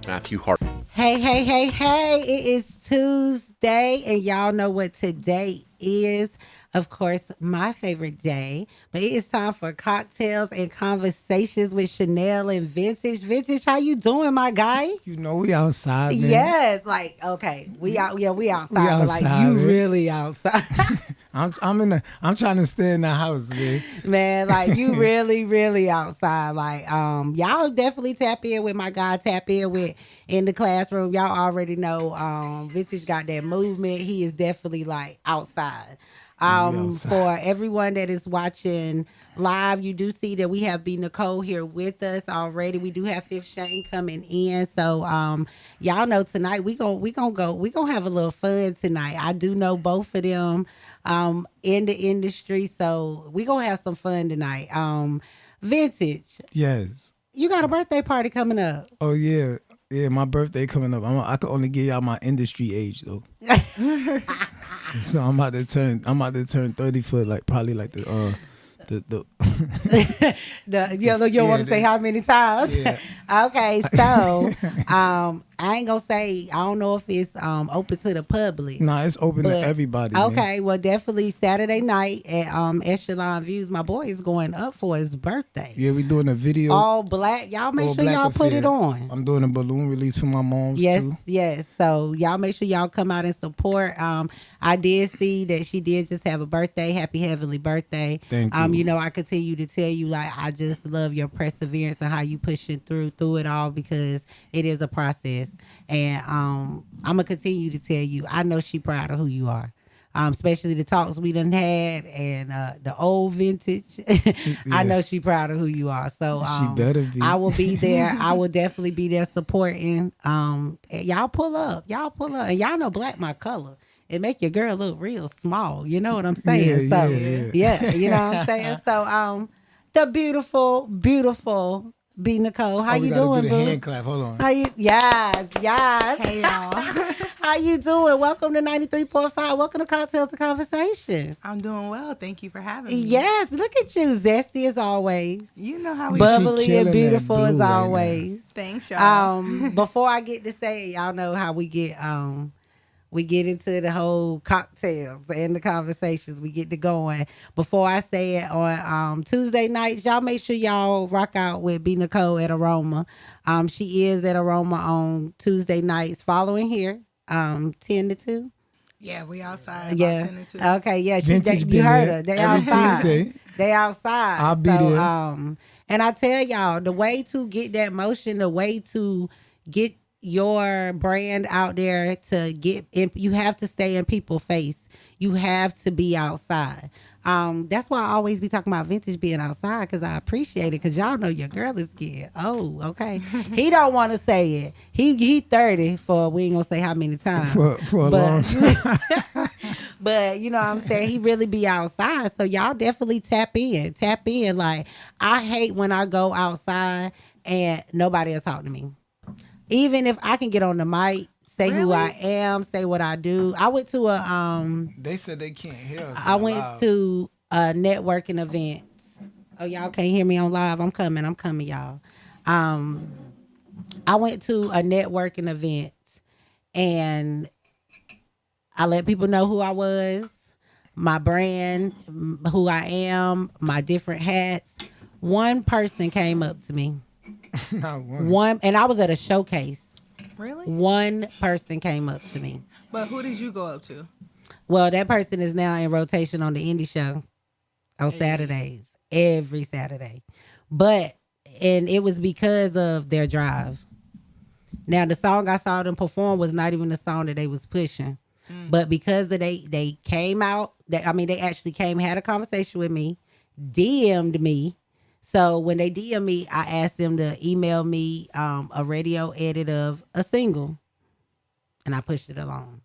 Matthew Hart. Hey, hey, hey, hey. It is Tuesday, and y'all know what today is. Of course, my favorite day. But it is time for cocktails and conversations with Chanel and Vintage. Vintage, how you doing, my guy? You know we outside, man. Yes, like, okay. We out, yeah, we outside, We but like outside, you man. really outside. I'm trying to stay in the house, man. Man, like you really outside. Like, y'all definitely tap in with my guy, tap in with in the classroom. Y'all already know Vintage got that movement. He is definitely like outside. For everyone that is watching live, you do see that we have B Nicole here with us already. We do have Fif Shang coming in. So y'all know tonight we gonna have a little fun tonight. I do know both of them in the industry, so we gonna have some fun tonight. Vintage, Yes. you got a birthday party coming up. Oh yeah. Yeah, my birthday coming up. I could only give y'all my industry age though. So I'm about to turn 30 for probably the You want to say how many times? Yeah. Okay, so I ain't gonna say I don't know if it's open to the public. Nah, it's open to everybody. Okay, well definitely Saturday night at Echelon Views. My boy is going up for his birthday. Yeah, we doing a video. All black. Y'all make all sure black y'all put affair. it on. I'm doing a balloon release for my moms Yes, too. yes. So y'all make sure y'all come out and support. I did see that she did just have a birthday. Happy heavenly birthday. Thank you. You know, I continue to tell you like I just love your perseverance and how you pushing through it all because it is a process. And I'm gonna continue to tell you, I know she proud of who you are. Especially the talks we done had and the old Vintage. I know she proud of who you are. So she better be. I will be there. I will definitely be there supporting. Y'all pull up. And y'all know black my color. It make your girl look real small. You know what I'm saying? Yeah, you know what I'm saying? So the beautiful B Nicole. How you doing, do the boo? hand clap. Hold on. How you? Yes. Hey y'all. How you doing? Welcome to 93.5. Welcome to Cocktails and Conversations. I'm doing well. Thank you for having me. Yes, look at you, zesty as always, You know how we bubbly killing and that beautiful blue as right now. always. Thanks, y'all. Before I get to say it, y'all know how we get into the whole cocktails and the conversations. We get to going. Before I say it on Tuesday nights, y'all make sure y'all rock out with B Nicole at Aroma. She is at Aroma on Tuesday nights following here, 10 to 2. Yeah, we outside. About Yeah. 10 to 2. Okay. Yeah. Vintage You been heard there her. They every outside. Tuesday. They outside. I'll be there. And I tell y'all, the way to get that motion, the way to get your brand out there you have to stay in people's face. You have to be outside. That's why I always be talking about Vintage being outside because I appreciate it because y'all know your girl is getting old, okay? He don't want to say it. He 30 for we ain't gonna say how many times. For a long time. But you know what I'm saying? He really be outside. So y'all definitely tap in. Tap in. Like I hate when I go outside and nobody will talk to me. Even if I can get on the mic, say who I am, say what I do. I went to They said they can't hear us. I went to a networking event. Oh, y'all can't hear me on live. I'm coming, y'all. I went to a networking event and I let people know who I was, my brand, who I am, my different hats. One person came up to me. Not one. And I was at a showcase. Really? One person came up to me. But who did you go up to? Well, that person is now in rotation on the indie show on Saturdays, every Saturday. And it was because of their drive. Now, the song I saw them perform was not even the song that they was pushing. But because they came out, they actually came, had a conversation with me, DM'd me. So when they DM me, I asked them to email me a radio edit of a single, and I pushed it along.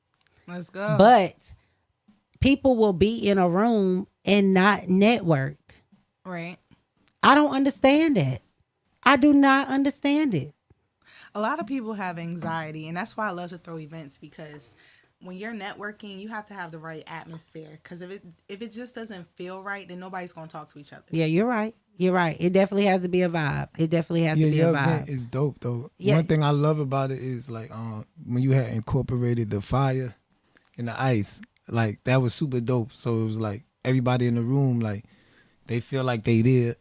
Let's go. But people will be in a room and not network. Right. I don't understand that. I do not understand it. A lot of people have anxiety, and that's why I love to throw events because when you're networking, you have to have the right atmosphere. Because if it just doesn't feel right, then nobody's gonna talk to each other. Yeah, you're right. You're right. It definitely has to be a vibe. It definitely has to be a your vibe. event is dope though. Yeah. One thing I love about it is like when you had incorporated the fire and the ice, like that was super dope. So it was like everybody in the room, like they feel like they there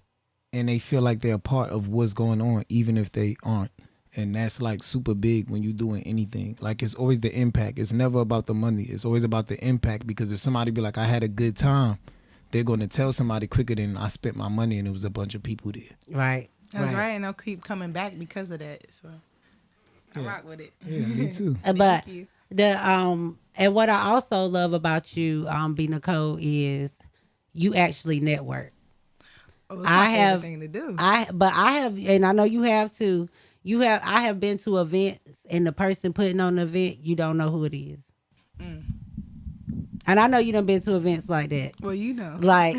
and they feel like they're a part of what's going on, even if they aren't. And that's like super big when you're doing anything. Like it's always the impact. It's never about the money. It's always about the impact, because if somebody be like, I had a good time, they're going to tell somebody quicker than I spent my money and it was a bunch of people there. Right. That's right. And they'll keep coming back because of that. So I rock with it. Yeah, me too. But you. the and what I also love about you, B Nicole, is you actually network. Oh, it's my favorite thing to do. I have, and I know you have too. I have been to events, and the person putting on the event, you don't know who it is. And I know you done been to events like that. Well, you know, like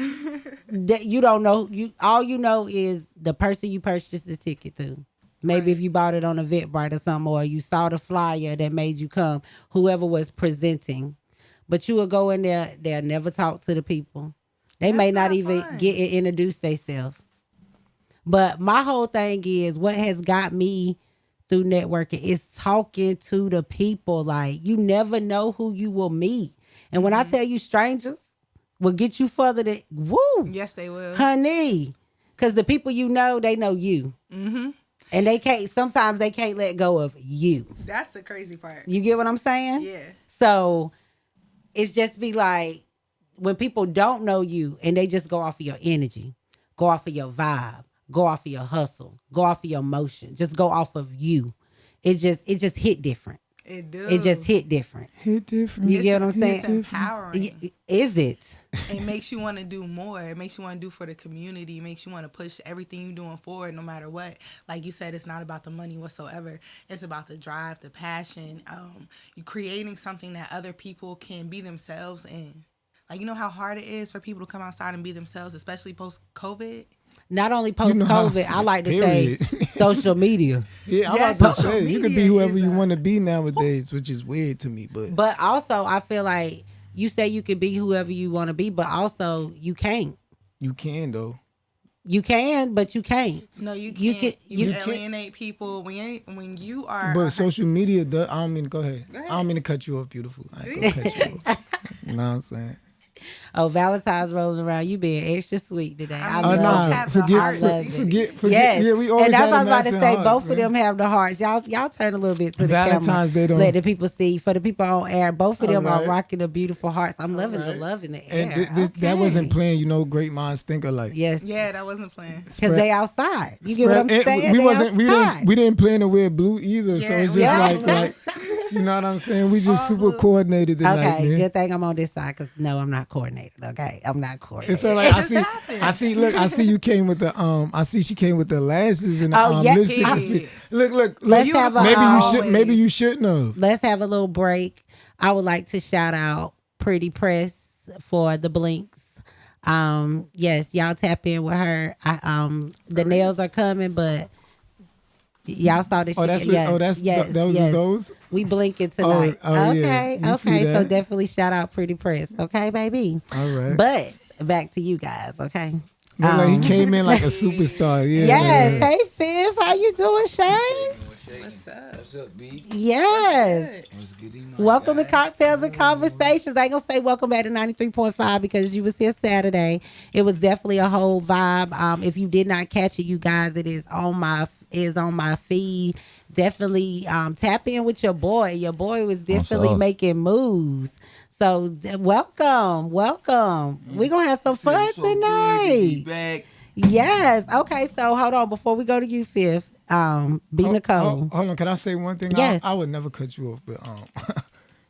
that you don't know. All you know is the person you purchased the ticket to. Maybe if you bought it on Eventbrite or something, or you saw the flyer that made you come, whoever was presenting. But you will go in there, they'll never talk to the people. They may not even get introduced themselves. But my whole thing is what has got me through networking is talking to the people. Like, you never know who you will meet. And when I tell you strangers will get you further than, woo. Yes, they will. Honey. Because the people you know, they know you. Mm-hmm. And sometimes they can't let go of you. That's the crazy part. You get what I'm saying? Yeah. So it's just be like, when people don't know you and they just go off of your energy, go off of your vibe, go off of your hustle, go off of your emotion, just go off of you. It just hit different. It do. It just hit different. Hit different. You get what I'm saying? It's empowering. Is it? It makes you want to do more. It makes you want to do for the community. It makes you want to push everything you're doing forward, no matter what. Like you said, it's not about the money whatsoever. It's about the drive, the passion. You creating something that other people can be themselves in. Like, you know how hard it is for people to come outside and be themselves, especially post-COVID? Not only post-COVID, I like to say social media. Yeah, I'm about to say, you can be whoever you want to be nowadays, which is weird to me. But also, I feel like you say you can be whoever you want to be, but also you can't. You can, though. You can, but you can't. No, you can't. You alienate people when you are. But social media, I don't mean to go ahead. I don't mean to cut you off, beautiful. I ain't gonna cut you off. You know what I'm saying? Oh, Valentine's rolling around. You being extra sweet today. I love it. Forget. Yes. Yeah, we always and that's what I was about to say. Hearts, both man. of them have the hearts. Y'all turn a little bit to the Valentine's camera. Day Let the people see. For the people on air, both of them are right. rocking the beautiful hearts. I'm loving the love in the air. And that wasn't playing. You know, great minds think alike. Yes. Yeah, that wasn't playing. Because they outside. You get what I'm saying? We didn't plan to wear blue either. Yeah, so it's just like you know what I'm saying? We just super coordinated tonight. Okay, man. good thing I'm on this side because no, I'm not coordinated. Okay, I'm not coordinated. And so like I see you came with the I see she came with the lashes and the lipstick. Look. Let's have a, maybe you shouldn't have. Let's have a little break. I would like to shout out Pretty Press for the blinks. Yes, y'all tap in with her. The nails are coming, but y'all saw this. Those. We blinking tonight. Okay. So definitely shout out Pretty Press. Okay, baby. All right. But back to you guys. Okay. He came in like a superstar. Yeah. Yes. Hey, Fif, how you doing, Shane? What's up? What's up, B? Yes. What's good? Welcome to Cocktails and Conversations. I ain't gonna say welcome back to 93.5 because you was here Saturday. It was definitely a whole vibe. If you did not catch it, you guys, it is on my feed. Definitely tap in with your boy. Your boy was definitely making moves. So welcome. We're gonna have some fun tonight. Back. Yes. Okay, so hold on before we go to you, Fif. B Nicole. Hold on, can I say one thing? Yes. I would never cut you off, but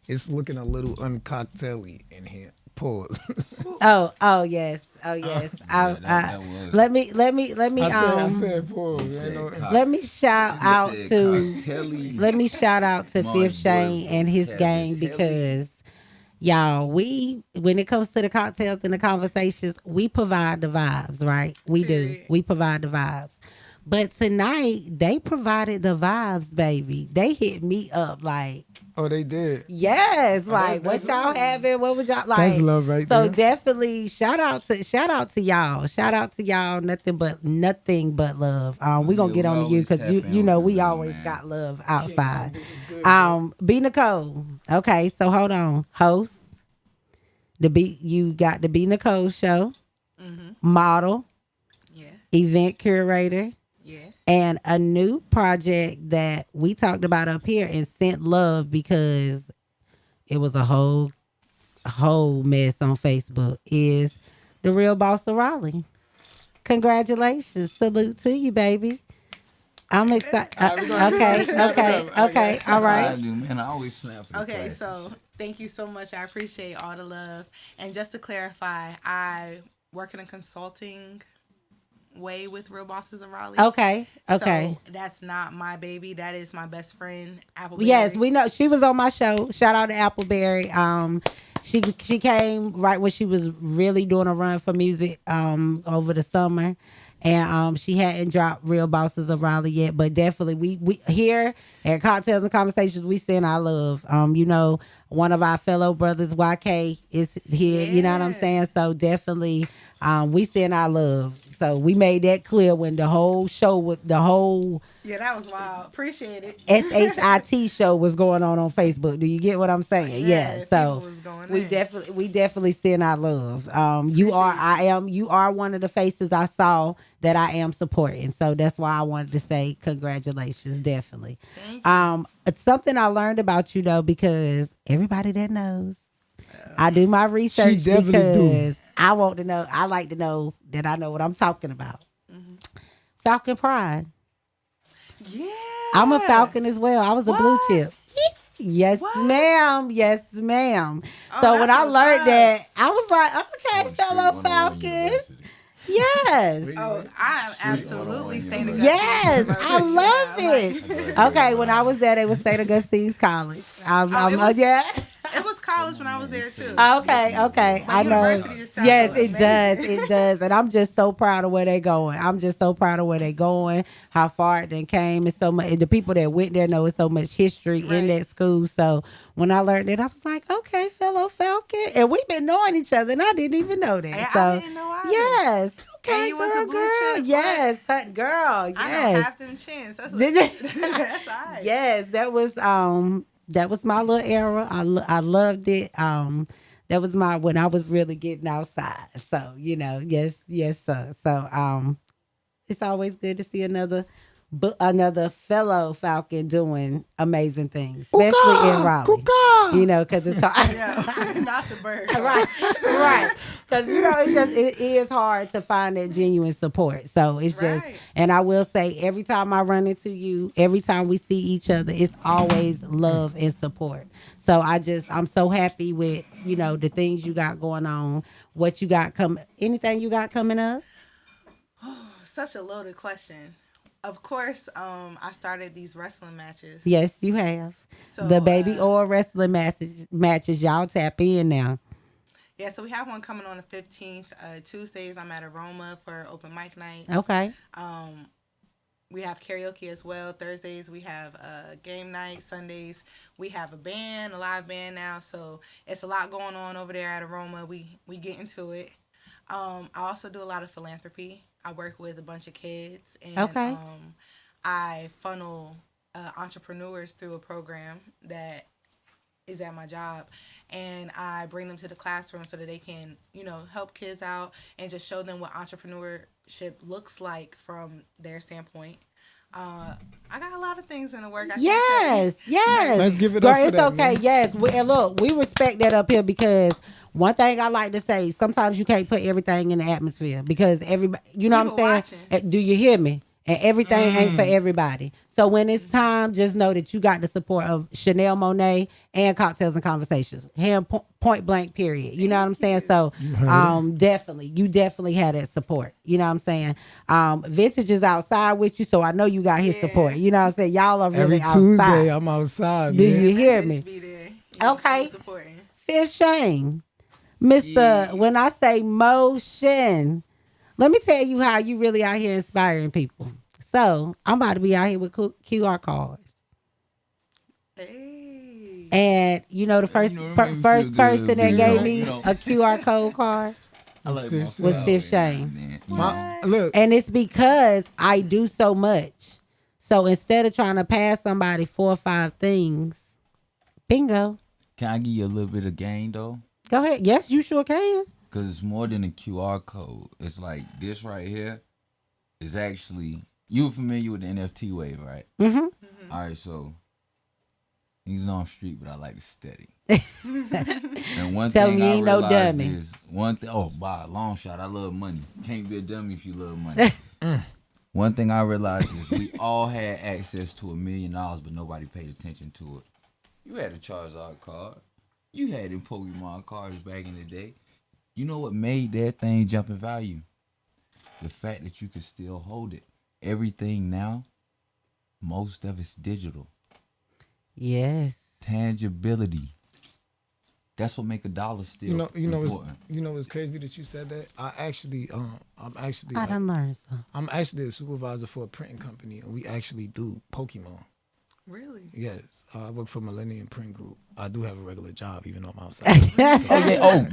it's looking a little uncocktaily in here. Pause. Oh yes. Let me I said pause. Let me shout out to Fif Shang and his gang because y'all, when it comes to the cocktails and the conversations, we provide the vibes, right? We do. We provide the vibes. But tonight they provided the vibes, baby. They hit me up like, Oh, they did. yes, like that's what y'all love. having? What would y'all like? That's love right so there. definitely shout out to y'all. Shout out to y'all. Nothing but love. We gonna Yeah, get we on to you always because tap in you know with we the real, always man. got love outside. Good, B Nicole. Okay, so hold on, host. You got the B Nicole show, model, Yeah. event curator, Yeah. and a new project that we talked about up here and sent love because it was a whole mess on Facebook is the Real Boss of Raleigh. Congratulations. Salute to you, baby. I'm excited. Okay. All I right. do, man. I always snap for the Okay, class. so thank you so much. I appreciate all the love. And just to clarify, I work in a consulting way with Real Bosses of Raleigh. Okay. So that's not my baby. That is my best friend, Appleberry. Yes, we know she was on my show. Shout out to Appleberry. She came right when she was really doing a run for music over the summer. And she hadn't dropped Real Bosses of Raleigh yet, but definitely we here at Cocktails and Conversations we send our love. You know, one of our fellow brothers, YK, is here. You know what I'm Yeah. saying? So definitely we send our love. So we made that clear when the whole show with the whole Yeah, that was wild. Appreciate it. SHIT show was going on Facebook. Do you get what I'm saying? Yeah. So people was going we in. definitely send our love. You are one of the faces I saw that I am supporting. So that's why I wanted to say congratulations. Definitely. Thank you. It's something I learned about you though, because everybody that knows, I do my research definitely because do. I want to know. I like to know that I know what I'm talking about. Falcon Pride. Yeah. I'm a Falcon as well. I was a blue What? chip. Yes, What? ma'am. Yes, ma'am. Oh, So when that's I what's learned up. that, I was like, okay, Street fellow 101 Falcon. University. Yes. Oh, I am absolutely St. Augustine. Yes, I University. love Yeah, it. like- Okay, when I was there, they was St. Augustine's College. it was- Yeah. It was college when I was there too. Okay. But I know. university just sounds Yes, so it does. amazing. It does. And I'm just so proud of where they're going. How far it then came. It's so much. And the people that went there know it's so much history in Right. that school. So when I learned it, I was like, okay, fellow Falcon. And we've been knowing each other, and I didn't even know that. I so didn't know either. yes. Okay, And you was a girl, blue girl. chip, Yes, girl. I know Yes. half them chins. That's, Did you- that's all right. Yes, that was my little era. I loved it. That was when I was really getting outside. So, yes, sir. So, it's always good to see another fellow Falcon doing amazing things, especially in Raleigh. Because it's hard. Yeah, not the bird. right. Because it is hard to find that genuine support. So it's just, Right. and I will say, every time I run into you, every time we see each other, it's always love and support. So I'm so happy with the things you got going on, what you got anything you got coming up. Such a loaded question. Of course, I started these wrestling matches. Yes, you have. So, The baby oil wrestling matches, y'all tap in now. Yeah, so we have one coming on the 15th. Tuesdays, I'm at Aroma for open mic nights. Okay. We have karaoke as well. Thursdays, we have game night. Sundays, we have a live band now. So it's a lot going on over there at Aroma. We get into it. I also do a lot of philanthropy. I work with a bunch of kids. And, Okay. I funnel entrepreneurs through a program that is at my job, and I bring them to the classroom so that they can, help kids out and just show them what entrepreneurship looks like from their standpoint. I got a lot of things in the work. Yes. Let's give it Girl, up for it's that, okay. man. Yes. And look, we respect that up here because one thing I like to say, sometimes you can't put everything in the atmosphere because everybody, you know People what I'm saying? Do you hear me? And everything ain't for everybody. So when it's time, just know that you got the support of Chanel Monet and Cocktails and Conversations. Point blank, period. You know what I'm saying? So you definitely had that support. You know what I'm saying? Vintage is outside with you, so I know you got his support. You know what I'm saying? Y'all are really Every Tuesday, outside. I'm outside. Do man. you hear me? Be there. Okay. Supporting. Fif Shang. Mr. When I say motion, let me tell you how you really out here inspiring people. So I'm about to be out here with QR cards. Hey. And you know the first first person that gave me a QR code card I like was Fif Shang. Look, And it's because I do so much. So instead of trying to pass somebody 4 or 5 things, bingo. Can I give you a little bit of game though? Go ahead. Yes, you sure can. Because it's more than a QR code. It's like this right here is actually, you familiar with the NFT wave, right? Mm-hmm. All right, so you know I'm street, but I like to steady. And one Tell thing me you I ain't no realized dummy. is one thing. Oh, by a long shot, I love money. Can't be a dummy if you love money. One thing I realized is we all had access to $1 million, but nobody paid attention to it. You had a Charizard card. You had them Pokemon cards back in the day. You know what made that thing jump in value? The fact that you could still hold it. Everything now, most of it's digital. Yes. Tangibility. That's what make a dollar still important. It's crazy that you said that. I'm actually I done learned something. I'm actually a supervisor for a printing company, and we actually do Pokemon. Really? Yes, I work for Millennium Print Group. I do have a regular job, even though I'm outside.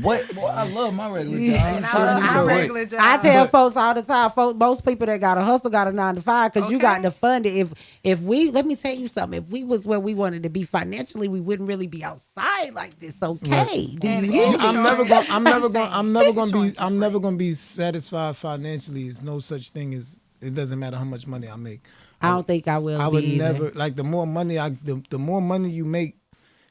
What? Boy, I love my regular job. And I regular job. I tell folks all the time, most people that got a hustle got a 9 to 5 because you got to fund it. If we, let me tell you something, if we was where we wanted to be financially, we wouldn't really be outside like this. Okay, do you hear me? I'm never gonna be satisfied financially. It's no such thing as, it doesn't matter how much money I make. I don't think I will. I would be either. never, like, the more money the more money you make,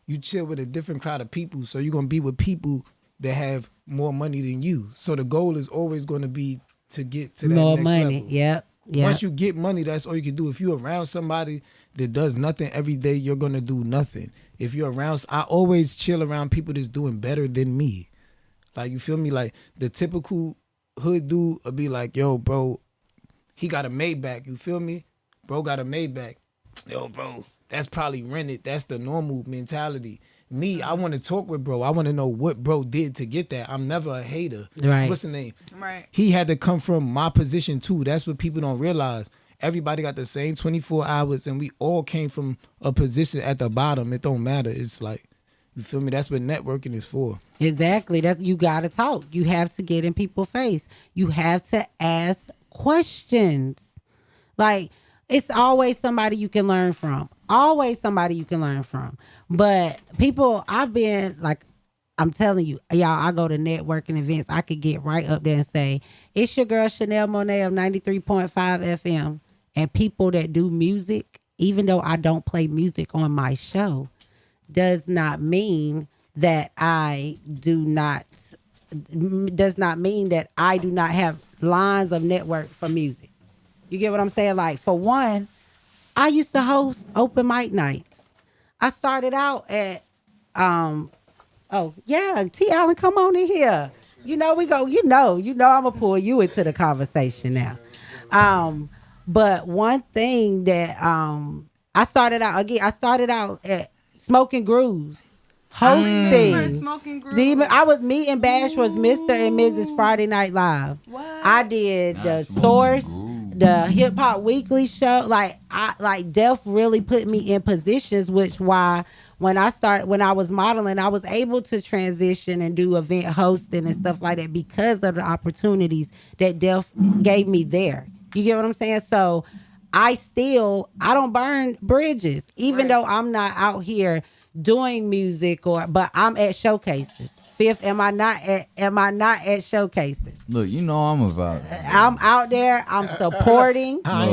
you chill with a different crowd of people. So you're gonna be with people that have more money than you. So the goal is always gonna be to get to that more next money. level. Yep. Once you get money, that's all you can do. If you're around somebody that does nothing every day, you're gonna do nothing. If you're around, I always chill around people that's doing better than me. Like, you feel me? Like, the typical hood dude would be like, yo, bro, he got a Maybach. You feel me? Bro got a Maybach. Yo, bro, that's probably rented. That's the normal mentality. Me, I want to talk with bro. I want to know what bro did to get that. I'm never a hater. Right. What's the name? Right. He had to come from my position too. That's what people don't realize. Everybody got the same 24 hours, and we all came from a position at the bottom. It don't matter. It's like, you feel me? That's what networking is for. Exactly. That you gotta talk. You have to get in people's face. You have to ask questions. Like, it's always somebody you can learn from. Always somebody you can learn from. But people, I've been like, I'm telling you, y'all, I go to networking events. I could get right up there and say, it's your girl Chanel Monet of 93.5 FM. And people that do music, even though I don't play music on my show, does not mean that I do not have lines of network for music. You get what I'm saying? Like, for one, I used to host open mic nights. I started out at, T. Allen, come on in here. I'm gonna pull you into the conversation now. But one thing that I started out at Smoking Grooves, hosting. Smoking Grooves. Me and Bash was Mr. and Mrs. Friday Night Live. What? I did the Source, the Hip Hop Weekly show. Def really put me in positions, which why when I was modeling, I was able to transition and do event hosting and stuff like that because of the opportunities that Def gave me there. You get what I'm saying? So I don't burn bridges, even though I'm not out here doing music but I'm at showcases. Fifth, am I not at showcases? Look, I'm about it. I'm out there. I'm supporting. I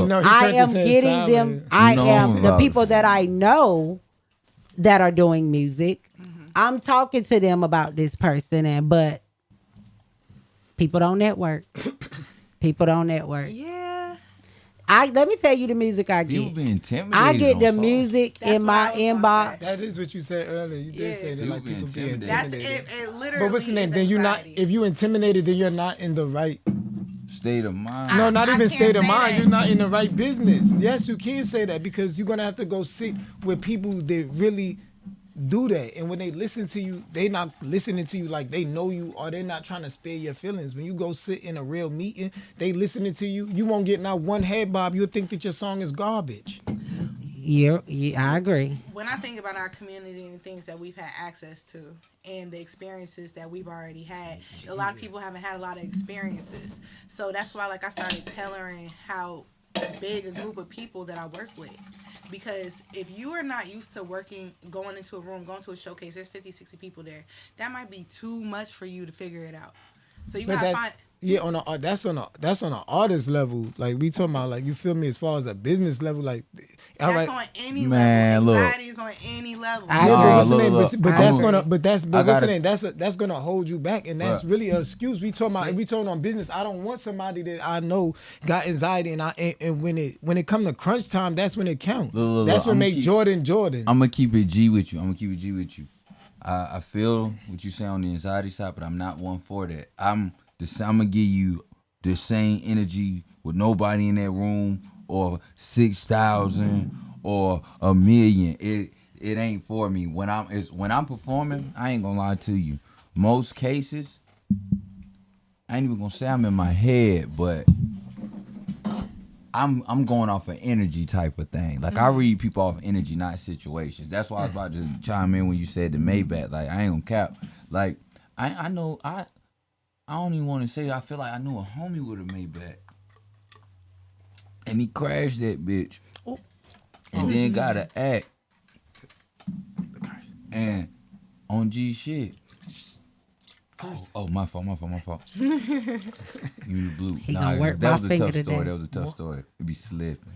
am getting them. The people that I know that are doing music. Mm-hmm. I'm talking to them about this person, but people don't network. People don't network. Yeah. Let me tell you the music I get. You be intimidated. I get the music in my inbox. That is what you said earlier. You did say that, like, people be intimidated. That's it. Literally. But what's the name? Then if you intimidated, then you're not in the right state of mind. No, not even state of mind. You're not in the right business. Yes, you can say that because you're gonna have to go sit with people that really do that. And when they listen to you, they not listening to you like they know you, or they're not trying to spare your feelings. When you go sit in a real meeting, they listening to you. You won't get not one head bob. You'll think that your song is garbage. Yeah, I agree. When I think about our community and the things that we've had access to and the experiences that we've already had, a lot of people haven't had a lot of experiences. So that's why, like, I started tailoring how big a group of people that I work with. Because if you are not used to going into a room, going to a showcase, there's 50, 60 people there, that might be too much for you to figure it out. So you gotta find... Yeah, that's on an artist level. Like we talking about, like, you feel me, as far as a business level, like that's on any Man, level. Anxiety is on any level. That's gonna hold you back, and that's really an excuse. We talking about, if we talking on business, I don't want somebody that I know got anxiety, and when it come to crunch time, that's when it counts. That's what makes Jordan. I'm gonna keep it G with you. I feel what you say on the anxiety side, but I'm not one for that. I'm gonna give you the same energy with nobody in that room, or 6,000 or 1,000,000. It ain't for me. When I'm performing, I ain't gonna lie to you. Most cases, I ain't even gonna say I'm in my head, but I'm going off an energy type of thing. Like, I read people off energy, not situations. That's why I was about to chime in when you said the Maybach. Like, I ain't gonna cap. Like, I know I don't even want to say that. I feel like I knew a homie with a Maybach, and he crashed that bitch, and then got an act, and on G shit. Oh, my fault. Give me the blue. He gonna work my finger today. That was a tough story. It be slipping.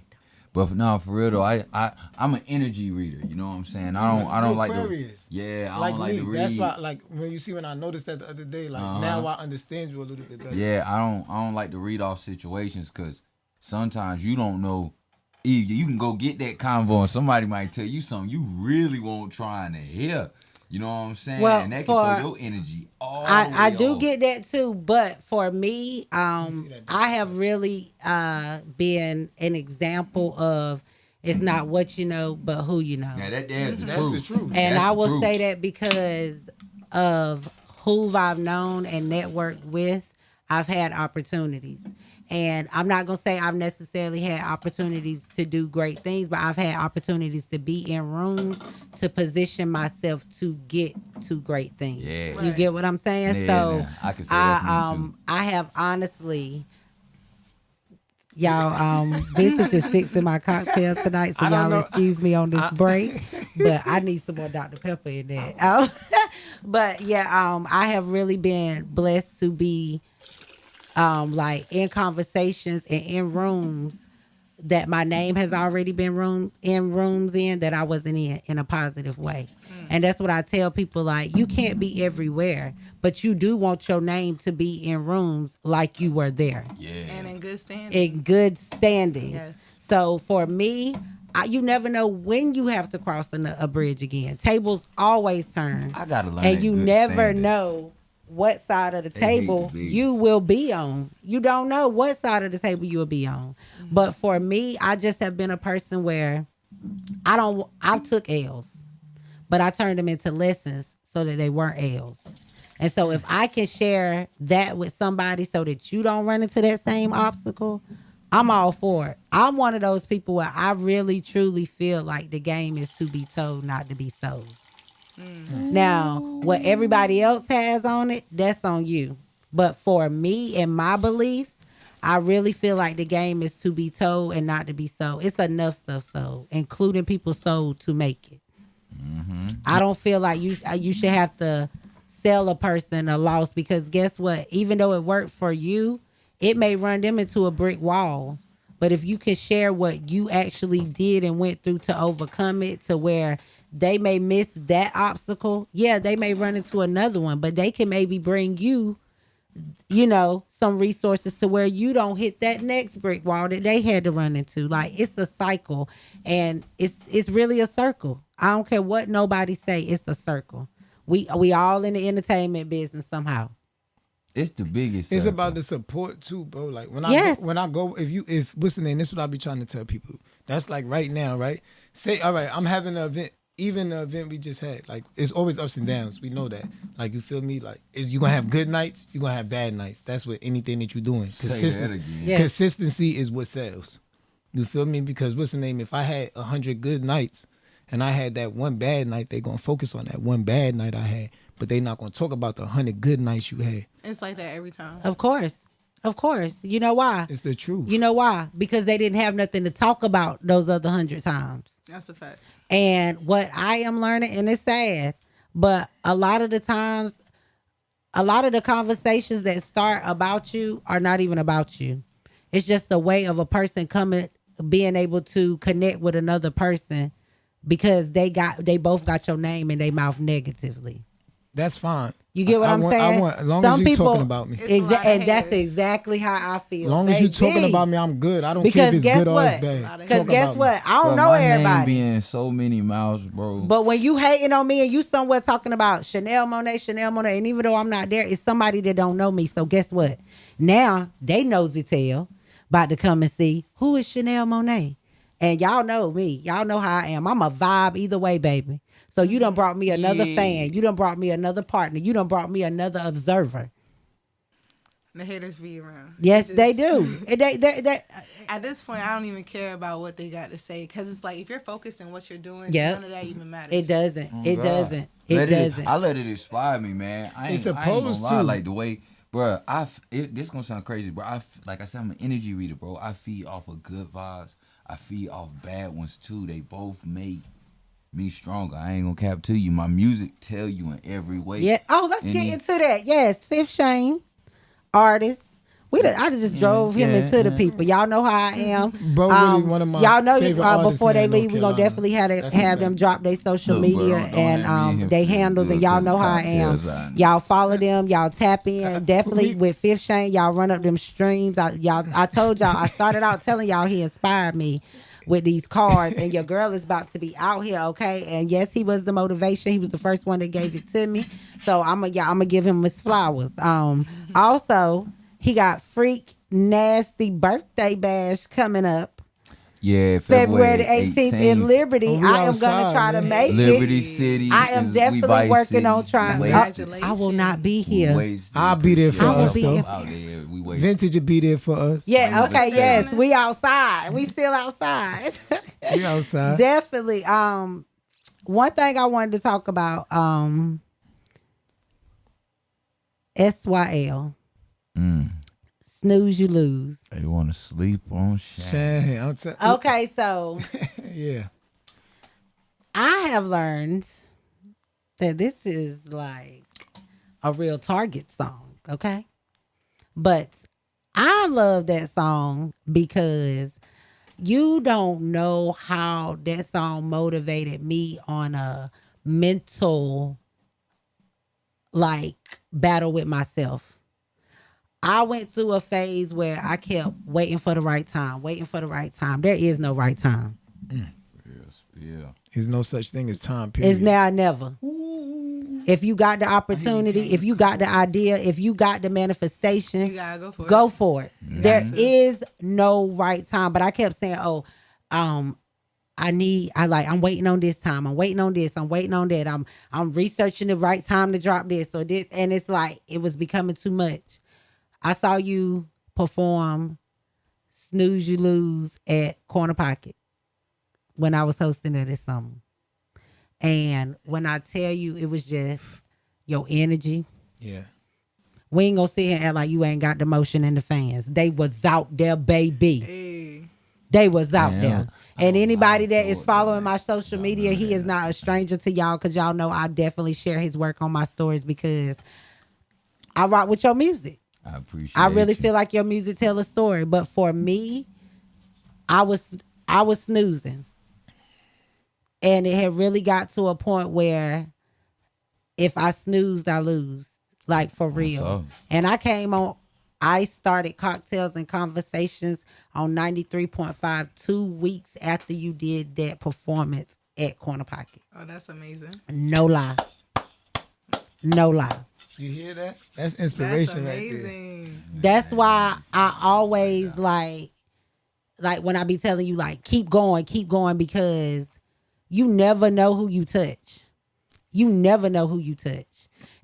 But no, for real though, I'm an energy reader. You know what I'm saying? I don't like Aquarius. I like don't like to read. That's why, like, when you see, when I noticed that the other day, like, now I understand you a little bit better. Yeah, I don't like to read off situations, because sometimes you don't know. You can go get that convo and somebody might tell you something you really won't trying to hear. You know what I'm saying? Well, and that can throw your energy all the way I do off. get that too, but for me, I have really been an example of, it's not what you know, but who you know. Yeah, that's the truth. And I will say that because of who I've known and networked with, I've had opportunities. And I'm not going to say I've necessarily had opportunities to do great things, but I've had opportunities to be in rooms to position myself to get to great things. Yeah. You get what I'm saying? Yeah, so I can say that's me too. I have honestly, y'all, Vintage is fixing my cocktail tonight, so y'all excuse me on this break, but I need some more Dr. Pepper in there. But yeah, I have really been blessed to be like in conversations and in rooms that my name has already been in rooms that I wasn't in a positive way. And that's what I tell people, like, you can't be everywhere, but you do want your name to be in rooms like you were there. Yeah. And in good standing. In good standing. Yes. So for me, you never know when you have to cross a bridge again. Tables always turn. I gotta learn. And you never standards. know what side of the table you will be on. You don't know what side of the table you will be on. Mm-hmm. But for me, I just have been a person where I took L's, but I turned them into lessons so that they weren't L's. And so if I can share that with somebody so that you don't run into that same obstacle, I'm all for it. I'm one of those people where I really, truly feel like the game is to be told, not to be sold. Now, what everybody else has on it, that's on you. But for me and my beliefs, I really feel like the game is to be told and not to be sold. It's enough stuff sold, including people sold to make it. Mm-hmm. I don't feel like you should have to sell a person a loss, because guess what? Even though it worked for you, it may run them into a brick wall. But if you can share what you actually did and went through to overcome it, to where they may miss that obstacle, yeah, they may run into another one, but they can maybe bring you, some resources to where you don't hit that next brick wall that they had to run into. Like, it's a cycle, and it's really a circle. I don't care what nobody say, it's a circle. We all in the entertainment business somehow. It's the biggest. It's circle. about the support too, bro. Like when I go, if what's the name? This is what I be trying to tell people. That's like right now, right? Say, all right, I'm having an event even the event we just had, like it's always ups and downs. We know that. Like you feel me? Like is you gonna have good nights, you gonna have bad nights. That's what anything that you're doing. Say that again. Yes. Consistency is what sells. You feel me? Because what's the name? If I had 100 good nights and I had that one bad night, they gonna focus on that one bad night I had, but they not gonna talk about the 100 good nights you had. It's like that every time. Of course. Of course. You know why? It's the truth. You know why? Because they didn't have nothing to talk about those other 100 times. That's a fact. And what I am learning, and it's sad, but a lot of the times, a lot of the conversations that start about you are not even about you. It's just a way of a person being able to connect with another person because they both got your name in their mouth negatively. That's fine. You get what I'm saying? As long as you talking about me. And that's exactly how I feel. As long as you talking about me, I'm good. I don't care Because if it's guess good or what? it's bad. Because guess what? I don't Bro, know my name everybody. be in so many mouths, bro. But when you hating on me and you somewhere talking about Chanel Monet, and even though I'm not there, it's somebody that don't know me. So guess what? Now they nosy tail about to come and see who is Chanel Monet. And y'all know me. Y'all know how I am. I'm a vibe either way, baby. So you done brought me another fan. You done brought me another partner. You done brought me another observer. The haters be around. Yes, they do. They At this point, I don't even care about what they got to say because it's like if you're focused on what you're doing, Yep. none of that even matters. It doesn't. Oh, It God. doesn't. It doesn't. I let it inspire me, man. I ain't gonna supposed lie. to. Like the way, bro. This gonna sound crazy, bro. Like I said, I'm an energy reader, bro. I feed off of good vibes. I feed off bad ones too. They both make me stronger. I ain't gonna cap to you. My music tell you in every way. Yeah. Oh, let's get into that. Yes, Fif Shang, artist. I just drove him into the people. Y'all know how I am. Bro, really one of my y'all know favorite artists before they in North leave, we're gonna Carolina. definitely That's have a them fact. drop their social Look, bro, media don't have me and and him they feel handles, good and y'all for know the how I am. cocktails I know. Y'all follow them, y'all tap in. Definitely with Fif Shang, y'all run up them streams. I told y'all, I started out telling y'all he inspired me with these cards, and your girl is about to be out here, okay? And yes, he was the motivation. He was the first one that gave it to me. So I'm gonna give him his flowers. Also, he got Freak Nasty birthday bash coming up Yeah, February the 18th in Liberty. Oh, we I am outside, gonna try to man. make Liberty it. City. I am is- we definitely Vice working City. on trying. We I, wasted. I will not be We here. wasted. I'll be there for I will us, be though. here. Out there, we wasted. Vintage will be there for us. Yeah, okay, Understand. yes. We outside. We still outside. We outside. Definitely. One thing I wanted to talk about, SYL. Snooze, you lose. They want to sleep on Shang. Shang, Okay, so yeah. I have learned that this is like a real Target song, okay? But I love that song because you don't know how that song motivated me on a mental like battle with myself. I went through a phase where I kept waiting for the right time. There is no right time. Yeah. There's no such thing as time, period. It's now or never. If you got the opportunity, if you got the idea, if you got the manifestation, You gotta go for it. go for it. There is no right time. But I kept saying, I'm waiting on this time. I'm waiting on this. I'm waiting on that. I'm researching the right time to drop this or this. And it's like, it was becoming too much. I saw you perform Snooze You Lose at Corner Pocket when I was hosting it this summer. And when I tell you, it was just your energy. Yeah. We ain't gonna sit here and act like you ain't got the motion in the fans. They was out there, baby. Hey. They was out Damn. there. And anybody that is thought following that. my social media, he is not a stranger to y'all because y'all know I definitely share his work on my stories because I rock with your music. I appreciate I really you. feel like your music tell a story. But for me, I was snoozing. And it had really got to a point where if I snoozed, I lose. Like for real. so? And I started Cocktails and Conversations on 93.5 2 weeks after you did that performance at Corner Pocket. Oh, that's amazing. No lie. No lie. You hear that? That's That's inspiration right there. amazing. That's why I always like when I be telling you like keep going because you never know who you touch. You never know who you touch.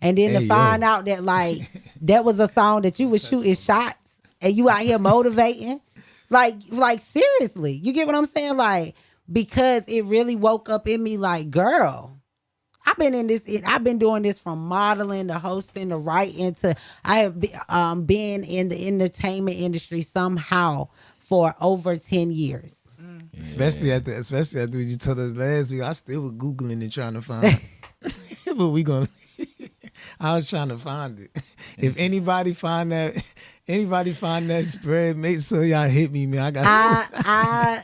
And then to find out that like that was a song that you was shooting shots and you out here motivating. Like seriously. You get what I'm saying? Like, because it really woke up in me like, girl, I've been doing this from modeling to hosting to writing to I have been in the entertainment industry somehow for over 10 years. Yeah. Especially after what you told us last week, I still was Googling and trying to find it. But I was trying to find it. If anybody find that spread, make sure y'all hit me, man.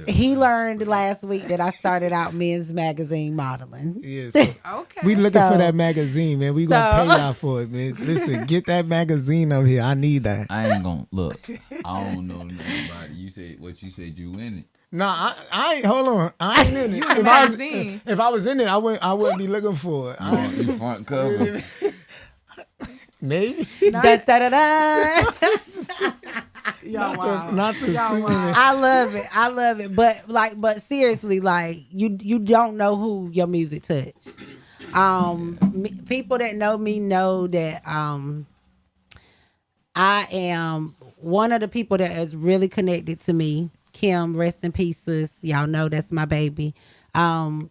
He learned last week that I started out men's magazine modeling. Yeah, so okay. We looking for that magazine, man. We gonna pay y'all for it, man. Listen, get that magazine up here. I need that. I ain't gonna look. I don't know nothing about it. You said what you said. You in it. No, I ain't. Hold on, I ain't in it. If I was in it, I wouldn't be looking for it. You front cover. Maybe. Da, da, da, da. Y'all wow. Not the wow. I love it. But seriously, like you don't know who your music touch. People that know me know that I am one of the people that is really connected to me. Kim, rest in peace, sis. Y'all know that's my baby.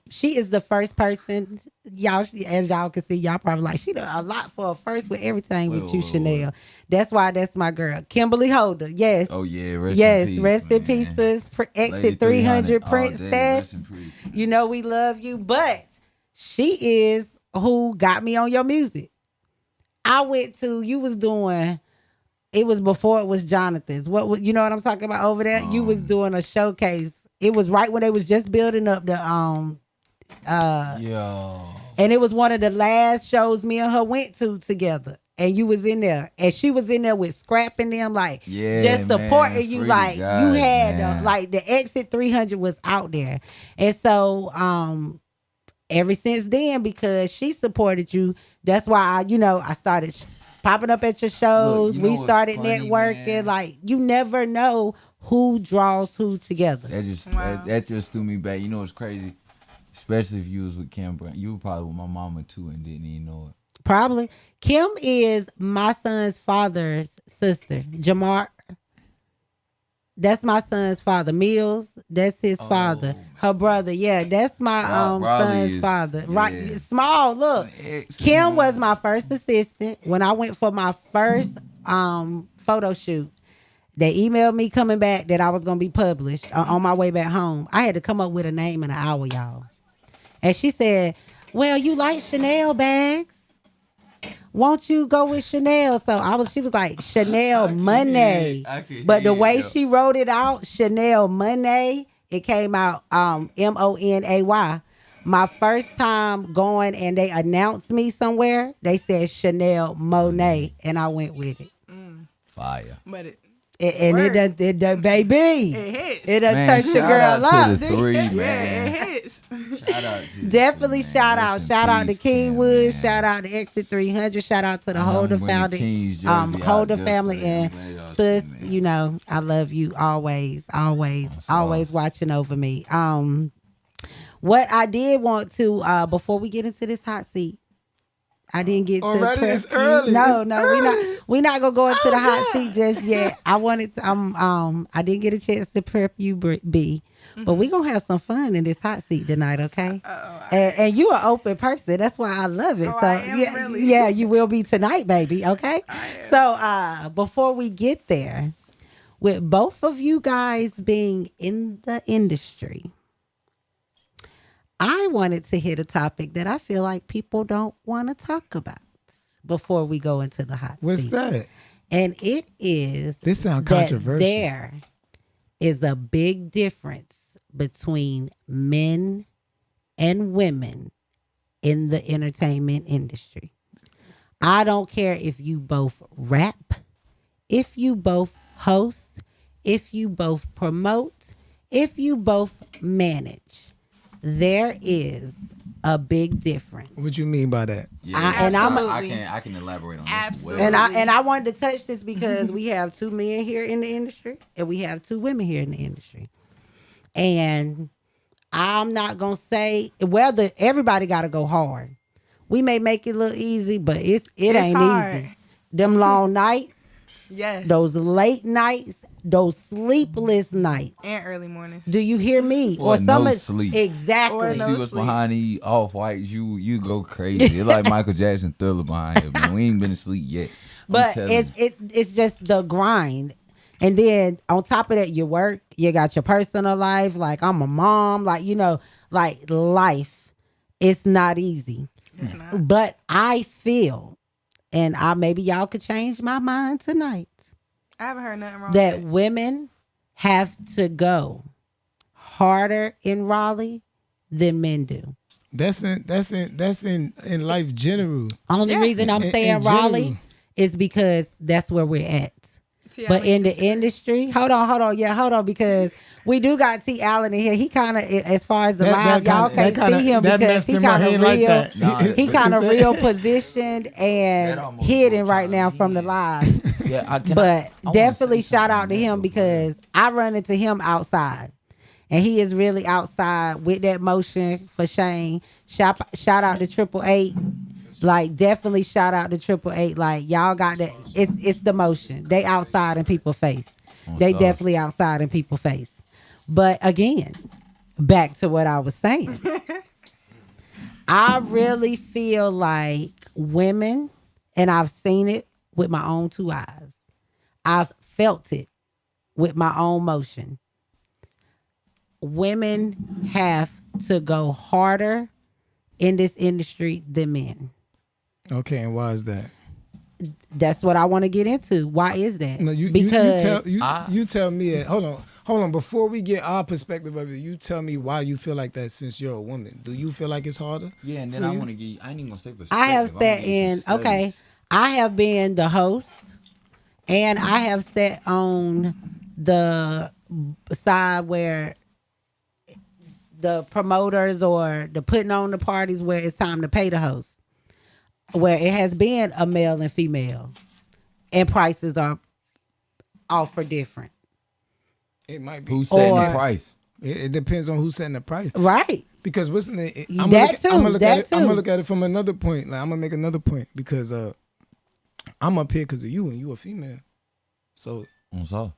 She is the first person, y'all, as y'all can see, y'all probably like, she done a lot for a first with everything with you, Chanel. That's why that's my girl. Kimberly Holder, yes. Oh, yeah, rest in peace, sis. Exit 300 Princess. You know we love you, but she is who got me on your music. I went to, you was doing, it was before it was Jonathan's. You know what I'm talking about over there? You was doing a showcase. It was right when they was just building up the and it was one of the last shows me and her went to together. And you was in there, and she was in there with scrapping them, like just supporting you. Like you had like the Exit 300 was out there, and so ever since then, because she supported you, that's why I started popping up at your shows. We started networking. Man. Like you never know who draws who together. That just threw me back. You know what's crazy? Especially if you was with Kim Brown. You were probably with my mama too and didn't even know it. Probably. Kim is my son's father's sister. Jamar. That's my son's father. Mills, that's his father. Her brother, yeah, that's my son's father. Yeah. Right, small. Look, Kim was my first assistant when I went for my first photo shoot. They emailed me coming back that I was going to be published on my way back home. I had to come up with a name in an hour, y'all. And she said, well, you like Chanel bags. Won't you go with Chanel? So she was like, Chanel Money. But the way she wrote it out, Chanel Money, it came out Monay. My first time going and they announced me somewhere, they said Chanel Monet, and I went with it. Fire. But it done, baby. It hits. It done touch your girl up. To the three, man. Yeah, it hits. Shout out to definitely you, shout out. Shout out to Kingwood. Shout out to Exit 300. Shout out to the Holder family. Holder family and sis, you know, I love you always watching over me. What I did want to before we get into this hot seat, I didn't get to prep it's early. No, we're not gonna go into the hot seat just yet. I wanted to, I didn't get a chance to prep you, B. But we're gonna have some fun in this hot seat tonight, okay? And you are an open person. That's why I love it. Yeah, you will be tonight, baby, okay? So before we get there, with both of you guys being in the industry, I wanted to hit a topic that I feel like people don't want to talk about before we go into the hot seat. What's that? And it is this sounds controversial. There is a big difference between men and women in the entertainment industry. I don't care if you both rap, if you both host, if you both promote, if you both manage. There is a big difference. What you mean by that? Yeah, I can elaborate on Absolutely. this. Well. And I wanted to touch this because we have 2 men here in the industry and we have 2 women here in the industry. And I'm not gonna say whether everybody got to go hard. We may make it look easy, but it ain't hard. easy. Them long nights, Yes. those late nights, those sleepless nights. And early mornings. Do you hear me? Or some no of- sleep. Exactly. Or You no see what's sleep. behind these off-whites, you go crazy. It's like Michael Jackson Thriller behind here, man. We ain't been asleep yet. I'm But telling you. it's just the grind. And then on top of that, you work, you got your personal life. Like I'm a mom, like, like life. It's not easy. It's not. But I feel, and maybe y'all could change my mind tonight, I haven't heard nothing wrong that with women have to go harder in Raleigh than men do. That's in life general. Only Yeah. reason I'm In saying general. Raleigh is because that's where we're at. T. But Allen in the used to- industry, hold on, because we do got T. Allen in here. He kind of, as far as the live, y'all can't see him because he kind of real. Nah, He kind of real positioned That and almost hidden broke right now my from the hand. live. Yeah, I But wanna definitely say shout something out to on him that, though, for real. because I run into him outside. And he is really outside with that motion for Shane. Shout out to 888. Like definitely shout out to 888. Like y'all got that. It's the motion. They outside in people's face. They tough. definitely outside in people's face. But again, back to what I was saying. I really feel like women, and I've seen it with my own two eyes. I've felt it with my own motion. Women have to go harder in this industry than men. Okay, and why is that? That's what I want to get into. Why is that? No, because you tell me. Hold on. Before we get our perspective of it, you tell me why you feel like that. Since you're a woman, do you feel like it's harder? Yeah, and then for I you? want to give you, I ain't even gonna say perspective. I have I'm gonna sat give you in, some okay, studies. I have been the host and I have sat on the side where the promoters or the putting on the parties where it's time to pay the host, where it has been a male and female and prices are offered different. It might be. Who's setting Or- the price? It depends on who's setting the price. Right. Because what's in it? That too, I'm that gonna too. look at it from another point. Like I'm gonna make another point because I'm up here because of you and you a female. So I'm sorry.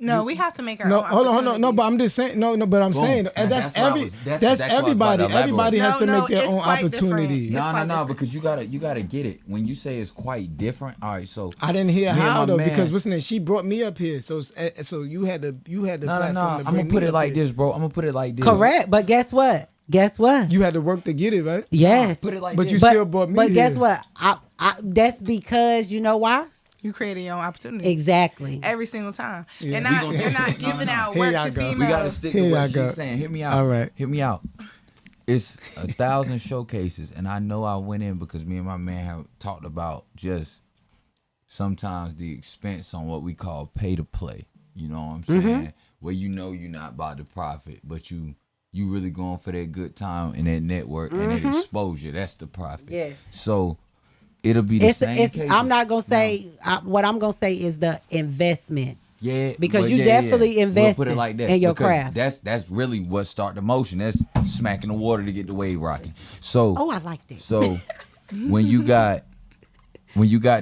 No, we have to make our no, own hold on. No, opportunities. but I'm just saying. No, but I'm Boom. saying And that's that's what I every was- that's that's exactly what I was about everybody. to elaborate. Everybody has to No, make their it's own quite opportunity. different. No, quite no, different. because you gotta get it. When you say it's quite different, all right. So I didn't hear me and how my though man- because what's the name? She brought me up here, so you had the no. platform to I'm bring gonna put me it up like here. this, bro. I'm gonna put it like this. Correct. But guess what? You had to work to get it, right? Yes. Put it like But this. you still brought me But guess here. what? I that's because you know why? You created your own opportunity. Exactly. Every single time. Yeah. And We not, gonna you're take not it. No, giving no. out Here work y'all to go. females. We gotta stick Here to y'all what go. she's saying. Hear me out. All right. Hear me out. It's 1,000 showcases, and I know I went in because me and my man have talked about just sometimes the expense on what we call pay to play. You know what I'm saying? Where you know you're not about to profit, but you really going for that good time and that network and that exposure. That's the profit. Yes. So it'll be the same case. I'm not gonna say what I'm gonna say is the investment. Yeah, Because but you definitely We'll invested put it like that in your because craft. That's really what start the motion. That's smacking the water to get the wave rocking. So Oh, I like that. So when you got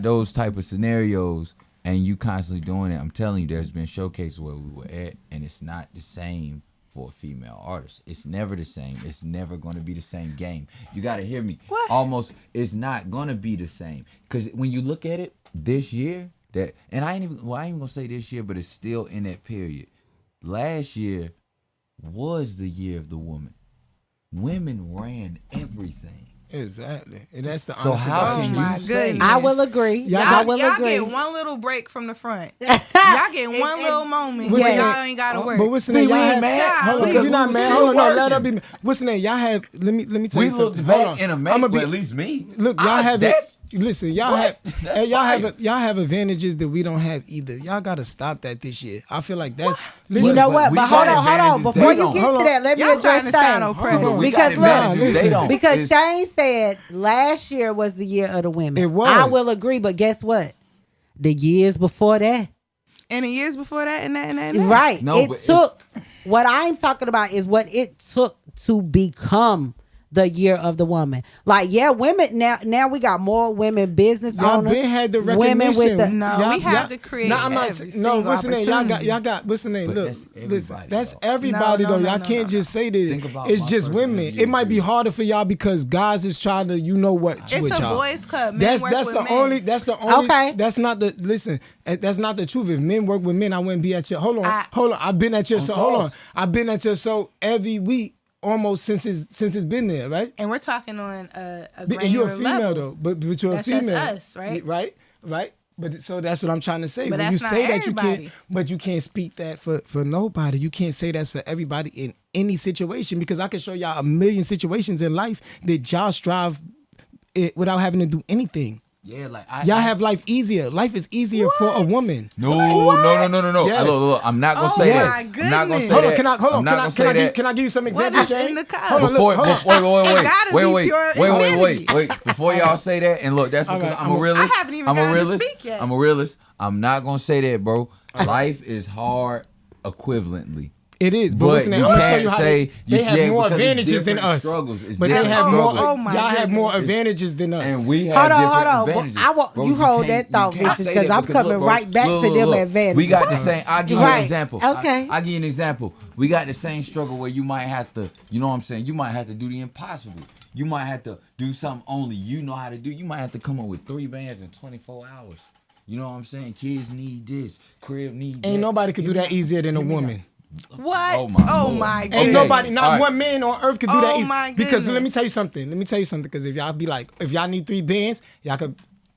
those type of scenarios and you constantly doing it, I'm telling you, there's been showcases where we were at, and it's not the same for a female artist. It's never the same. It's never going to be the same game. You got to hear me. What? Almost, it's not going to be the same because when you look at it this year, I ain't even gonna say this year, but it's still in that period. Last year was the year of the woman. Women ran everything. Exactly, and that's the So honest how to can God you truth. say- goodness. I will agree. Y'all I will y'all agree. get one little break from the front. Y'all get one little moment What's where the y'all name? ain't gotta work. But what's the name? Y'all ain't have, mad hold on, because you're not we mad. still Hold on, no, let her working. be. What's the name? Y'all have. Let me tell We you something. looked Hold back on. in a I'ma make, be- at least me. Look, y'all have it. Listen, y'all What? have That's fire. y'all have advantages that we don't have either. Y'all gotta stop that this year. I feel like that's. You Listen, know what? we But got hold on. advantages Before they you don't. get Hold to on. that, let me Y'all address trying to sound Shane. oppressed. But we Because got look, advantages they don't. Because It's- Shane said last year was the year of the women. It was. I will agree, but guess what? The years before that, And the years before that and that. right? No, but It took What I'm talking about is what it took to become the year of the woman. Like, yeah, women now we got more women business Y'all owners. been had the women recognition. with the No, we have to create every single what's the name? Y'all opportunity. got what's the name? But Look, that's everybody, listen, that's though. everybody No, though. no, Y'all no, can't no, just say that Think about it's my just first women. interview It might with be you. harder for y'all because guys is trying to, you know what, It's with a y'all. boys' club. Men work That's with the men. only. That's the only. Okay. That's not the. Listen, that's not the truth. If men work with men, I wouldn't be at your. Hold on. I- I've been at your. On So hold on. sauce. I've been at your show every week almost since it's been there, right? And we're talking on a And you're granular a female level. though, but you're That's a just female, us, right? Right. But so that's what I'm trying to say. But When you that's not say that you everybody. can't, but you can't speak that for nobody. You can't say that's for everybody in any situation because I can show y'all a million situations in life that y'all strive it without having to do anything. Yeah, like Y'all have life easier. Life is easier for a woman. No. Yes. Look, I'm not gonna Oh say my that. I'm not gonna goodness. say Hold on, that. can I hold I'm on? not Can gonna I say that. can I give you some What examples, is Shane? in the cup? Hold on, Before, look, hold on. It gotta be pure wait. Before y'all say that, and look, that's because right, I'm a realist. I haven't even I'm a gotten to realist. speak yet. I'm a realist. I'm not gonna say that, bro. Life is hard equivalently. It is, but But listen, I'm you gonna show can't you how say they have yeah, more because it's advantages than different us. struggles. It's But they different have more. struggles. Oh my y'all have more goodness. advantages than us. And we have Hold on, different hold on. advantages. I want Bro, you hold can't- that thought, you can't Vintage, say because that I'm coming look, right back look, to them look. advantages. We got the same. I'll give you Right. an example. Okay. I'll give you an example. We got the same struggle where you might have to, you know what I'm saying? You might have to do the impossible. You might have to do something only you know how to do. You might have to come up with 3 bands in 24 hours. You know what I'm saying? Kids need this. Crib need that. Ain't nobody could do that easier than a Hear me woman. What? Oh my Oh Lord. my Ain't Okay. goodness. nobody, not All right. one man on earth could do that Oh easy. my Because goodness. let me tell you something. Because if y'all be like, if y'all need 3 bands, y'all could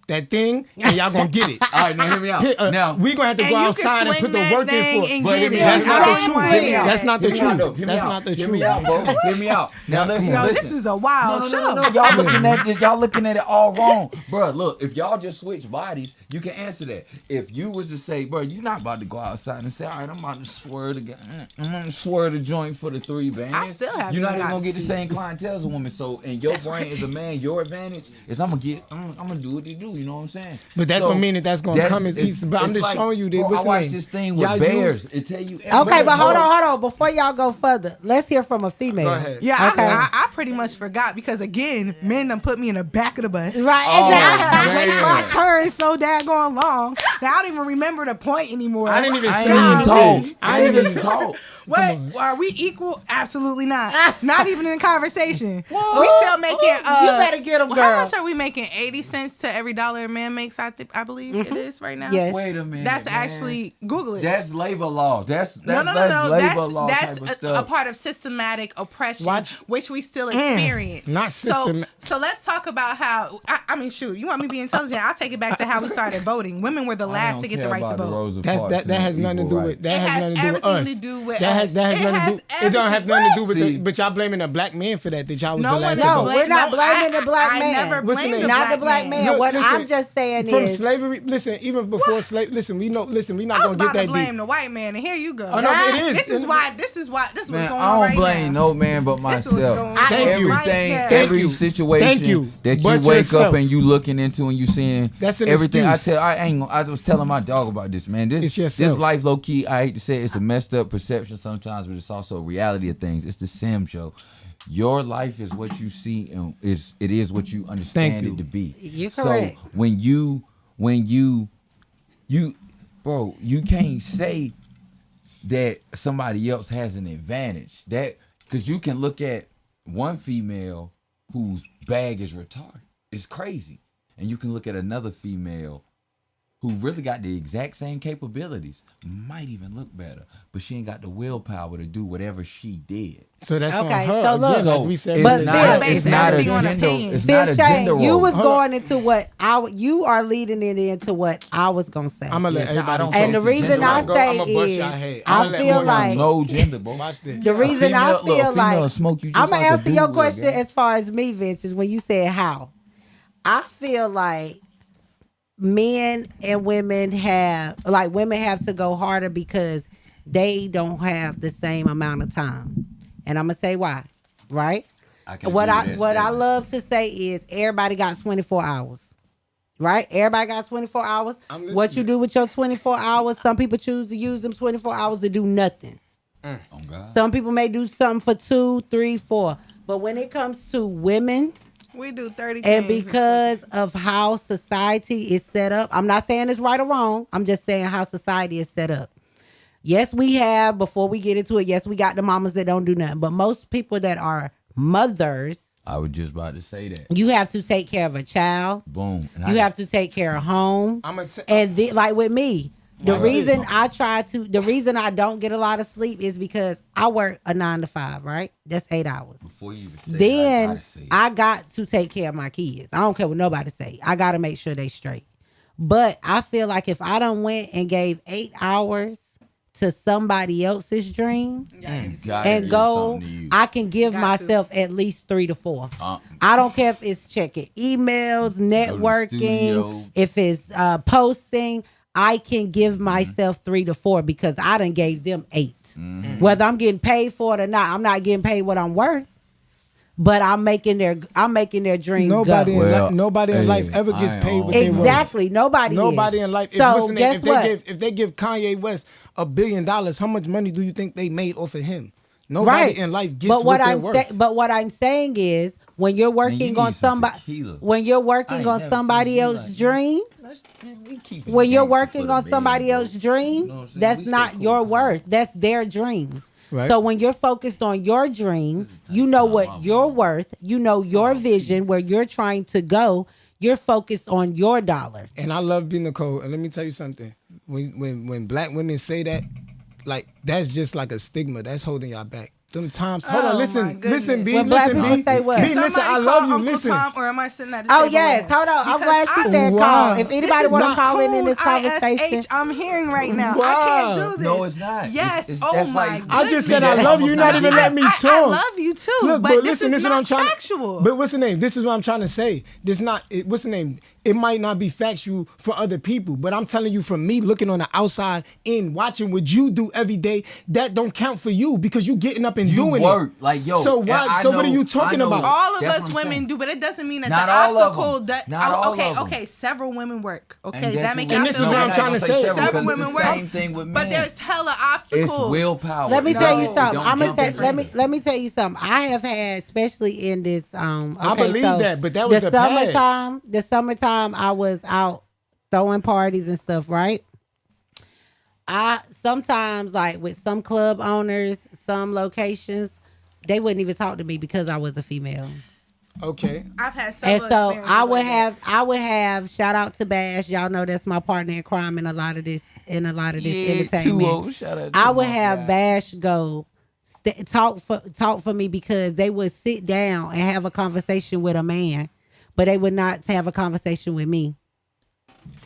that thing and y'all gonna get it. All right, now hear me out. Now, we gonna have to And go you outside can and put swing the that work in thing for it. and But get hear me it. out. That's not the Exactly. truth. Wanna hear That's that. not the hear me out, though. truth. Hear me That's out. not the Hear truth. me out, bro. Hear me out. Now Come listen, on. Yo, listen. this is a wild show. Y'all looking at it. Y'all looking at it all wrong, bro. Look, if y'all just switch bodies, you can answer that. If you was to say, bro, you're not about to go outside and say, all right, I'm about to swear to I'm gonna swear the joint for the 3 bands. I still haven't You're not even got gonna to get the speak. same clientele as a woman. So in your brain as a man, your advantage is I'm gonna do what you do. You know what I'm saying? But that don't mean that that's gonna come as easy. But I'm it's just like, showing you that. Bro, what's I the watched name? this thing with Y'all bears. use- It tell you. Okay, but hold on. Before y'all go further, let's hear from a female. Go ahead. Yeah, Okay. I pretty much forgot because again, men done put me in the back of the bus. Right, Oh, exactly. man. Wait my turn so daggone long. Now I don't even remember the point anymore. I didn't even I say ain't even anything. talk. I ain't even talk. What? Are we equal? Absolutely not. Not even in the conversation. We still making. You better get 'em, How girl. much are we making? 80 cents to every dollar a man makes. I believe it is right now. Yes. Wait a minute. That's man. actually Google it. That's labor law. That's no. labor law That's type of a stuff. part of systematic oppression, Watch. which we still experience. Not system- So let's talk about how. I mean, shoot, you want me to be intelligent? I'll take it back to how we started voting. Women were the I last don't to get care the right to about the vote. Rosa That Parks and has nothing to equal do rights. with that It has has nothing to do with everything us. to do with that has us. that has It nothing to has do. It don't have nothing to do with See- but y'all blaming a black man for that. That y'all was No the last one to is No, vote. we're not blaming- blaming the black I man. never What's the blamed name? the Not the black man. man. Look, What listen, I'm just saying From is, slavery, listen, even before slavery, listen, we not I was gonna about get to that blame deep. the white man, and here you go. Oh, no, but it is. This is what's Man, going I on don't right blame now. no man but This was myself. going Thank on you. right Everything, now. Thank every you. situation Thank you. that you But wake yourself. up and you looking into and you seeing That's an everything. excuse. I was telling my dog about this, man. It's This yourself. life, low key. I hate to say it's a messed up perception sometimes, but it's also a reality of things. It's the Sim show. Your life is what you see, and it is what you understand you. it to be. You're correct. So when you, bro, you can't say that somebody else has an advantage. That because you can look at one female whose bag is retarded. It's crazy. And you can look at another female who really got the exact same capabilities, might even look better, but she ain't got the willpower to do whatever she did. So that's on Okay, her. so look. Again, like we said, it's But not, Phil- it's not a Based on gender. opinion. It's Fif not a Shang, gender you role. was Hold on. going into what you are leading it into what I was gonna say. I'm gonna let Yes, I everybody don't talk. say And the it's a reason gender I role. say I'ma bust is, y'all head. I I'ma let feel more y'all like No gender, bro. Watch this. the reason I Look, feel female like smoke you just I'm gonna like a answer your dude will, question gang. as far as me, Vintage, when you said how. I feel like men and women women have to go harder because they don't have the same amount of time. And I'm gonna say why, right? I can What agree with that I statement. love to say is everybody got 24 hours. Right? Everybody got 24 hours. I'm What you listening. do with your 24 hours, some people choose to use them 24 hours to do nothing. Oh God. Some people may do something for 2, 3, 4. But when it comes to women, We do 30 and things. because of how society is set up, I'm not saying it's right or wrong. I'm just saying how society is set up. Yes, we have, before we get into it, yes, we got the mamas that don't do nothing. But most people that are mothers, I was just about to say that. you have to take care of a child. Boom. And You have to take care of home. And And like with me, the Watch reason this. the reason I don't get a lot of sleep is because I work a 9 to 5, right? That's 8 hours. Before you even say Then it, I gotta say it. I got to take care of my kids. I don't care what nobody say. I got to make sure they straight. But I feel like if I done went and gave 8 hours to somebody else's dream Gotta and give goal, something to you. I can give Got to. myself at least 3 to 4. Uh, I don't care if it's checking emails, networking, studio. if it's posting. I can give myself 3 to 4 because I done gave them 8. Whether I'm getting paid for it or not, I'm not getting paid what I'm worth. But I'm making their dream Nobody, go. in nobody in life ever gets paid what they worth. Exactly. Nobody Nobody is. in life. So Listen, guess what? if they give Kanye West $1 billion, how much money do you think they made off of him? Nobody Right. in life gets but what they're worth. But what I'm saying is, when you're working on somebody, when you're working on somebody else's dream, when you're working on somebody else's dream, that's not your worth. That's their dream. Right. So when you're focused on your dream, you know what you're worth. You know your vision, where you're trying to go. You're focused on your dollar. And I love being Nicole. And let me tell you something. When black women say that, like, that's just like a stigma. That's holding y'all back. Them times. Hold on, my listen, goodness. B, When black listen, people B. say what? B, listen, Somebody I call love you. Uncle Listen. Tom, or am I sitting at the Oh table yes, wrong? hold on. I'm glad Because she said Wow. call. If This anybody is want to not call in this cool conversation, ISH I'm hearing right now. Wow. I can't do this. No, it's not. Yes. It's oh that's my like- I just said That's I love you. You're not almost even not letting me I talk. love you too. Look, but but this listen, is this is what not I'm trying factual. But what's the name? This is what I'm trying to say. This not what's the name? It might not be factual for other people, but I'm telling you, from me looking on the outside in, watching what you do every day, that don't count for you because you getting up and You doing work. it. Like, yo, So and what? I So what are know- you talking I know- about? all of That's us what I'm women saying. do, but it doesn't mean that Not the all of obstacle them. that Not all okay, of them. okay, several women work. And Okay, that's that make what- y'all this feel is what we're I'm not trying gonna to say say. several, several 'cause it's women the work. same thing with But men. there's hella It's obstacles. willpower. let me tell you No, something. don't I'm gonna jump say, in let front. me tell you something. I have had, especially in this. I Okay, believe so that, but that was the past. summertime. The summertime, I was out throwing parties and stuff. Right. I sometimes, like with some club owners, some locations, they wouldn't even talk to me because I was a female. Okay. I've had And several so experiences like that. I would have shout out to Bash. Y'all know that's my partner in crime in a lot of this entertainment. 2-0. Shout out to I would my have guy. Bash go talk for me because they would sit down and have a conversation with a man, but they would not have a conversation with me.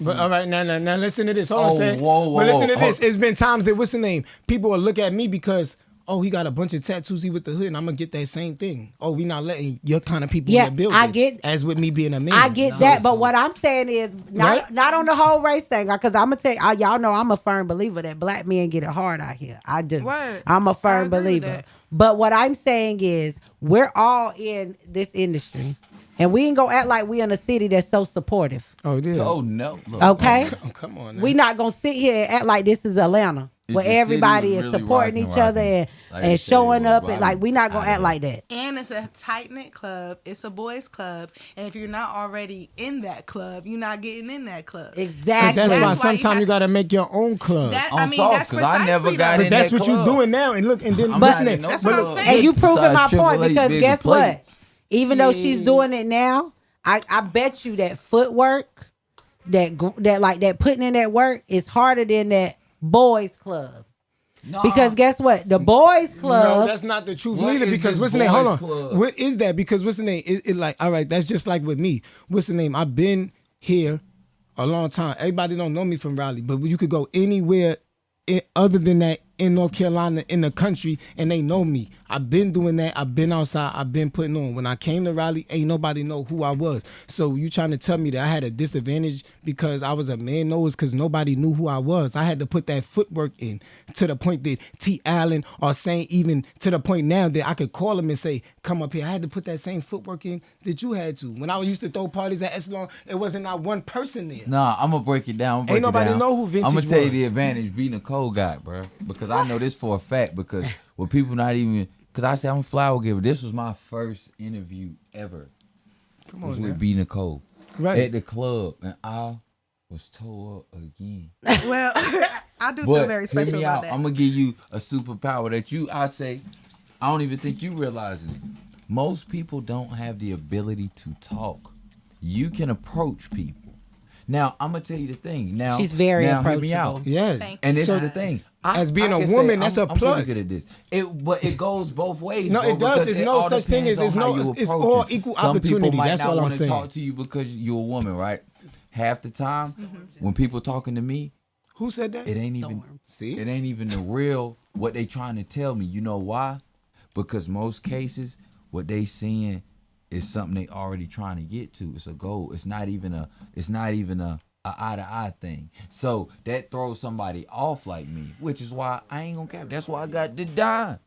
But all right, now listen to this. Hold on, Oh, Seth. whoa, But listen to whoa. this. It's been times that what's the name? People will look at me because he got a bunch of tattoos. He with the hood, and I'm gonna get that same thing. Oh, we not letting your kind of people Yeah, in the building. I get- as with me being a man. I get that, but what I'm saying is Right? not on the whole race thing, because I'm gonna tell y'all know I'm a firm believer that black men get it hard out here. I do. Word. I'm a I firm agree with believer. that. But what I'm saying is we're all in this industry, and we ain't gonna act like we in a city that's so supportive. Oh, yeah. Oh no. Look, Okay, Oh, come on. Now. we not gonna sit here and act like this is Atlanta, If where the city everybody was is really supporting rocking, each other and, like and they said, showing it up, was and like we not gonna rocking act out like that. And it's a tight knit club. It's a boys' club, and if you're not already in that club, you're not getting in that club. But Exactly. that's why That's why sometimes you you gotta make your own club. That, On I mean, sauce, that's 'cause I never precisely got that. but in that's that what you're club. doing now. And look, and then I'm listen, not in no That's what I'm club. saying. And you proving Besides my Triple point H because bigger guess what? plates. Even though she's doing it now, I bet you that footwork, that putting in that work is harder than that boys club. Nah. Because guess what? The boys No, club. that's not the truth What neither. is Because this what's the name? Hold on. boys club? What is that? Because what's the name? It like, all right, that's just like with me. What's the name? I've been here a long time. Everybody don't know me from Raleigh, but you could go anywhere other than that in North Carolina, in the country, and they know me. I've been doing that. I've been outside. I've been putting on. When I came to Raleigh, ain't nobody know who I was. So you trying to tell me that I had a disadvantage because I was a man? No, it's because nobody knew who I was. I had to put that footwork in to the point that T. Allen or saying even to the point now that I could call him and say, come up here. I had to put that same footwork in that you had to. When I used to throw parties at Essalon, it wasn't not one person there. Nah, I'm gonna break it down. Ain't nobody know who Vintage I'm gonna tell you was. the advantage B Nicole got, bro. Because I know this for a fact because when people not even, because I say I'm a flower giver. This was my first interview ever. Come It was on, with now. B. Nicole Right. at the club, and I was tore up again. Well, I do feel But very hear special me about out. that. I'm gonna give you a superpower that I say, I don't even think you realizing it. Most people don't have the ability to talk. You can approach people. Now I'm gonna tell you the thing. Now She's very now hear me approachable. out. Yes. Thank And this So- is the thing. As being a can say woman, that's a I'm plus. really good at this. But it goes both ways. No, bro, it does. because There's it no all such thing depends as on how you it's approach all it. equal Some opportunity. people might That's not all I'm want to saying. talk to you because you're a woman, right? Half the time, when people talking to me, Who said that? it ain't even See? it ain't even the real what they trying to tell me. You know why? Because most cases, what they seeing is something they already trying to get to. It's a goal. It's not even a eye to eye thing. So that throws somebody off like me, which is why I ain't gonna cap. That's why I got the dime.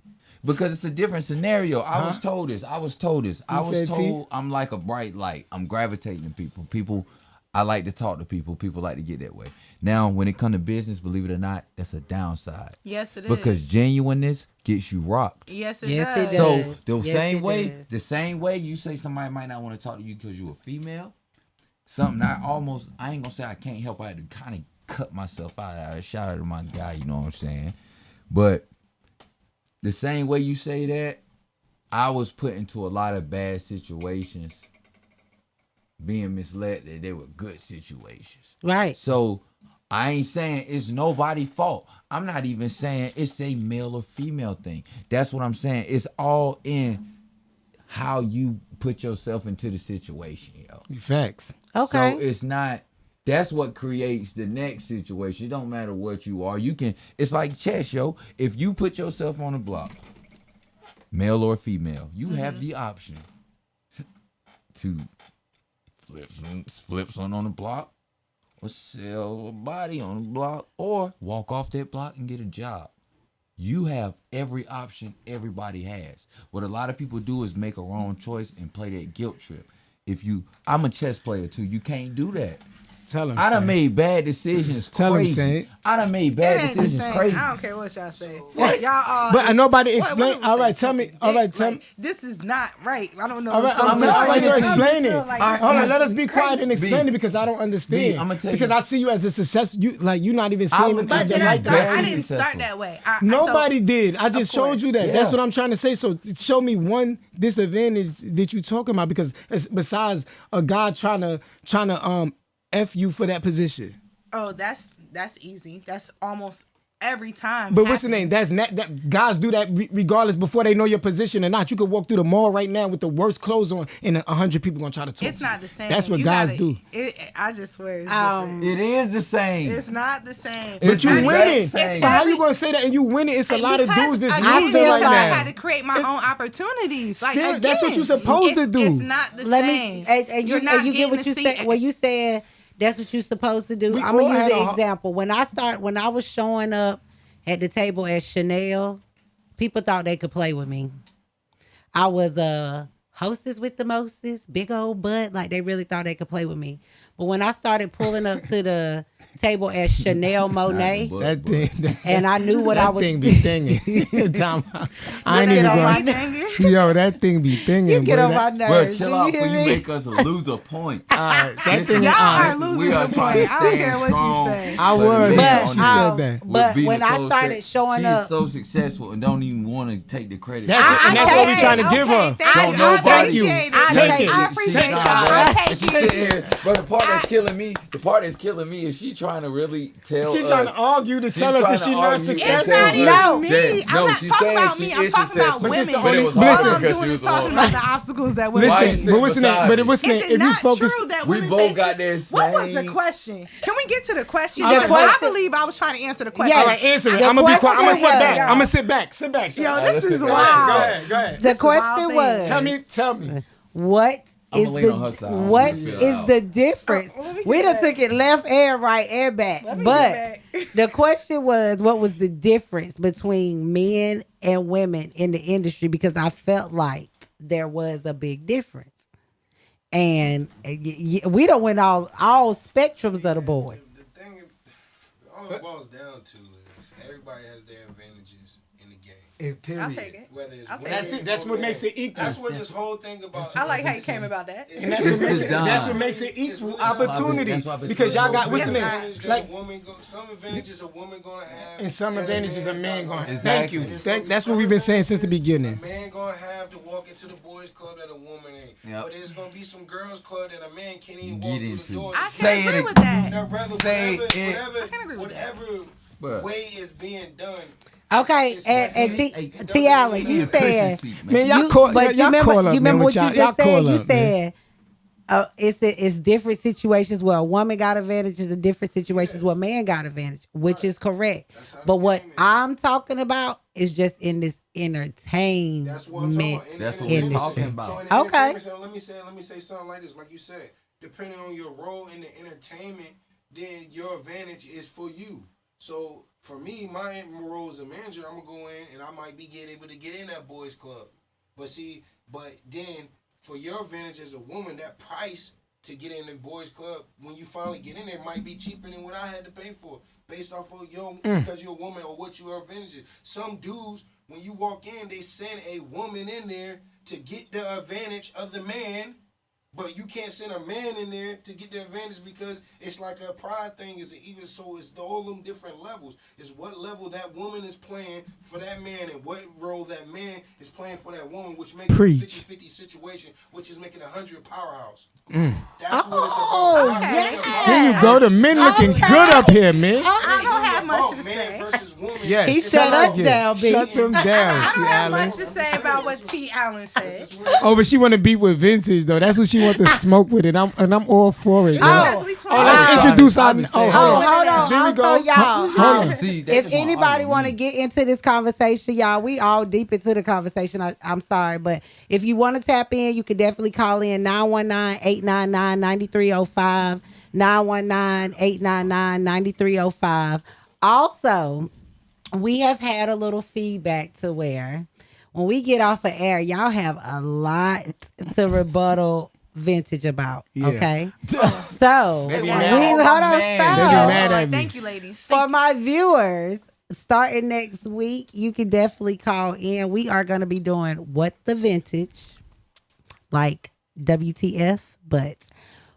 Because it's a different scenario. I was told this. I was told said, T? told I'm like a bright light. I'm gravitating to people. I like to talk to people. People like to get that way. Now, when it comes to business, believe it or not, that's a downside. Yes, it is. Because genuineness gets you rocked. Yes, it Yes, does. it So does. the Yes, same it way, does. the same way you say somebody might not want to talk to you because you're a female. Something I ain't gonna say I can't help. I had to kind of cut myself out. Shout out to my guy, you know what I'm saying? But the same way you say that, I was put into a lot of bad situations, being misled that they were good situations. Right. So I ain't saying it's nobody's fault. I'm not even saying it's a male or female thing. That's what I'm saying. It's all in how you put yourself into the situation, yo. Facts. Okay. So it's not. That's what creates the next situation. It don't matter what you are. You can. It's like chess, yo. If you put yourself on a block, male or female, you have the option to flip something on the block, or sell a body on the block, or walk off that block and get a job. You have every option everybody has. What a lot of people do is make a wrong choice and play that guilt trip. I'm a chess player too. You can't do that. Tell him. I done Saint. made bad decisions Tell him, crazy. Saint. I done made It bad ain't the decisions same. crazy. I don't care what y'all say. Y'all all. But nobody What- explain. what do we All say? right, tell me. Sucking All right, dick? tell Like, me. this is not right. I don't know. All right, what's I'm going on. all right, so I just explain feel it. like All this right, Hold on, is let us be quiet crazy. and explain it because I don't understand. I'ma tell because you. I see you as a success. You not even I seeing would- it But as the did I right start? I person. didn't start Successful. that way. Nobody did. I just Of course. showed you that. That's Yeah. what I'm trying to say. So show me one disadvantage that you talking about because besides a guy trying to F you for that position. Oh, that's easy. That's almost every time. But what's the name? happens. That's not that guys do that regardless before they know your position or not. You could walk through the mall right now with the worst clothes on, and 100 people gonna try to talk It's to you. not the same. That's what You guys gotta- do. I just swear. It's different. It is the same. It's not the same. But you It's winning. the same. But how you gonna say that and you winning? It's a lot of Because, dudes that's again, losing feel right like- I now. had to create my own opportunities. Like Still, again, that's what you're supposed to do. It's not the Let same. me and You're you not and you get getting what to you see said. it. Well, you said that's what you're supposed to do. We I'm all gonna had use a an ho- example. When I was showing up at the table at Chanel, people thought they could play with me. I was a hostess with the mostest, big old butt. Like they really thought they could play with me. But when I started pulling up to the table at Chanel Monet, That thing, and I knew what I that was. thing be stinging. Time out. I ain't get even on my going. Yo, that thing be stinging. You get boy. on my That- Bro, nerves. chill Do out you before hear you me? make us lose a point. Alright, that thing. Y'all alright. are losing we are the trying point. to I don't stand care what you strong say. I for the was. men But, on She this. said that. What but B. when I Nicole started said, showing she up, is so successful and don't even want to take the credit. That's it, and that's what we trying to give her. Thank Don't you. nobody- I appreciate it. I Take take it. I it. appreciate She it. not I bad. take And she sitting it. here, but the part that's killing me, is she trying to really tell She us? trying to argue to She's tell us trying that to she not argue and successful. tell It's not us No. even that- me. I'm no, not she's talking saying about she me. I'm is talking about successful. women. But it was Listen, hard All I'm because doing she is was talking on. about the obstacles that Why women you Listen, sit but what's the name? beside But me? what's the name? Is it If you not focus, true that We women both face got this? that What was the same- question? Can we get to the question? The Because question- I believe I was trying to answer the question. Yes. all right, answer it. The I'm gonna be quiet. I'm gonna question sit back. was- I'm gonna sit back. Sit back. Yo, Let's this sit is back. wild. Go ahead. Go ahead. the wild question thing. was, Tell me. what I'ma is lean on her side. I'm what gonna feel is out. the difference? Let me We get done back. took it left and right and back. Let me But get back. the question was, what was the difference between men and women in the industry? Because I felt like there was a big difference. And we don't win all spectrums of the board. The thing, the all it boils down to is everybody has their advantages in the game. I'll take it. Whether it's I'll take That's it. That's what makes it equal. That's what this whole thing about. I like how you came about that. And that's what makes it equal opportunity. Because y'all got what's the name? Like some advantages a woman gonna have, and some advantages a man gonna have. Exactly. Thank you. That's what we've been saying since the beginning. A man gonna have to walk into the boys club that a woman ain't. Yep. But there's gonna be some girls club that a man can't even Get walk through into. the door. I Say can agree it. with that. Now, brother, Say whatever, it. I can agree with that. whatever way is being done. Okay, and T. Allen, you said, Man, y'all you, call, but you y'all remember, call up, you remember man, what you y'all just said? call You up, man. said it's different situations where a woman got advantages and different situations where a man got advantage, which is correct. But what I'm talking about is just in this entertainment. That's what I'm talking about. That's what we're talking about. So in the Okay. entertainment, so let me say something like this. Like you said, depending on your role in the entertainment, then your advantage is for you. So for me, my role as a manager, I'm gonna go in and I might be able to get in that boys club. But then for your advantage as a woman, that price to get in the boys club when you finally get in there might be cheaper than what I had to pay for, based off of because you're a woman or what your advantage is. Some dudes, when you walk in, they send a woman in there to get the advantage of the man. But you can't send a man in there to get the advantage because it's like a pride thing. It's an ego. So it's all them different levels. It's what level that woman is playing for that man and what role that man is playing for that woman, which makes it a 50-50 situation, which is making 100 powerhouse. That's what it's about. yeah. There you go. The men looking good up here, man. I don't have much to man say. versus woman. Yes. He shut us Yeah. down, B. Shut them down, I T. don't have Allen. much to say about what T. Allen said. Oh, but she want to be with Vintage though. That's what she want to smoke with, and I'm all for it. Oh. yo. Oh, Let's introduce our. I've been Oh, saying- hold on. Hold on. There we go. Also, y'all, Hold on. See, that's if just my anybody argument. want to get into this conversation, y'all, we all deep into the conversation. I'm sorry, but if you want to tap in, you can definitely call in 919-899-9305, 919-899-9305. Also, we have had a little feedback to where when we get off of air, y'all have a lot to rebuttal Vintage about. Yeah. Okay, so They be we mad. hold on. Man. They be So, mad at me. Thank you, ladies. for my viewers, starting next week, you can definitely call in. We are going to be doing What the Vintage, like WTF, but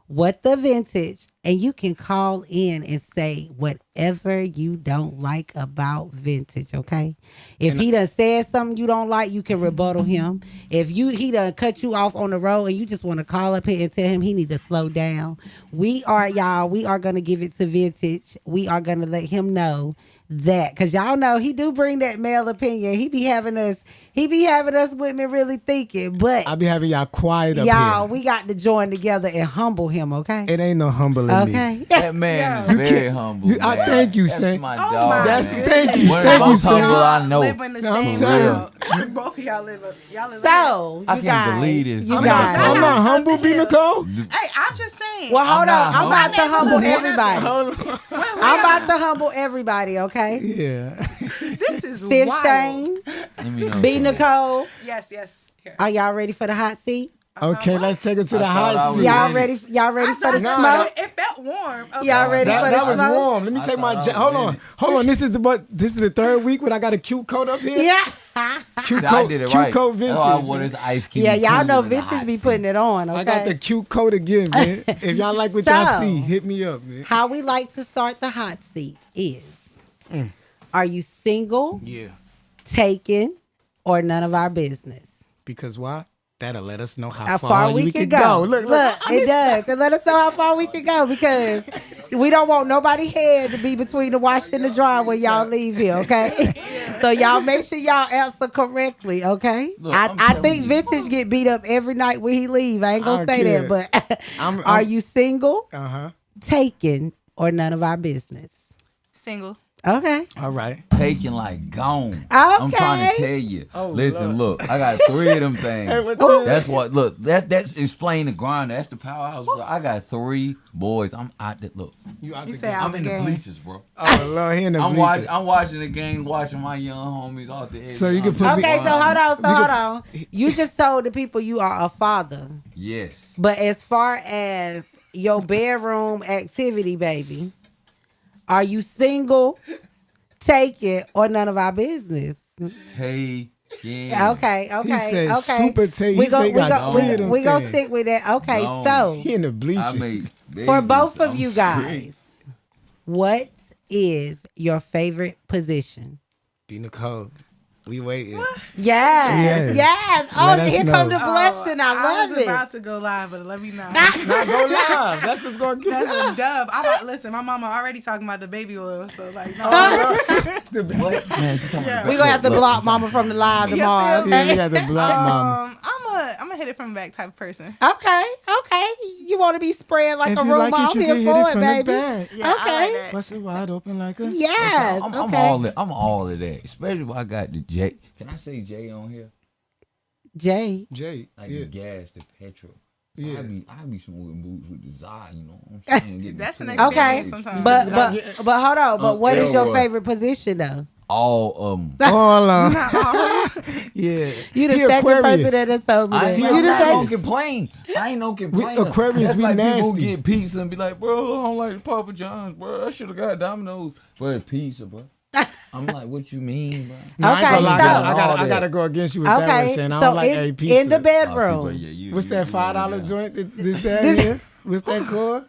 What the Vintage. And you can call in and say whatever you don't like about Vintage, okay? If he done said something you don't like, you can rebuttal him. If he done cut you off on the road and you just want to call up here and tell him he need to slow down, we are going to give it to Vintage. We are going to let him know that, because y'all know he do bring that male opinion. He be having us women really thinking, but I be having y'all quiet up y'all, here. we got to join together and humble him, okay? It ain't no humbling me. Okay. That man is very humble. I man. thank you, That's Saint. my Oh dog. my That's man. thank you. One of the Thank you, most humble Saint. I know. Live in the No, I'm same telling world. Both of y'all live. Y'all live. So, I you can't guys, believe this. you I'm guys. not- I'm not humble, B. Nicole. Hey, I'm just saying. Well, hold I'm on. not I'm about to humble. humble everybody. Hold on. I'm about to humble everybody, okay? Yeah. This is Fif wild. Shang, Let me know B. something. Nicole. Yes. Here. Are y'all ready for the hot seat? Okay, let's take it to the I thought I hot was seat. Y'all ready. ready? Y'all ready for the Nah, smoke? It felt warm. Okay. Y'all ready for the That was smoke? warm. Let me I take my thought I jacket. was Hold on. ready. Hold on. This is the third week when I got a cute coat up here. Yeah. Cute See, I coat, did it cute right. coat That's vintage. why I wore this ice cube. Yeah, y'all know cooler than the Vintage hot be seat. putting it on, okay? I got the cute coat again, man. If y'all like what y'all So- see, hit me up, man. How we like to start the hot seat is, are you single, Yeah. taken, or none of our business? Because why? That'll let us know How far we can go. Look, It does. To let us know how far we can go, because we don't want nobody head to be between the wash and the dry when y'all leave here, okay? So y'all make sure y'all answer correctly, okay? Look, I I'm telling think you. Vintage get beat up every night when he leave. I ain't gonna I don't say that, care. but I'm- are you single, Uh-huh. taken, or none of our business? Single. Okay. All right. Taking like gone. I'm trying Okay. to tell you. Oh, Listen, Lord. look, I got 3 of them things. Hey, what's up? That's what. Look, that's explain the grind. That's the powerhouse, bro. I got 3 boys. I'm out there. Look, You out You the say game. out I'm the in the game. bleachers, bro. Oh, Lord, he in the bleachers. I'm watching the game, watching my young homies off the edge. So you can put me- Okay, so hold on. You just told the people you are a father. Yes. But as far as your bedroom activity, baby, Are you single, taken, or none of our business? Taken. Okay. He said Okay. super taken. We He said he got three of them we gonna things. stick with that. Okay, No. so He in the bleachers. I make for babies, both of I'm you straight. guys, what is your favorite position? Be Nicole. We waiting. Yes. Yes. Oh, Let us here come the know. blushing. I love was it. about to go live, but let me not. Not go live. That's what's gonna get That's a dub. Listen, my mama already talking about the baby oil, so like, no. What? Man, she talking Yeah. about- We gonna have to look, block Mama from the live tomorrow. feel Yeah, Okay. we had to block mama. I'm a hit it from the back type of person. Okay. You want to be spread like If a you room like it, off you here can hit for it it, from the baby. back. Yeah, I like Okay. that. Bust it wide open like a. Yes. I'm Okay. all of that. Especially if I got the J. Can I say J on here? Jay. Jay. Like Yeah. the gas, the petrol. So Yeah. I be smoking boots with the Zai, you know what I'm saying? Getting That's the an tour. Okay. experience sometimes. But hold on. But what is your Elroy. favorite position though? All of them. All yeah. You the He second Aquarius. person that has told me I that. ain't, You I'm the not gonna second. complain. I ain't no complainer. Aquarius, That's we like people who nasty. get pizza and be like, bro, I don't like Papa John's, bro. I should have got Domino's. But it's pizza, bro. I'm like, what you mean, bro? No, I ain't Okay, gonna lie, so- I gotta go against you with that one, Okay. saying I So don't like a pizza. in the bedroom. What's that $5 joint this down here? What's that called?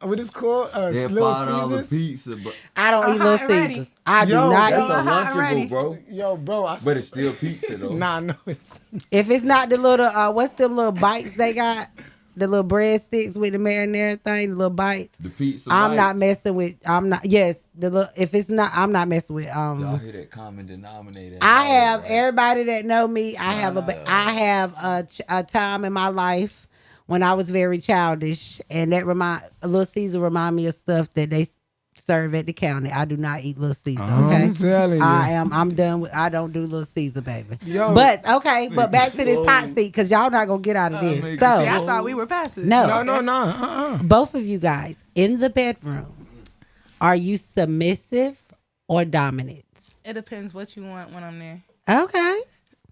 What is called? Yeah, Little $5 Caesars? pizza, but I don't eat hot Little and ready. Caesars. I do Yo, not that's eat. a hot and ready. Lunchable, bro. Yo, bro, But it's still pizza, though. Nah, no, it's If it's not the little what's them little bites they got? The little breadsticks with the marinara thing, the little bites. The pizza I'm not bites. messing with. I'm not. Yes, the little. If it's not, I'm not messing with. Y'all hear that common denominator? I and all have that, right? everybody that know me. I have a time in my life when I was very childish, and that Little Caesar remind me of stuff that they serve at the county. I do not eat Little Caesar. Okay, I'm telling you. I'm done with. I don't do Little Caesar, baby. Yo. But okay, but back to this hot seat because y'all not gonna get out of this. make So it See, I thought we were passive. no, both of you guys in the bedroom, are you submissive or dominant? It depends what you want when I'm there. Okay.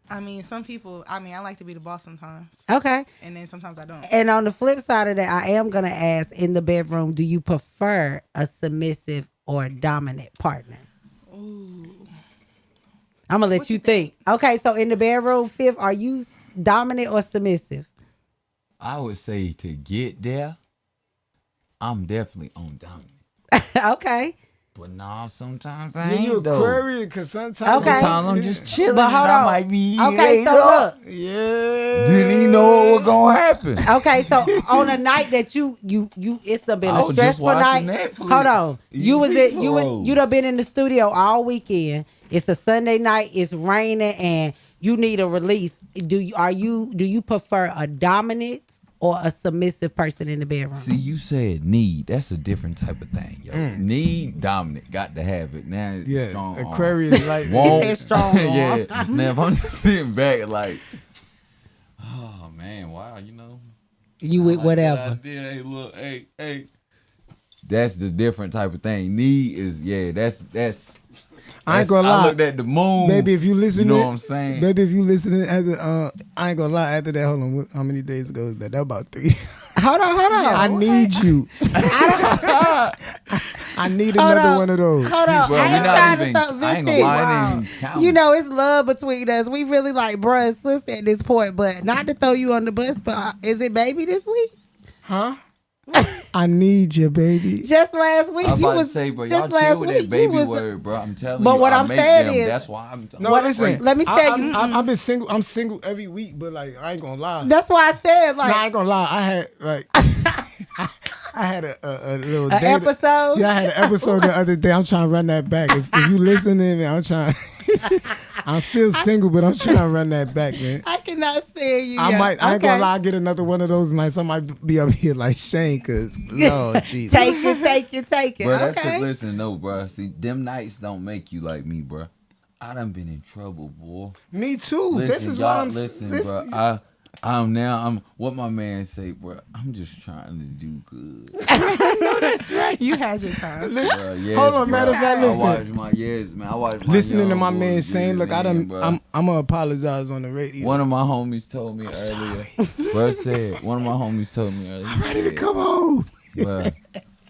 I mean, some people. I like to be the boss sometimes, Okay. and then sometimes I don't. And on the flip side of that, I am going to ask in the bedroom, do you prefer a submissive or a dominant partner? Ooh. I'm going to let you think. Okay, so in the bedroom, Fif, are you dominant or submissive? I would say to get there, I'm definitely on dominant. Okay. But nah, sometimes I Yeah, you ain't though. Aquarius, cause sometimes. Okay. Sometimes I'm just chilling. But hold and I on. might be Okay, so look. Yeah. Didn't even know what was gonna happen. Okay, so on a night that you it's been I a was just stressful night. watching Netflix. Hold on, you was Eating it you pizza done been in the studio all weekend. It's a Sunday night. It's raining and you need a release. Do you prefer a dominant or a submissive person in the bedroom? See, you said need. That's a different type of thing, yo. Need, dominant. Got to have it. Now it's Yes, strong arm. Aquarius like Won't. It's strong arm. Yeah. Now if I'm just sitting back like, oh man, wow, you know. You with like whatever. that idea. Hey, look, hey. That's the different type of thing. Need is that's. I ain't gonna lie. I looked at the moon. Baby, if you listen, you know what I'm saying. Baby, if you listening after, I ain't gonna lie. After that, hold on. How many days ago is that? That about 3. Hold on. I need you. I need another one of those. Hold on. Bro, I ain't we not trying even- to I ain't gonna lie, I ain't even count. You know, it's love between us. We really like bruh and sister at this point, but not to throw you on the bus, but is it baby this week? Huh? I need you, baby. Just last week, I'm you about to was say, bro, just y'all last chill with week, that baby you was. word, bro. I'm telling But you. what I I'm make saying them. is- That's why I'm No, What- listen. let me tell you. I've been single. I'm single every week, but like I ain't gonna lie. That's why I said like Nah, I ain't gonna lie. I had like I had a little an date- episode. Yeah, I had an episode the other day. I'm trying to run that back. If you listening, man, I'm trying. I'm still single, but I'm trying to run that back, man. I cannot stand you. I yet. might. I ain't Okay. gonna lie. I get another one of those nights. I might be up here like Shane, cause Lord Jesus. Take it. Bro, that's Okay. listen, no, bro. See, them nights don't make you like me, bro. I done been in trouble, boy. Me too. Listen, This is y'all, why I'm. listen, this- bro. I'm what my man say, bro. I'm just trying to do good. That's right. You had your time. Bro, yes, Hold on, bro. matter of fact, I listen. watch my man. I watch my Listening to young my boys man get saying, it "Look, I in, done. bro. I'm gonna apologize on the radio. One of my homies told me earlier. Bro said one of my homies told me earlier. ready to come home." Bro,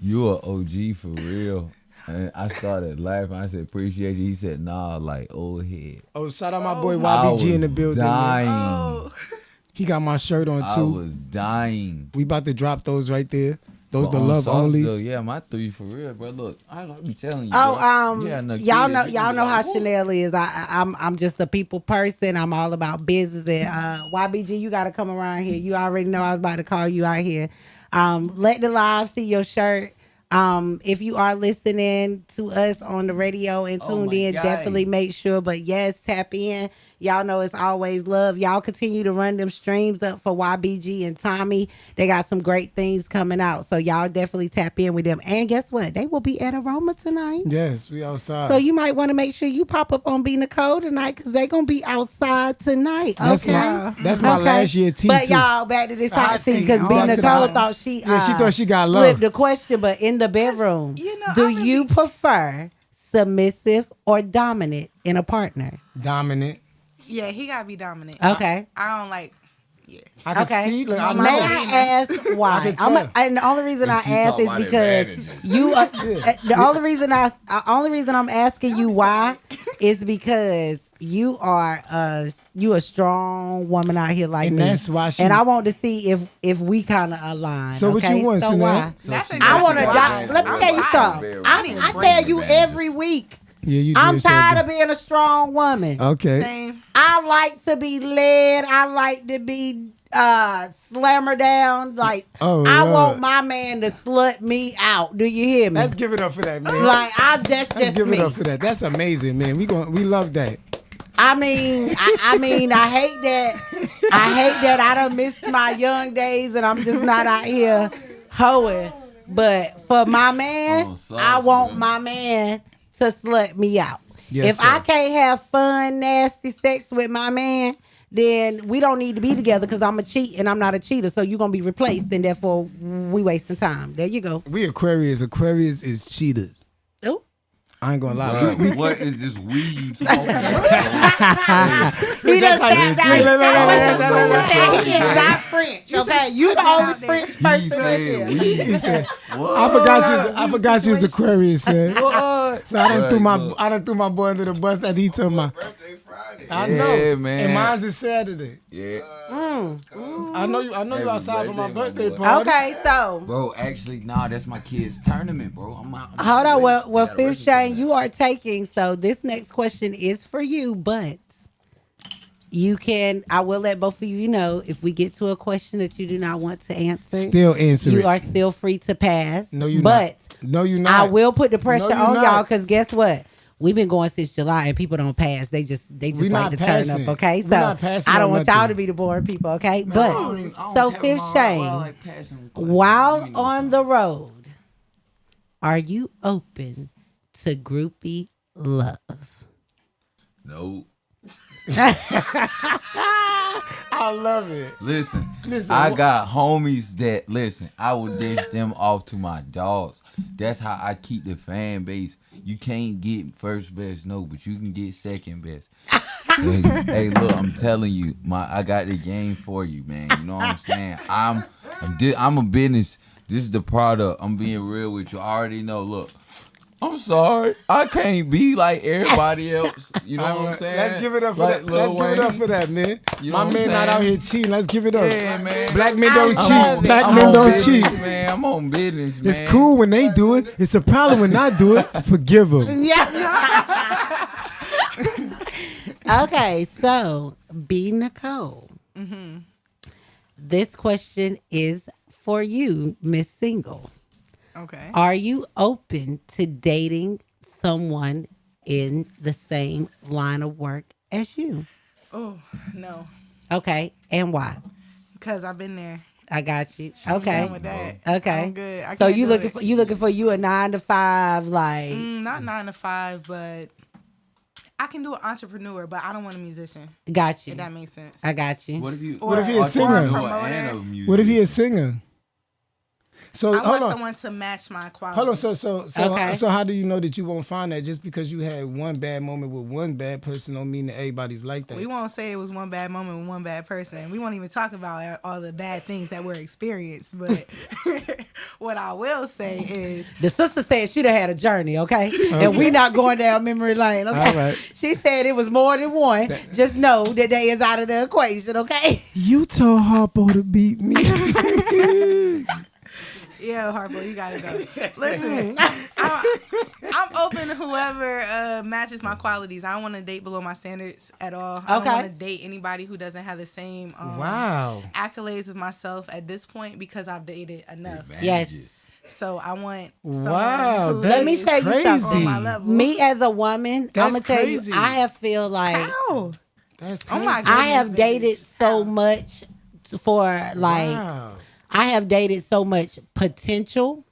You a OG for real. And I started laughing. I said, appreciate you. He said, nah, like old head. Oh, shout out my boy I YBG in the was building. Man. dying. Oh. He got my shirt on I too. was dying. We about to drop those right there. Those But the on love sauce, onlys. though, yeah, my 3 for real, bro. Look, I be telling you. Oh, bro. Yeah, y'all know how Chanel is. I'm just a people person. I'm all about business. And YBG, you got to come around here. You already know I was about to call you out here. Let the live see your shirt. If you are listening to us on the radio and tuned in, definitely make sure. But yes, tap in. Y'all know it's always love. Y'all continue to run them streams up for YBG and Tommy. They got some great things coming out. So y'all definitely tap in with them. And guess what? They will be at Aroma tonight. Yes, we outside. So you might want to make sure you pop up on Be Nicole tonight because they're going to be outside tonight. Okay? That's my last year tea But too. y'all, back to this hot seat because Back B to the Nicole hot- thought she she thought she got flipped love. the question, but in the bedroom, You know, do I'm you prefer submissive or dominant in a partner? Dominant. Yeah, he gotta be dominant. Okay. I don't like. Yeah. I can Okay. see. Look, I know. May I ask why? I can tell. And the only reason I She ask talk is about because advantages. you are, only reason I'm asking you why is because you are a strong woman out here like And me. that's why she- and I want to see if we kind of align. So what okay? you want, so Chanel? why? That's a I want to. good Let me one. tell you I'm something. I tell you every week. Yeah, you I'm did say tired that. of being a strong woman. Okay. Same. I like to be led. I like to be slammer down. Like Oh, I Lord. want my man to slut me out. Do you hear me? Let's give it up for that, man. Like that's Let's just give me. it up for that. That's amazing, man. We love that. I mean, I hate that I done missed my young days and I'm just not out here hoeing. But for my man, Oh, sorry, I want bro. my man to slut me out. Yes, if I sir. can't have fun, nasty sex with my man, then we don't need to be together because I'm a cheat and I'm not a cheater. So you're going to be replaced and therefore we wasting time. There you go. We Aquarius. Aquarius is cheaters. Oh. I ain't gonna lie. Bruh, what is this weed talking about? He done how sat you down. see. He is not French, okay? You the only French He person in said here. weed. He said, What? I forgot you was Aquarius, man. What? I done Right, threw look. I done threw my boy under the bus that he took my. Birthday Friday. I Yeah, know, man. And mine's is Saturday. Yeah. I know you Happy outside for my birthday, birthday my boy. party. Okay, so Bro, actually, nah, that's my kid's tournament, bro. I'm hold on. Well, I gotta Fif register Shang, that. you are taking. So this next question is for you, but you can. I will let both of you know if we get to a question that you do not want to answer. Still answer you it. are still free to pass. No, you but not. No, you not. I will put the pressure No, you on not. y'all because guess what? We've been going since July and people don't pass. They just We like not to turn passing. up. Okay, We so not passing I don't on want y'all nothing. to be the boring people. Okay, Man, but I don't so have Fif them all. Shang, I like passing questions. while Give me no on time. the road, are you open to groupie love? No. I love it. Listen, Listen, I wh- got homies that listen. I will dish them off to my dogs. That's how I keep the fan base. You can't get first best, no, but you can get second best. hey, look, I'm telling you, I got the game for you, man. You know what I'm saying? I'm a business. This is the product. I'm being real with you. I already know. Look, I'm sorry. I can't be like everybody else. You know what I'm saying? Let's give it up for Like that. Let's Lil give it up Wayne. for that, man. You know My what I'm man not saying? out here cheating. Let's give it up. Yeah, man. Black men I don't love cheat. it. Black I'm men on don't business, cheat. man. I'm on business, man. It's cool when they do it. It's a problem when I do it. Forgive them. Yeah. Okay, so B Nicole. This question is for you, Miss Single. Okay. Are you open to dating someone in the same line of work as you? Oh no, Okay, and why? because I've been there. I got you. I'm Okay, done with that. okay. I'm good. I So can't you do looking it. for you a 9 to 5 like? Not 9 to 5, but I can do an entrepreneur, but I don't want a musician. Got you. If that makes sense. I got you. What if you? What if he a singer? entrepreneur and a musician? What if he a singer? So I hold want on. someone to match my quality. Hold on. Okay. So how do you know that you won't find that? Just because you had one bad moment with one bad person don't mean that everybody's like that. We won't say it was one bad moment with one bad person. We won't even talk about all the bad things that were experienced. But what I will say is, The sister said she'd have had a journey, okay? And we not going down memory lane, okay? All right. She said it was more than one. Just know that they is out of the equation, okay? You told Harpo to beat me. yeah, Harpo, you gotta go. Listen, I'm open to whoever matches my qualities. I don't want to date below my standards at all. I don't want to date anybody who doesn't have the same accolades of myself at this point because I've dated enough. Yes. So I want Wow, someone who Let me is tell you crazy. something. on my level. Me as a woman, That's I'm gonna tell crazy. you, I have feel like How? That's Oh crazy. my God. I have Goodness, dated so much for like Wow. I have dated so much potential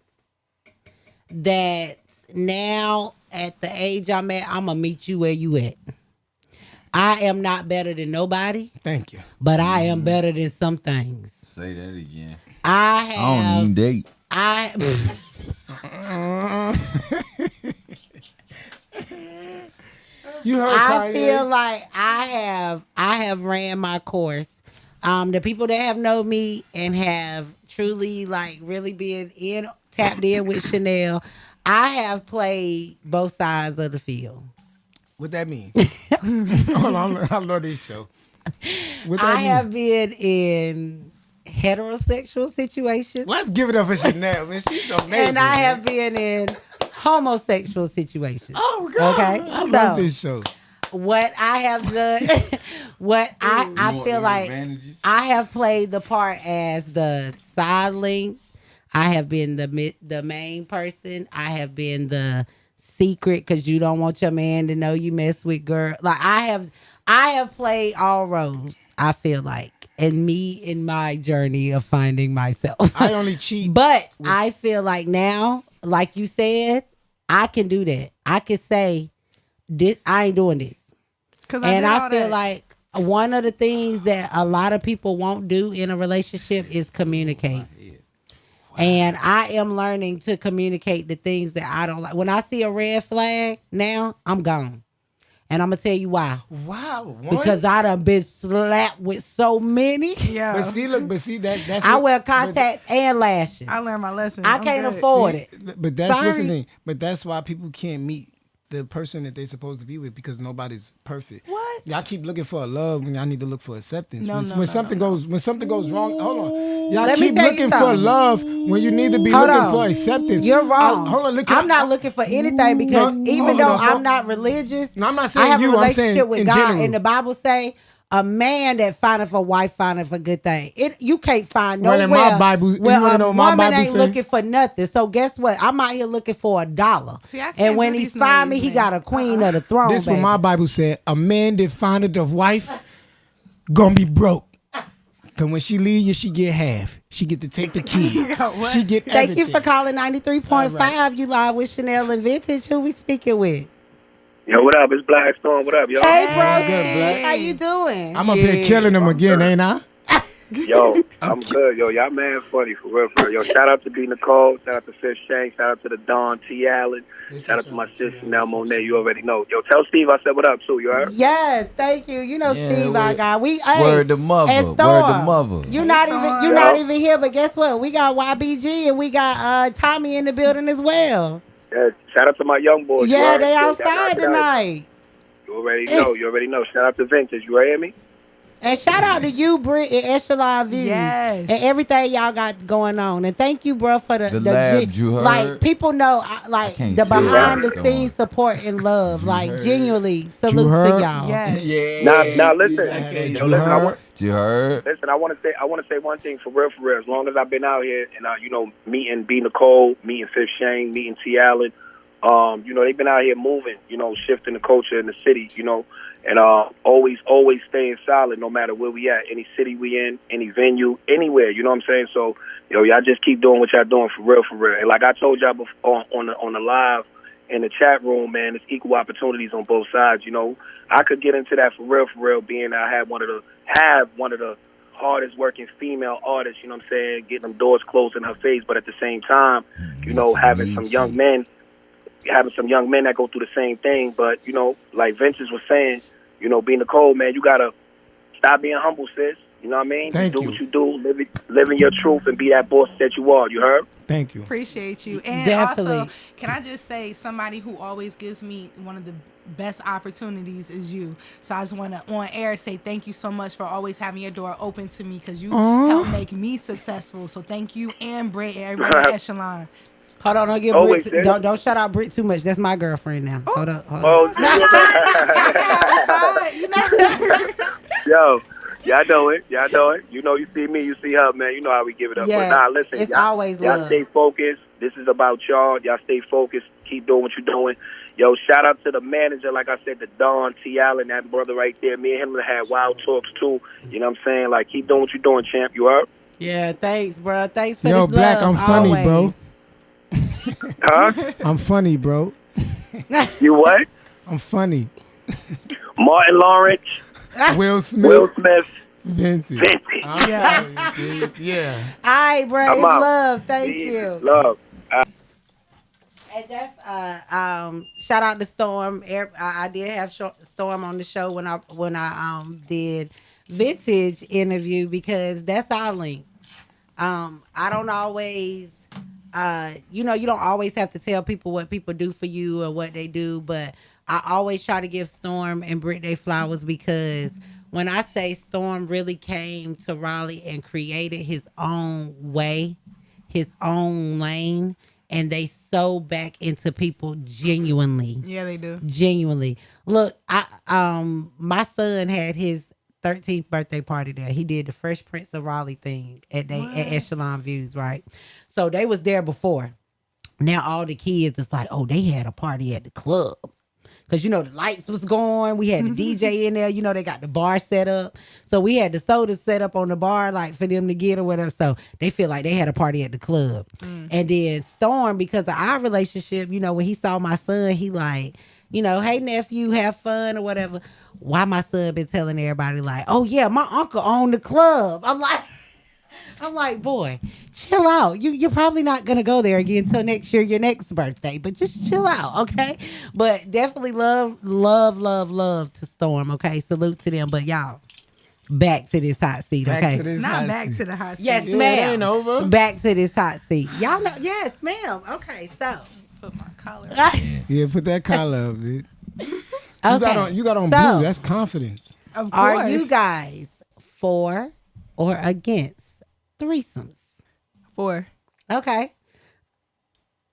that now at the age I'm at, I'm gonna meet you where you at. I am not better than nobody, Thank you. but I am better than some things. Say that again. I I don't have even date. You heard I Kanye. feel like I have ran my course. The people that have known me and have truly like really been tapped in with Chanel, I have played both sides of the field. What that mean? Hold on, I love this show. What that I mean? have been in heterosexual situations. Let's give it up for Chanel, man. She's amazing. And I man. have been in homosexual situations. Oh God. Okay. I love So, this show. what I have done, I feel like I have played the part as the side link. I have been the main person. I have been the secret because you don't want your man to know you mess with girl. Like I have played all roles. I feel like, and me in my journey of finding myself. I only cheat. But I feel like now, like you said, I can do that. I can say, this, I ain't doing this. And I feel like one of the things that a lot of people won't do in a relationship is communicate. And I am learning to communicate the things that I don't like. When I see a red flag now, I'm gone. And I'm going to tell you why. Wow. Because I done been slapped with so many. Yeah. But see, that's I wear contacts and lashes. I learned my lesson. I I'm can't good. afford it. But that's Sorry. what's the thing. But that's why people can't meet the person that they're supposed to be with because nobody's perfect. What? Y'all keep looking for a love when y'all need to look for acceptance. No, when something goes wrong, hold on. Y'all Let me keep tell you looking for something. love when you need to be Hold looking on. for acceptance. You're wrong. Hold on, I'm not looking for anything because No, even hold though on, I'm not religious, No, I'm not I saying have you, a I'm saying relationship with in God, general. and the Bible say a man that findeth a wife findeth a good thing. You can't find Well, nowhere in my Bible, you where wanna a know what my woman Bible ain't say? looking for nothing. So guess what? I'm out here looking for $1. See, I can't And when do he these find me, noise, he man. got a queen of the throne. This is what baby. my Bible said. A man that findeth a wife gonna be broke. Cause when she leave you, she get half. She get to take the kids. What? She get Thank everything. you for calling 93.5. All right. You live with Chanel and Vintage. Who we speaking with? Yo, what up? It's Black Storm. What up, yo? Hey, bro. What's good, Black? How you doing? I'm up here killing them again, ain't I? Yo, I'm good. Yo, y'all man funny, for real, for real. Yo, shout out to B. Nicole. Shout out to Fif Shang. Shout out to the Don T. Allen. Shout out to my sister, Chanel Monet. You already know. Yo, tell Steve I said what up, too. You heard? Yes, thank you. You know Yeah, Steve, our guy. We word the mother. and Word Storm, the mother. You're not Yeah. even here, but guess what? We got YBG and we got Tommy in the building as well. Yeah, shout out to my young boys. you Yeah, heard? they Yo, y'all outside knock it out. tonight. You already know. You already know. Shout out to Vintage. You hear me? And shout out to you, Britt, and Echelon Views. Yes. And everything y'all got going on. And thank you, bro, for The labs, you heard? like people know I can't the feel behind the what's scenes going. support and love. You Like heard? genuinely salute to heard? y'all. Yes. Yeah. Now listen. I can't Yo, do listen. I her. want, You heard? listen. I want to say one thing for real, for real. As long as I've been out here and meeting B. Nicole, meeting Fif Shang, meeting T. Allen, they've been out here moving, shifting the culture in the city, and always staying solid no matter where we at, any city we in, any venue, anywhere, you know what I'm saying? So, y'all just keep doing what y'all doing for real. And like I told y'all before on the live in the chat room, man, it's equal opportunities on both sides, I could get into that for real, being I have one of the hardest working female artist, you know what I'm saying, getting them doors closed in her face, but at the same time, you know, having some young men that go through the same thing. But, you know, like Vintage was saying, you know, being Nicole, man, you gotta stop being humble, sis. You know what I mean? Thank do you. what you do, live in your truth, and be that boss that you are. You heard? Thank you. Appreciate you. And Definitely. also, can I just say, somebody who always gives me one of the best opportunities is you. So I just want to, on air, say thank you so much for always having your door open to me, because you helped make me successful. So thank you, and Britt, and everybody at Echelon. Hold on, don't get Always, Brit. sis. Don't shout out Brit too much. That's my girlfriend now. Hold up. Oh, yo, y'all know it. Y'all know it. You know, you see me, you see her, man. You know how we give it up. Yeah, But nah, listen, it's y'all, always y'all love. stay focused. This is about y'all. Y'all stay focused. Keep doing what you're doing. Yo, shout out to the manager, like I said, to Don T. Allen, that brother right there. Me and him had wild talks too. You know what I'm saying? Like, keep doing what you're doing, champ. You heard? Yeah, thanks, bro. Thanks for Yo, this Black, love. I'm funny, always. bro. Huh? I'm funny, bro. You what? I'm funny. Martin Lawrence, Will Smith, Will Smith, Vintage. Vintage. I'm telling you, dude. Yeah. All right, bro. I'm It's out. love. Thank Peace, you. Love. And that's shout out to Storm. I did have Storm on the show when I did Vintage interview, because that's our link. I don't always you don't always have to tell people what people do for you or what they do, but I always try to give Storm and Britt their flowers, because when I say Storm really came to Raleigh and created his own way, his own lane, and they so back into people genuinely. Yeah, they do. Genuinely. Look, my son had his 13th birthday party there. He did the Fresh Prince of Raleigh thing at Echelon Views, right? So they was there before. Now all the kids is like, oh, they had a party at the club. Because, the lights was going. We had the DJ in there. They got the bar set up. So we had the soda set up on the bar, like, for them to get or whatever. So they feel like they had a party at the club. And then Storm, because of our relationship, when he saw my son, he like, hey, nephew, have fun or whatever. Why my son been telling everybody like, oh, yeah, my uncle owned the club. I'm like, boy, chill out. You're probably not going to go there again until next year, your next birthday. But just chill out, okay? But definitely love to Storm, okay? Salute to them. But y'all, back to this hot seat, okay? Not back to the hot seat. Yes, Yeah, ma'am. it ain't over. Back to this hot seat. Y'all know, yes, ma'am. Okay, so. Put my collar. Yeah, put that collar up, dude. Okay. You got on So, blue. That's confidence. Of course. are you guys for or against threesomes? For? Okay.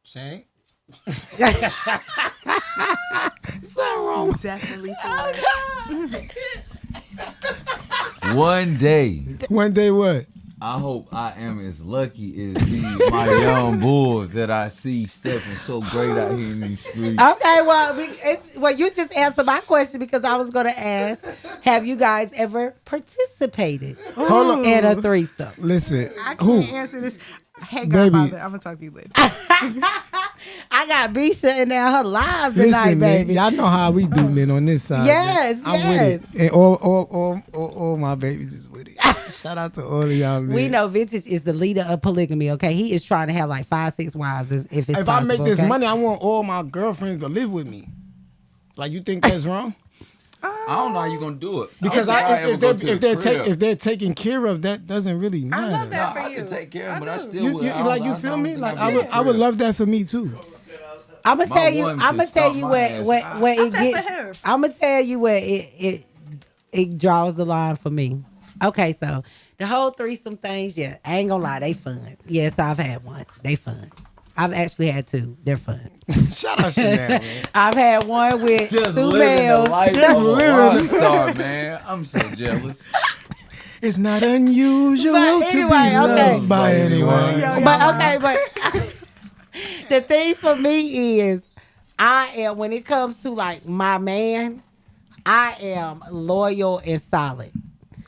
Shank? Definitely for. One day, One day what? I hope I am as lucky as these my young bulls that I see stepping so great out here in these streets. Okay, well, you just answered my question, because I was going to ask, have you guys ever participated Hold on. in a threesome? Listen. I Who? can't answer this. Hey, Baby. Godfather, I'm going to talk to you later. I got Bisha in there, her live tonight, Listen, man. baby. Y'all know how we do, man, on this side. Yes, I'm yes. with it. And all my babies is with it. Shout out to all of y'all, man. We know Vintage is the leader of polygamy, okay? He is trying to have like 5-6 wives if it's If possible, I make this okay? money, I want all my girlfriends to live with me. Like, you think that's wrong? I don't know how you gonna do it. Because I don't think I ever go to the crib. if they're taken care of, that doesn't really matter. love that. Nah, I for can you. take care of them, but I do. still You, would. you, I don't- like, I you don't feel me? think Like, I'd be at the I would crib. love that for me too. I'm gonna My tell you. one I'm gonna could tell stomp you my where ass. where it I said for gets. him. I'm gonna tell you where it draws the line for me. Okay, so the whole threesome things, yeah, I ain't gonna lie, they fun. Yes, I've had one. They fun. I've actually had two. They're fun. Shout out Chanel, man. I've had one with Just two living males. the life Just of a living rock the- star, man. I'm so jealous. It's not unusual But to be anyway, okay. loved by anyone. But the thing for me is, I am, when it comes to like my man, I am loyal and solid.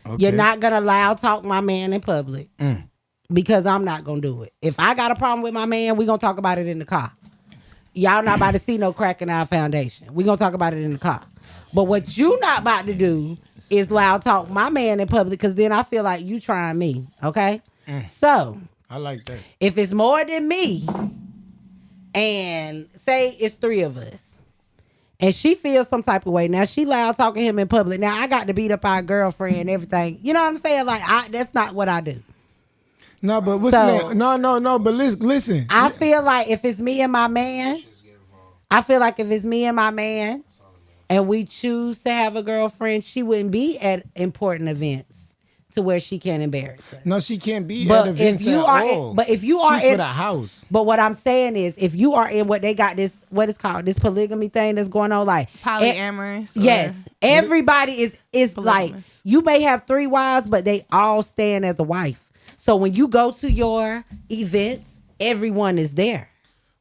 Okay. You're not gonna loud talk my man in public, because I'm not gonna do it. If I got a problem with my man, we gonna talk about it in the car. Y'all not about to see no crack in our foundation. We gonna talk about it in the car. But what you not about to do is loud talk my man in public, because then I feel like you trying me. Okay, so I like that. if it's more than me, and say it's 3 of us, and she feels some type of way, now she loud talking him in public. Now I got to beat up our girlfriend and everything. You know what I'm saying? Like that's not what I do. No, but what's So- the name? No. But listen. I feel like if it's me and my man, and we choose to have a girlfriend, she wouldn't be at important events to where she can embarrass us. No, she can't be But at events if you at are all. in- but if you are She's in- for the house. But what I'm saying is, if you are in what they got this, what is called this polygamy thing that's going on, like Polyamorous. yes, everybody is like, Polygamous. you may have 3 wives, but they all stand as a wife. So when you go to your events, everyone is there.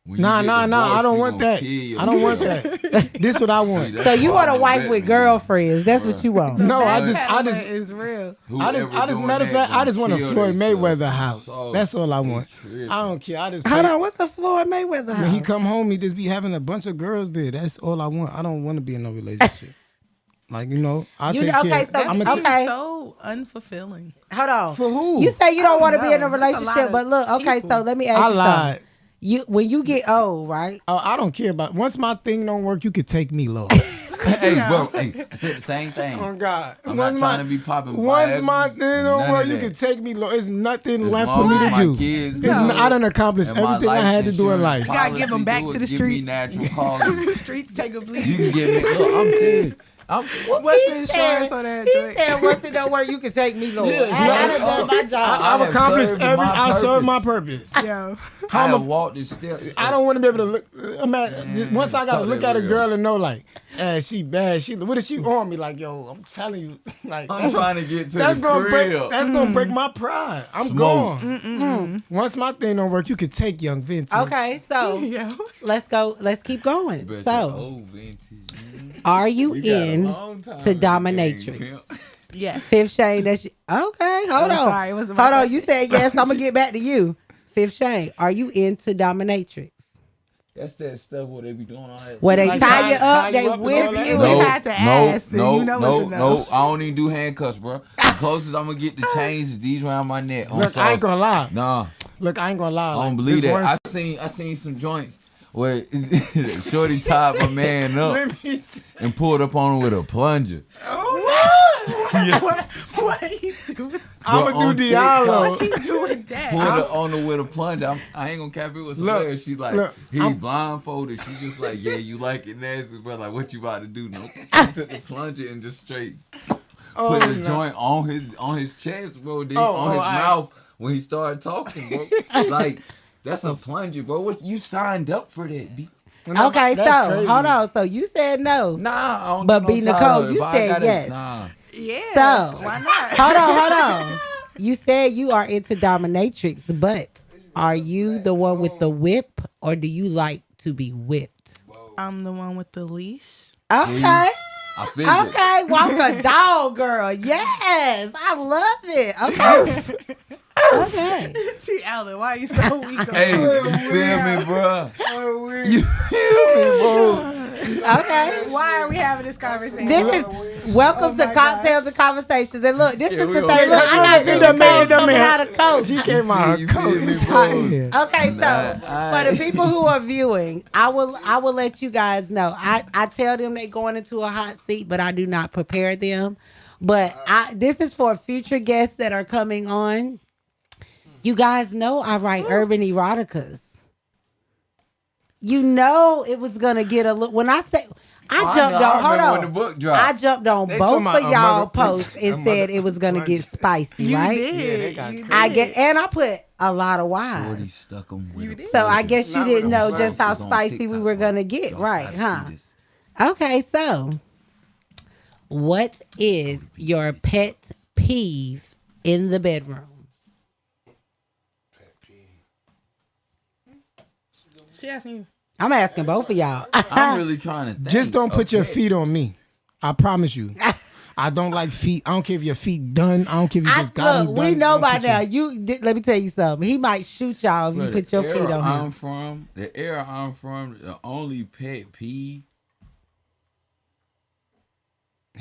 When you Nah. get I divorced, don't you want gonna that. kill your I don't want girl. that. This what I want. That's So you want a why wife I'm with betting. girlfriends? That's what you want. No, I But- just is real. Whoever doing matter of that fact, I just want a gonna Floyd kill Mayweather themselves. house. So, That's all I want. tripping. I don't care. I just Hold pay- on, what's the Floyd Mayweather When he house? come home, he just be having a bunch of girls there. That's all I want. I don't want to be in no relationship. Like, I'll You take know- okay, care. so- I'm okay. So unfulfilling. Hold on. For who? You say you don't want to be in a know. That's a relationship, lot of but look, okay, people. so let me ask I you lied. something. When you get old, right? Oh, I don't care about. Once my thing don't work, you could take me low. Hey, bro, hey, I said the same thing. Oh God! I'm not Once trying to be popping Once vibes, my thing none don't of work, you that. can take me low. It's nothing As left long for me as to my do. kids It's good I done accomplished and my everything I had to do in life life. You gotta give 'em back to the give me streets. natural causes. The streets take a bleed. You can give me. Look, I'm serious. What's the insurance on that? He joint? said, once it don't work, you can take me low. Yeah, it's I not- done done my job. I've have accomplished served every. my I served purpose. my purpose. Yo. I have walked the steps. I don't want to be able to look. Once I gotta talk look that at a real. girl and know like, she bad. What if she on me? Like, yo, I'm telling you, like, I'm trying to get to that's the gonna crib. break. That's gonna break my pride. I'm Smoke. gone. Once my thing don't work, you could take young Vince. Okay, so Yo. let's go. Let's keep going. Bet So, your old vintage, man. are you We got a in long time to in the game, dominatrix? pimp. Yes. Fif Shang? That's you. Okay. Hold I'm on. sorry, it wasn't my Hold on. question. You said yes. I'm gonna get back to you. Fif Shang, are you into dominatrix? That's that stuff where they be doing all that. Where they Like tie tie- you up, tie you they up and whip all that? you. No. and- had to ask, then you know it's a no. no. I don't even do handcuffs, bro. The closest I'm gonna get to chains is these around my neck. On Look, I ain't sauce. gonna lie. Nah, Look, I ain't gonna lie. I don't Like, believe this that. one- I seen some joints where Shorty tied my man up Let me t- and pulled up on him with a plunger. What are you doing? I'ma on do Diallo. What she doing that? Pulled her on her with a plunger. I ain't gonna cap it. It was Look, hilarious. She like, look, he I'm- blindfolded. She just like, yeah, you like it nasty, bro. Like, what you about to do? No, she took the plunger and just straight Oh, put the no. joint on his chest, bro. Then Oh, on his I- mouth when he started talking, bro. Like, that's a plunger, bro. What you signed up for that, B? Okay, That's so crazy. hold on. So you said no. Nah, I don't But do B. no Nicole, Tyler. you If I said gotta- yes. Nah. Yeah. So Why not? hold on. You said you are into dominatrix, but are you the one with the whip, or do you like to be whipped? I'm the one with the leash. Okay. I figured. Okay, walk a dog, girl. Yes, I love it. Okay. Okay. T. Allen, why are you so weak? on Hey, that? you feel me, bro? You feel me, bro? Okay. Why are we having this conversation? This is welcome to Cocktails and Conversations. And look, this Yeah, is we the gonna thing. get Look, I it. got We Big gonna Nicole get it. coming out of coach. She came out You her feel coat. me, It's bro? hot in here. Okay, so Nah, for the people who are viewing, I will let you guys know. I tell them they going into a hot seat, but I do not prepare them. But this is for future guests that are coming on. You guys know I write urban eroticas. You know it was gonna get a little. When I say I jumped know, I on, hold remember on. when the book dropped. I jumped on They both talking of about a y'all mother- posts a and mother- said it was gonna get spicy, You right? did. Yeah, they got You crazy. I did. get and I put a lot of Shorty wives. stuck him with a So I plunger. guess you Not didn't with know them just how Sauce was on spicy we TikTok, were bro. gonna get, Y'all right? gotta Huh? see this. Okay, so what is your pet peeve in the bedroom? She asked you. I'm asking both of y'all. I'm really trying to think. Just don't put your Okay. feet on me. I promise you. I don't like feet. I don't care if your feet done. I don't care if you just got Look, them we done. know Don't by put your- now. Let me tell you something. He might shoot y'all if Bro, you put your feet on I'm him. from, the era I'm from, the only pet peeve.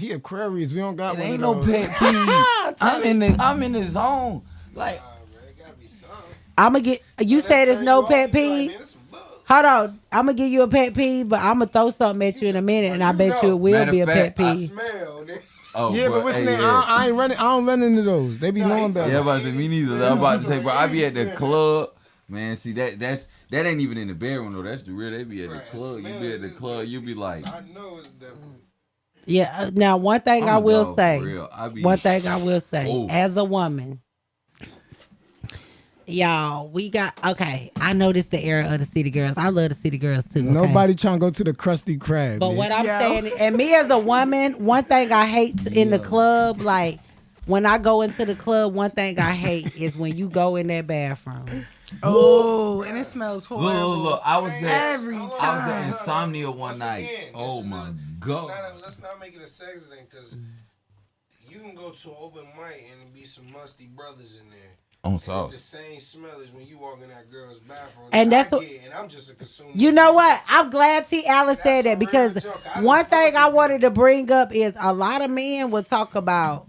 He Aquarius. We don't got It one ain't of no those. pet peeve. I'm in the zone. Like, Man, it gotta be something. I'm gonna get. You said it's no pet peeve. Hold on, I'm gonna give you a pet peeve, but I'm gonna throw something at you in a minute, and I bet you it will Matter be a of pet fact, I peeve. smell, nigga. oh, Yeah, bro, but what's the hey, name? yeah. I ain't running. I don't run into those. They be knowing better. Yeah, I'm about to say me neither. I'm about to say, bro, I be at the club, man. See that ain't even in the bedroom though. That's the real. They be at the Right, club. You smell be at the is- club. You be like, I know it's definitely. Yeah. Now, one thing I'm I a will dog, say. for real. I be One thing I will say, Oh. as a woman, y'all, we got okay. I know this the era of the city girls. I love the city girls too. Okay? Nobody trying to go to the Krusty Krab. But man. what I'm Yeah. saying, and me as a woman, one thing I hate in the club, like when I go into the club, one thing I hate is when you go in that bathroom. Oh, and it smells horrible. Look. I was Every I was time. at Insomnia one Once night. again, Oh this is my a- god. Let's not make it a sex thing, because you can go to an open mic and be some musty brothers in there. On It's the sauce. same smell as when you walk in that girl's bathroom. And that's what- and I'm just a consumer. You know what? I'm glad T. Allen That's said a that because real joke. I one just thing I posted wanted to bring up is a lot of men will talk about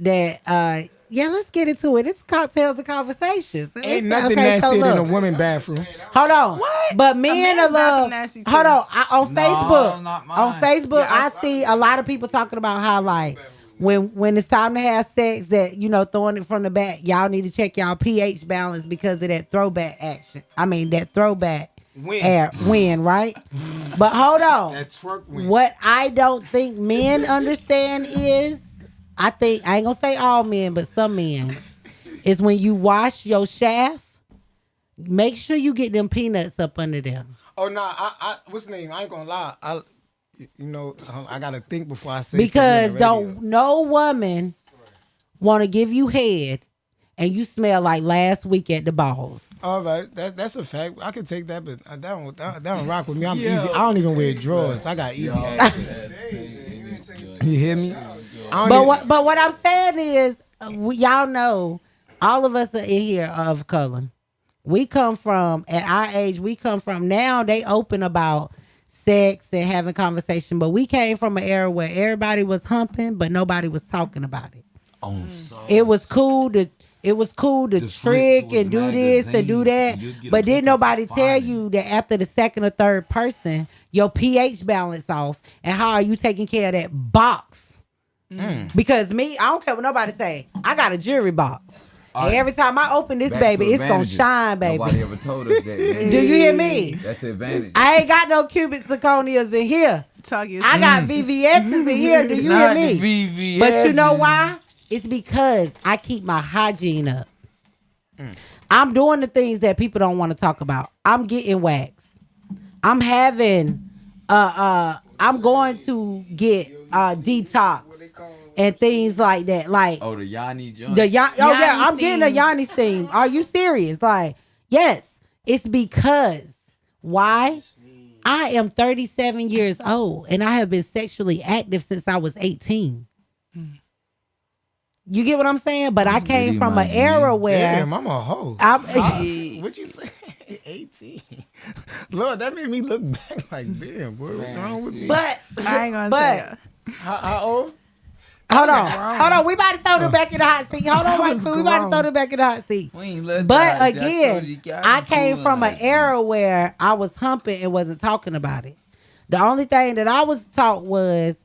that. Yeah, let's get into it. It's cocktails and conversations. Ain't nothing nastier than a woman bathroom. Hold on. But men man's are love. bathroom nasty, too. Hold on. On No, Facebook. not mine. On Facebook, Yeah, I see a lot of people talking about how like when it's time to have sex, that throwing it from the back, y'all need to check y'all pH balance because of that throwback action. I mean that throwback win, right? But hold on. That twerk win. What I don't think men understand is, I ain't gonna say all men, but some men, is when you wash your shaft, make sure you get them peanuts up under there. Oh no, I what's the name? I ain't gonna lie. I gotta think before I say Because stuff on the radio. no woman want to give you head and you smell like last week at the balls. All right, that's a fact. I can take that, but that don't rock with me. I'm easy. I don't even wear drawers. I got easy access. You hear me? I don't even- But what I'm saying is, y'all know, all of us are in here of color. We come from, at our age, now they open about sex and having conversation, but we came from an era where everybody was humping, but nobody was talking about it. On sauce. It was cool to The trick flicks and do was this and do that, magazines. You'd get but a didn't book nobody for tell finding. you that after the second or third person, your pH balance off, and how are you taking care of that box? Because me, I don't care what nobody say. I got a jewelry box. And every time I open this Back baby, to it's gonna advantages. shine, baby. Nobody ever told us that. Man. Do you hear me? That's the advantage. I ain't got no cubic zirconias in here. Talk your I got VVS's in here. Do you hear Not me? the VVS. But you know why? It's because I keep my hygiene up. I'm doing the things that people don't want to talk about. I'm getting waxed. I'm having I'm going to get detox and things like that. Like Oh, the Yanni joint. I'm getting a steam. Yanni steam. Are you serious? Like, yes, it's because why? I am 37 years old and I have been sexually active since I was 18. You get what I'm saying? But I came Pretty from much, an era man. where Damn, I'm a hoe. What you say? 18. Lord, that made me look back like, damn, boy, what's wrong with me? but I ain't gonna but say it. How old? hold on. We about to throw them back in the hot seat. Hold on, right quick. We about to throw them back in the hot seat. We ain't let But that. I told you, again, guys, I came cool from an like era where I was humping and wasn't talking about it. The only thing that I was taught was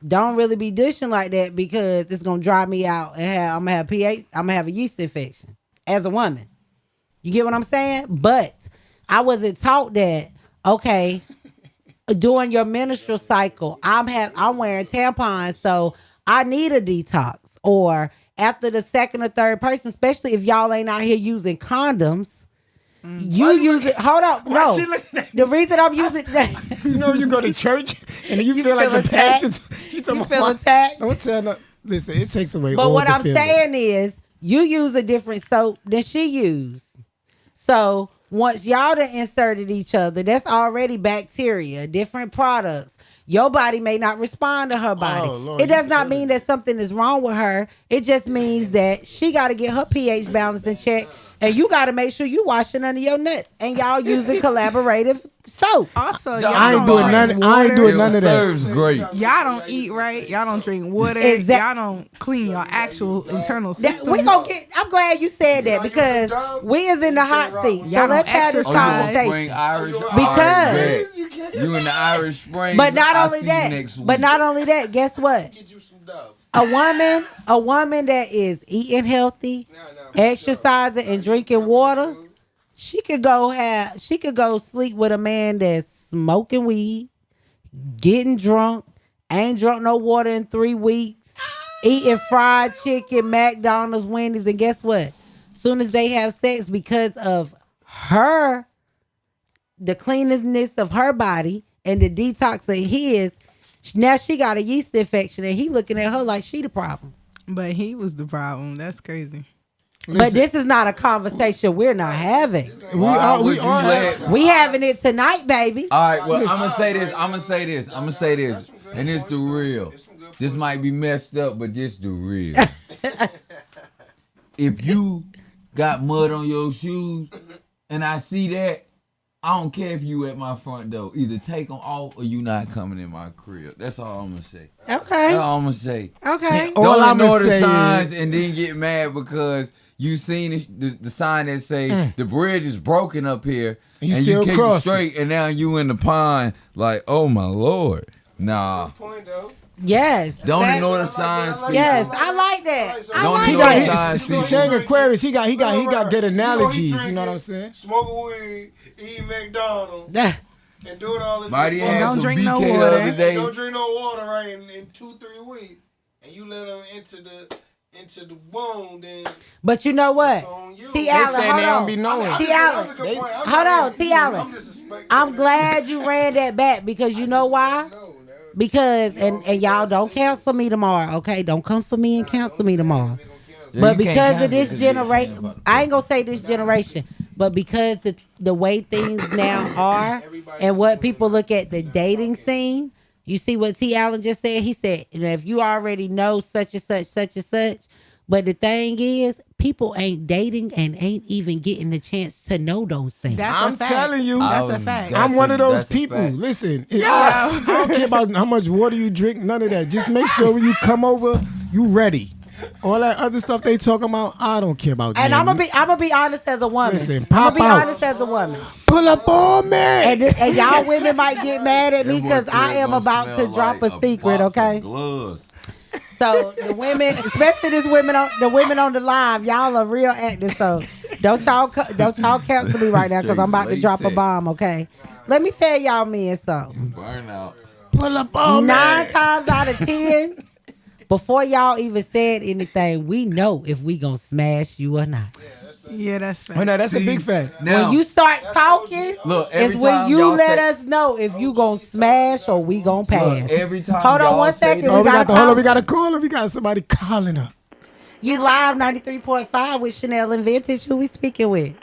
don't really be dishing like that because it's gonna dry me out and I'm gonna have pH. I'm gonna have a yeast infection as a woman. You get what I'm saying? But I wasn't taught that. Okay, during your menstrual cycle, I'm wearing tampons, so I need a detox. Or after the second or third person, especially if y'all ain't out here using condoms. You use it. Hold up. No. The reason I'm using that. You know, you go to church and you feel like feel the attacked? pastor. You You feel attacked? Don't tell no. Listen, it takes away. But all what the I'm feeling. saying is, you use a different soap than she used. So once y'all done inserted each other, that's already bacteria, different products. Your body may not respond to her body. Lord, It does you not killing mean that something is wrong with her. It just means that she got to get her pH balance in check. And you got to make sure you washing under your nuts. And y'all using collaborative soap. Also, I ain't doing none. I ain't doing none of that. Serves great. Y'all don't eat right. Y'all don't drink water. Y'all don't clean your actual internal system. I'm glad you said that because we is in the hot seat. So Y'all let's have this don't Spring conversation. Irish. Because- you in the Irish Springs. But not I'll only see you that, next week. but not only that, guess what? Get you some Dove. A woman that is eating healthy, exercising, and drinking water, she could go sleep with a man that's smoking weed, getting drunk, ain't drunk no water in 3 weeks, eating fried chicken, McDonald's, Wendy's, and guess what? Soon as they have sex, because of the cleanness of her body and the detox of his, now she got a yeast infection and he looking at her like she the problem. But he was the problem. That's crazy. But this is not a conversation we're not having. We having it tonight, baby. All right, well, I'm gonna say this, and it's the real. This might be messed up, but this the real. If you got mud on your shoes, and I see that, I don't care if you at my front door. Either take them off or you not coming in my crib. That's all I'm gonna say. Okay. That's all I'm gonna say. Okay. Don't ignore the signs and then get mad because you seen the sign that say the bridge is broken up here and you kick it straight and now you in the pond like, oh my Lord. Nah. Yes. Don't ignore the signs. Yes, I like that. Don't ignore the signs. See, Shang Aquarius, he got good analogies. You know what I'm saying? Smoke weed, eat McDonald's, and do it all the Mighty time. had Don't some drink BK no the water. other day. Don't drink no water right in 2-3 weeks, and you let them into the wound. Then But you know what? T. Allen, saying hold they don't on. be knowing. T. Allen, hold on, T. Allen. I'm glad you ran that back because you know why? Because and y'all don't cancel me tomorrow, okay? Don't come for me and cancel me tomorrow. But because of this generation, I ain't gonna say this generation, but because the way things now are and what people look at the dating scene, you see what T. Allen just said? He said, if you already know such and such, but the thing is, people ain't dating and ain't even getting the chance to know those things. I'm telling you. That's a fact. I'm one of those people. Listen, I don't care about how much water you drink, none of that. Just make sure when you come over, you ready. All that other stuff they talking about, I don't care about. And I'm gonna be honest as a woman. Listen, I'm gonna be pop out. honest as a woman. Pull up on me. And y'all women might get mad at me because I am about to drop a secret, okay? So the women, especially the women on the live, y'all are real active. So don't y'all cancel me right now because I'm about to drop a bomb. Okay, let me tell y'all men something. Burnout. Pull up on 9 times out of 10, before y'all even said anything, we know if we gonna smash you or not. Yeah, that's fact. Oh, no, that's a big fact. Now, When you start talking, look, it's when you let us know if you gonna smash or we gonna pass. Look, every time Hold on y'all one say second. that- We got a caller. We got somebody calling up. You live 93.5 with Chanel and Vintage. Who we speaking with?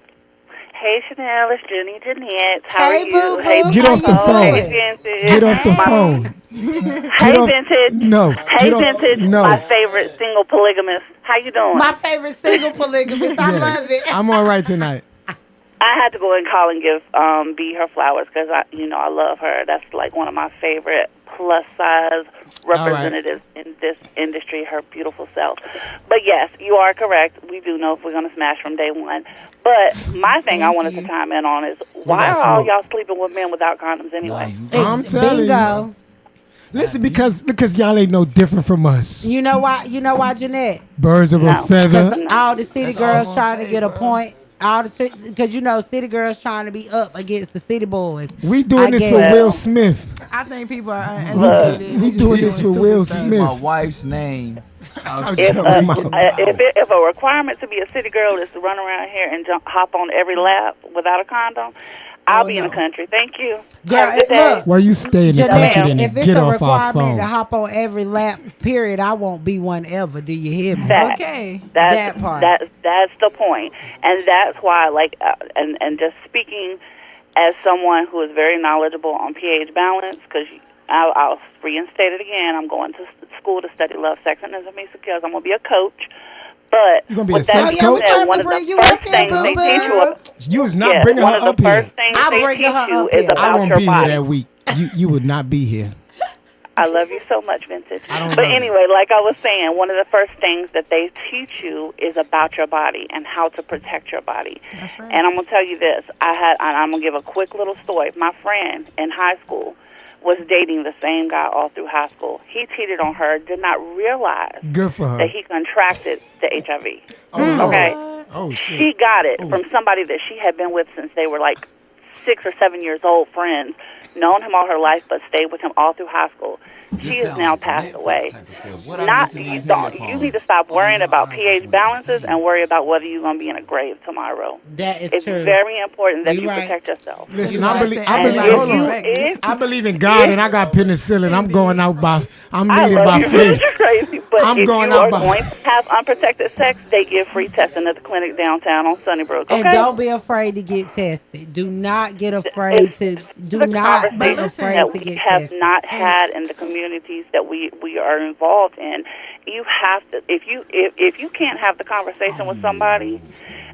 Hey Chanel, it's Jenny Jeanette. How Hey, are you? boo-boo. Hey, Get off the Nicole. phone. Hey, Vintage. Get off the phone. Hey, off- Vintage. No. Hey, Get off- Vintage. no. My favorite single polygamist. How you doing? My favorite single polygamist. I love it. I'm all right tonight. I had to go and call and give B her flowers because I love her. That's like one of my favorite plus size representatives in this industry. Her beautiful self. But yes, you are correct. We do know if we're going to smash from day one. But my thing I wanted to chime in on is why are all y'all sleeping with men without condoms anyway? I'm telling Bingo. you. Listen, because y'all ain't no different from us. You know why? You know why, Jeanette? Birds of a feather. Because all the city girls trying to get a point. Because city girls trying to be up against the city boys. We doing this for Will Smith. I think people are uneducated. We doing this for Will Smith. My wife's name. If a requirement to be a city girl is to run around here and hop on every lap without a condom, I'll be in the country. Thank you. Girl, Have a good day. look, Where you stay in the Jeanette, country, then if it's get a off our requirement phone. to hop on every lap, period, I won't be one ever. Do you hear me? Fact. Okay. That part. That's the point, and that's why, and just speaking as someone who is very knowledgeable on pH balance, because I'll reinstate it again. I'm going to school to study love, sex, and intimacy because I'm going to be a coach. But You gonna be a with that sex being coach? said, one of bring the you first up there, things they boo-boo. teach you, You was not bringing one her of the up here. first things I'm they bringing teach her you up is here. I about won't your be body. here that week. You would not be here. I love you so much, Vintage. I don't But love you. anyway, like I was saying, one of the first things that they teach you is about your body and how to protect your body. That's right. And I'm gonna tell you this: and I'm gonna give a quick little story. My friend in high school was dating the same guy all through high school. He cheated on her, did not realize Good for her. that he contracted the HIV. Oh, Okay. Oh shit. She got it from somebody that she had been with since they were like 6 or 7 years old, friends, known him all her life, but stayed with him all through high school. She is now passed away. You need to stop worrying about pH balances and worry about whether you're going to be in a grave tomorrow. That is It's true. very important that You you right. protect yourself. Listen, You I right. believe. I And believe. if Hold on. I believe in God, and I got penicillin. I'm going out by. I'm I leading love by you, faith. it's crazy, but I'm if going you out are by- going to have unprotected sex, they give free testing at the clinic downtown on Sunnybrook. Okay? And don't be afraid to get tested. Do not get afraid to. Do the not be conversation afraid that to we get have tested. not had in the communities that we are involved in. You have to if you can't have the conversation with somebody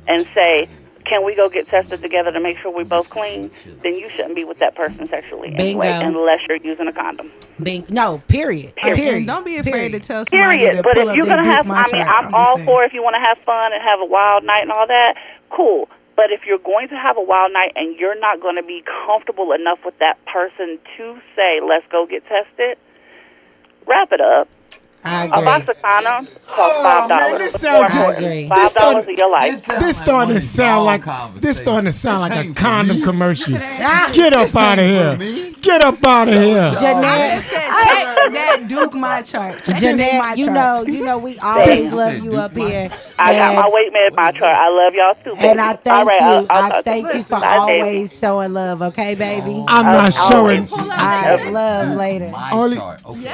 and say, can we go get tested together to make sure we're both clean, then you shouldn't be with that person sexually anyway, Bingo. unless you're using a condom. No, period. And don't be afraid Period. to tell somebody Period. to But pull if up you're their gonna have, Duke I mean, chart, I'm just all saying. for if you want to have fun and have a wild night and all that. Cool. But if you're going to have a wild night and you're not going to be comfortable enough with that person to say, let's go get tested, wrap it up. I A box agree. of condoms costs $5. man, this But sounds more just- agree. $5 of your life. This starting to sound like a condom commercial. Get up out of here. Get up out of here. I Jeanette, just said, check that Duke my chart. Check my Jeanette, you chart. know, we always This- love you up here. I got my And- weight med my chart. I love y'all too. Baby. And I thank All right, you. I'll I talk to thank you for Bye, baby. always showing love. Okay, baby. I'm not showing. All right, love later.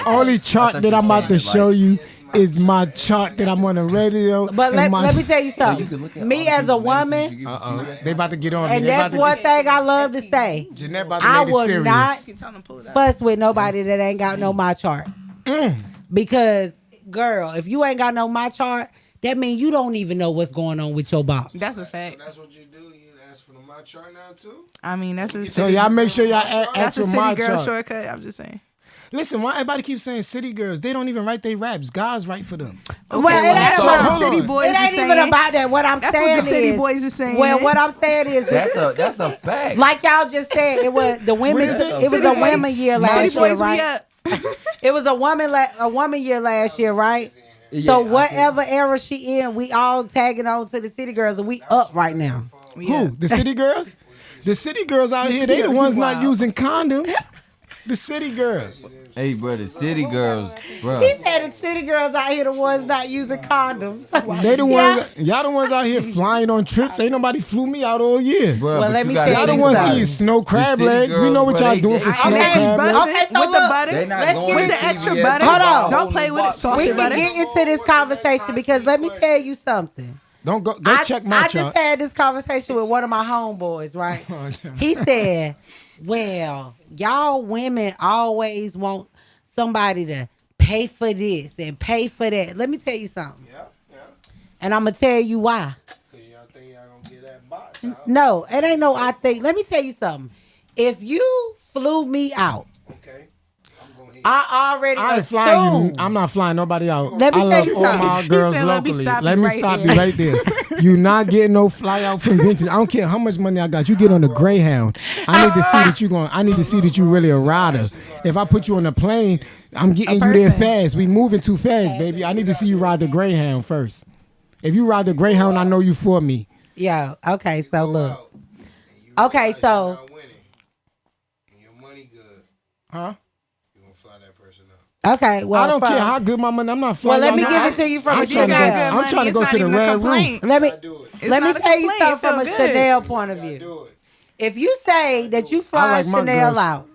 Only chart that I'm about to show you is my chart that I'm on the radio. But and let me tell you something. Me as a woman, They about to get on me. and They that's about one to, thing I love to say. Jeanette about to I make it will serious. not Tell them pull it up. fuss with nobody that ain't got no my chart. Because, girl, if you ain't got no my chart, that means you don't even know what's going on with your boss. That's a fact. So that's what you do. You ask for the my chart now too. I mean, that's a So y'all make sure y'all that's ask a for city my girl chart. shortcut. I'm just saying. Listen, why everybody keeps saying city girls? They don't even write their raps. Guys write for them. Well, well, it ain't that's so what about, the city on. boys it ain't is even saying. about that. What I'm That's saying what the city is, boys is saying. well, what I'm saying is that, That's a fact. like y'all just said, it was the women. It was a women year last City year, boys, we right? up. It was a woman year last year, right? So whatever era she in, we all tagging on to the city girls, and we up right now. We Who? up. The city girls? The city girls out here, they the ones not using condoms. The city girls. Hey, bro, the city girls, bro. He said the city girls out here the ones not using condoms. They the ones, y'all the ones out here flying on trips. Ain't nobody flew me out all year. Bro, Well, but let you me gotta tell Y'all the you think ones about something. eating it. snow crab city legs. We girls, know what bro, y'all they- doing for they- snow Okay, crab but- legs. okay, so with the look, butter. They not let's going get to it- With the extra CVS butter. Hold on. whole Don't play with it. box. Salty we butter. can get into this conversation because let me tell you something. Don't go check my I chart. just had this conversation with one of my homeboys, right? He said, well, y'all women always want somebody to pay for this and pay for that. Let me tell you something. Yeah. And I'm going to tell you why. Because y'all think y'all gonna get that box out. No, it ain't no I think. Let me tell you something. If you flew me out, Okay. I'm gonna hit. I already I ain't flying you. assumed. I'm not flying nobody out. Let me I tell love you all something. my He girls said, let me locally. stop Let you me right stop there. you right there. You not getting no fly out from Vintage. I don't care how much money I got. You get on the Greyhound. I need to see that you going. I need to see that you really a rider. If I put you on a plane, I'm getting you there person. fast. We moving too fast, baby. I need to see you ride the Greyhound first. If you ride the Greyhound, I know you for me. Yeah, okay, so look. Out, and you Okay, realize so- you're not winning, and your money good, Huh? you gonna fly that person out. Okay, well, I don't from- care how good my money. I'm not Well, flying. let me y'all give now. it to you from I'm a trying to go. Chanel. I'm trying to go to the Red Roof. Let me I do it. It's let me not a tell you complaint. something from a It feel good. Chanel point of I view. do it. If you say that you fly like my Chanel girls. out,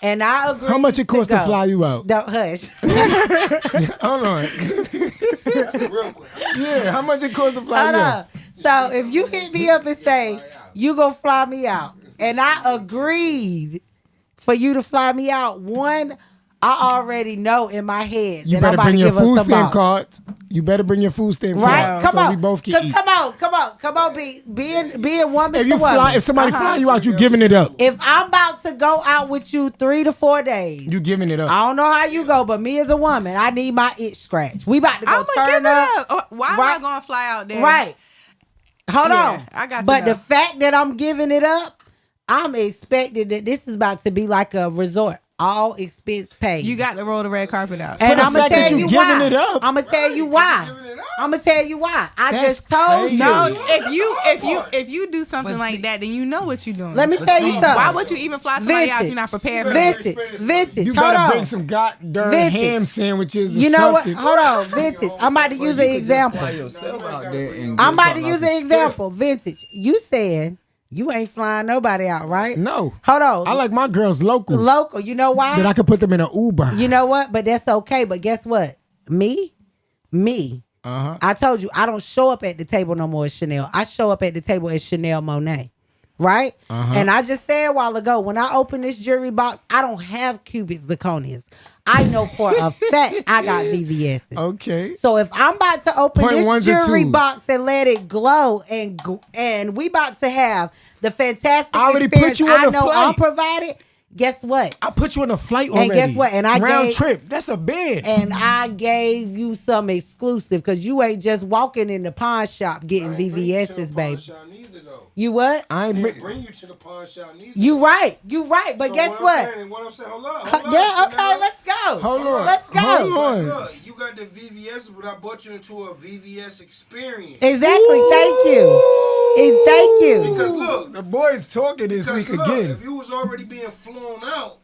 and I agree, How much it costs to go. fly you out? Don't hush. Hold on. That's the real quick. Yeah, how much it costs to fly Hold you on. out? So if you hit me up and say you gonna fly me out, and I agreed for you to fly me out, one, I already know in my head You that I'm better about to bring your give us food some stamp balls. cards. You better bring your food stamp Right? card Come so on. we both can 'Cause eat. come on, being woman If to you woman. fly, if somebody fly you out, you giving it up. If I'm about to go out with you 3 to 4 days, You giving it up. I don't know how you go, but me as a woman, I need my itch scratch. We about to go I'm gonna turn give up. it up. Why am Right. I gonna fly out there? Right. Hold Yeah, on. I got to But know. the fact that I'm giving it up, I'm expecting that this is about to be like a resort. All expense paid. You got to roll the red carpet out. and the I'm gonna fact that tell you you giving why. it up. I'm gonna tell you why. I'm gonna tell you why. I That's just told crazy. you. No, You- if you do something But like see- that, then you know what you're doing. Let me tell you something. Why would you even fly somebody out? You're not prepared for that. Vintage. You Hold better on. bring some goddamn Vintage. ham sandwiches. Or You know what? something. Hold on, vintage. I'm about to use an example. Fly yourself out there and I'm get about to something use off an the example. Vintage. You said you ain't flying nobody out, right? No. Hold on. I like my girls local. Local. You know why? That I could put them in an Uber. You know what? But that's okay. But guess what? Me. Uh-huh. I told you I don't show up at the table no more as Chanel. I show up at the table as Chanel Monet. Right? Uh-huh. And I just said a while ago, when I open this jewelry box, I don't have cubic zirconias. I know for a fact I got VVS. Okay. So if I'm about to open Point this ones or jewelry twos. box and let it glow and we about to have the fantastic I already experience put you on I the know flight. I'm provided, guess what? I put you on a flight already. And guess what? And I round gave- trip. That's a bed. And I gave you some exclusive because you ain't just walking in the pawn shop getting VVS's, baby. You what? I ain't They bring. bring you to the pawn shop neither. You right. But So guess what? what? What I'm saying, hold up. Yeah, okay, let's go. Hold on. Let's go. Hold on. Look, you got the VVS, but I brought you into a VVS experience. Exactly. Thank you. Thank you. Because look, The boys talking this because week look, again. if you was already being flown out,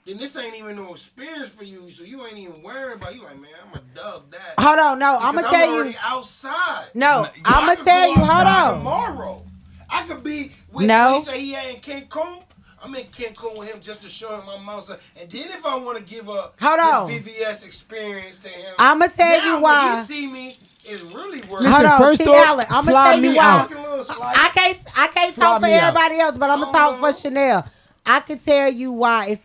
then this ain't even no experience for you. So you ain't even worried about. You like, man, I'm gonna dub that. Hold on, no, I'm Because gonna tell already you. outside. No, So I'm I gonna could tell go you. Hold outside on. Tomorrow, I could be with. No. He say he ain't in Cancun. I'm in Cancun with him just to show him my mouse. And then if I want to give a Hold on. VVS experience to him, I'ma tell you now why. When he see me, it's really worth. Listen, Hold on, first T. off, Allen, I'ma fly tell you me why. out. I can't Fly talk for me out. everybody else, but I'm gonna talk for Chanel. I can tell you why it's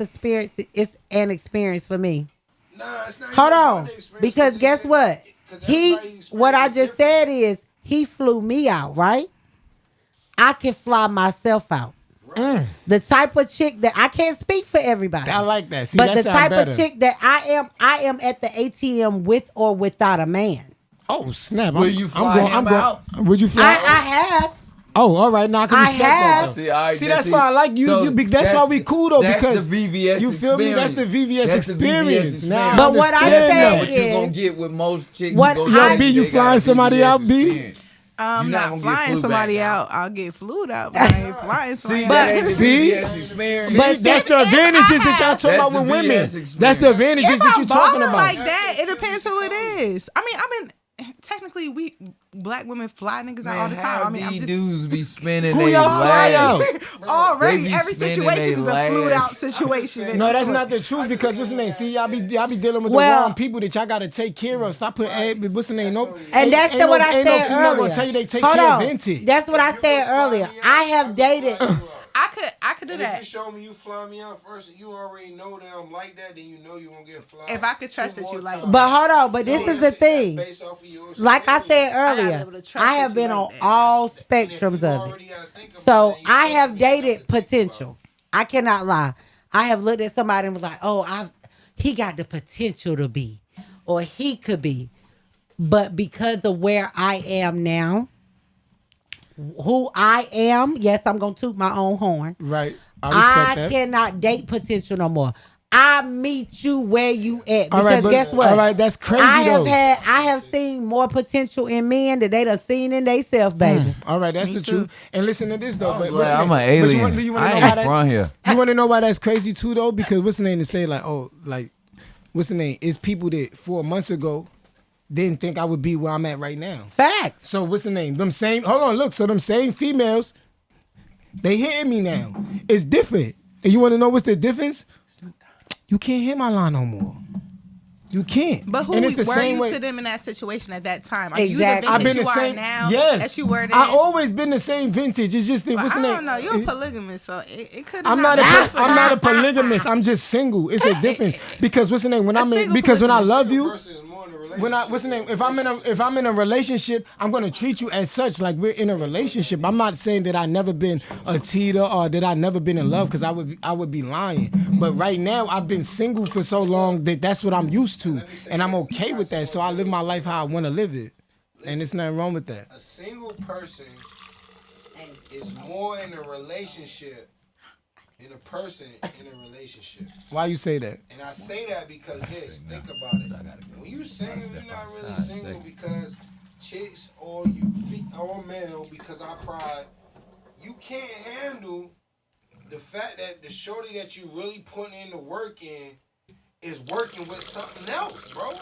an experience for me. Nah, it's not Hold even about on, the experience, because guess what? 'cause everybody's What I experience just is said is he flew me out, right? I can fly myself out. The type of chick that I can't speak for everybody. I like that. See, but that the sound type better. of chick that I am at the ATM with or without a man. Oh snap! Will you fly him out? Would you fly? I have. Oh, all right. Now I can I respect that. have. Though. See, all right, See, that's why I like you. so That's why we cool though, that's because the VVS you feel me? That's the VVS That's the experience. Now, I But what I'm understand saying that. what you gonna is- get with most chicks. What go I- date, B, you they got flying a somebody VVS out, B? experience. I'm You're not not gonna get flying flew somebody back out. I'll get flued out, but I ain't flying somebody See, that out. ain't the See? VVS experience. See, But that's the advantages that y'all talking That's about the with VS women. experience. That's the advantages If that I'm you talking balling about. like that, it depends who it is. I mean, technically we black women fly niggas out all the time. I mean, I'm these just dudes be spinning Who they y'all fly out? lash. already They be every spinning situation is they a flued out lash. situation. in No, this that's one. not the truth because what's the name? See, y'all be dealing with Well- the wrong people that y'all gotta take care of. Stop putting what's the name? No, And that's ain't what no, I ain't said no female earlier. gonna tell you they take Hold care on. of vintage. That's what I said earlier. I have dated. I could do And if you that. show me you fly me out first and you already know that I'm like that, then you know you won't get fly. If I could trust two that you more like times. But hold on. But this No, is the that's thing. based off of your Like I said experience. gotta be earlier, able to trust I that have you been like on that. all And if you spectrums of it. already gotta think about So it, you I think have you got dated to think about it. potential. I cannot lie. I have looked at somebody and was like, oh, he got the potential to be, or he could be. But because of where I am now, who I am, yes, I'm going to toot my own horn. Right. I I respect that. cannot date potential no more. I meet you where you at. Because All right, but- guess what? all right, that's crazy, I though. have seen more potential in men than they done seen in theyself, baby. All right, that's the truth. And listen to this though. But what's the I'm name? an But alien. do you wanna I know ain't why that- from here. You want to know why that's crazy too, though? Because what's the name to say like, oh, like, what's the name? It's people that 4 months ago didn't think I would be where I'm at right now. Facts. So what's the name? Them same. Hold on, look. So them same females, they hitting me now. It's different. And you want to know what's the difference? You can't hit my line no more. You can't. But who And it's the were same you way. to them in that situation at that time? Are Exactly. you I've the been vintage the you same. are now? Yes, That you were then? I always been the same vintage. It's just that But what's I the name? don't know. You're a polygamist, so it could. I'm not a polygamist. I'm just single. It's a difference because what's the name? When A I'm in, single because when I polygamist. love you, Versus more in a relationship. when I what's the name? If I'm in a relationship, I'm gonna treat you as such, like we're in a relationship. I'm not saying that I never been a cheater or that I never been in love, because I would be lying. But right now, I've been single for so long that that's what I'm used to, and I'm okay with that. So I live my life how I want to live it, and there's nothing wrong with that. A single person is more in a relationship than a person in a relationship. Why you say that? And I say that because think about it. When you single, you're not really single because chicks or male, because our pride, you can't handle the fact that the shorty that you really putting in the work in is working with something else, bro.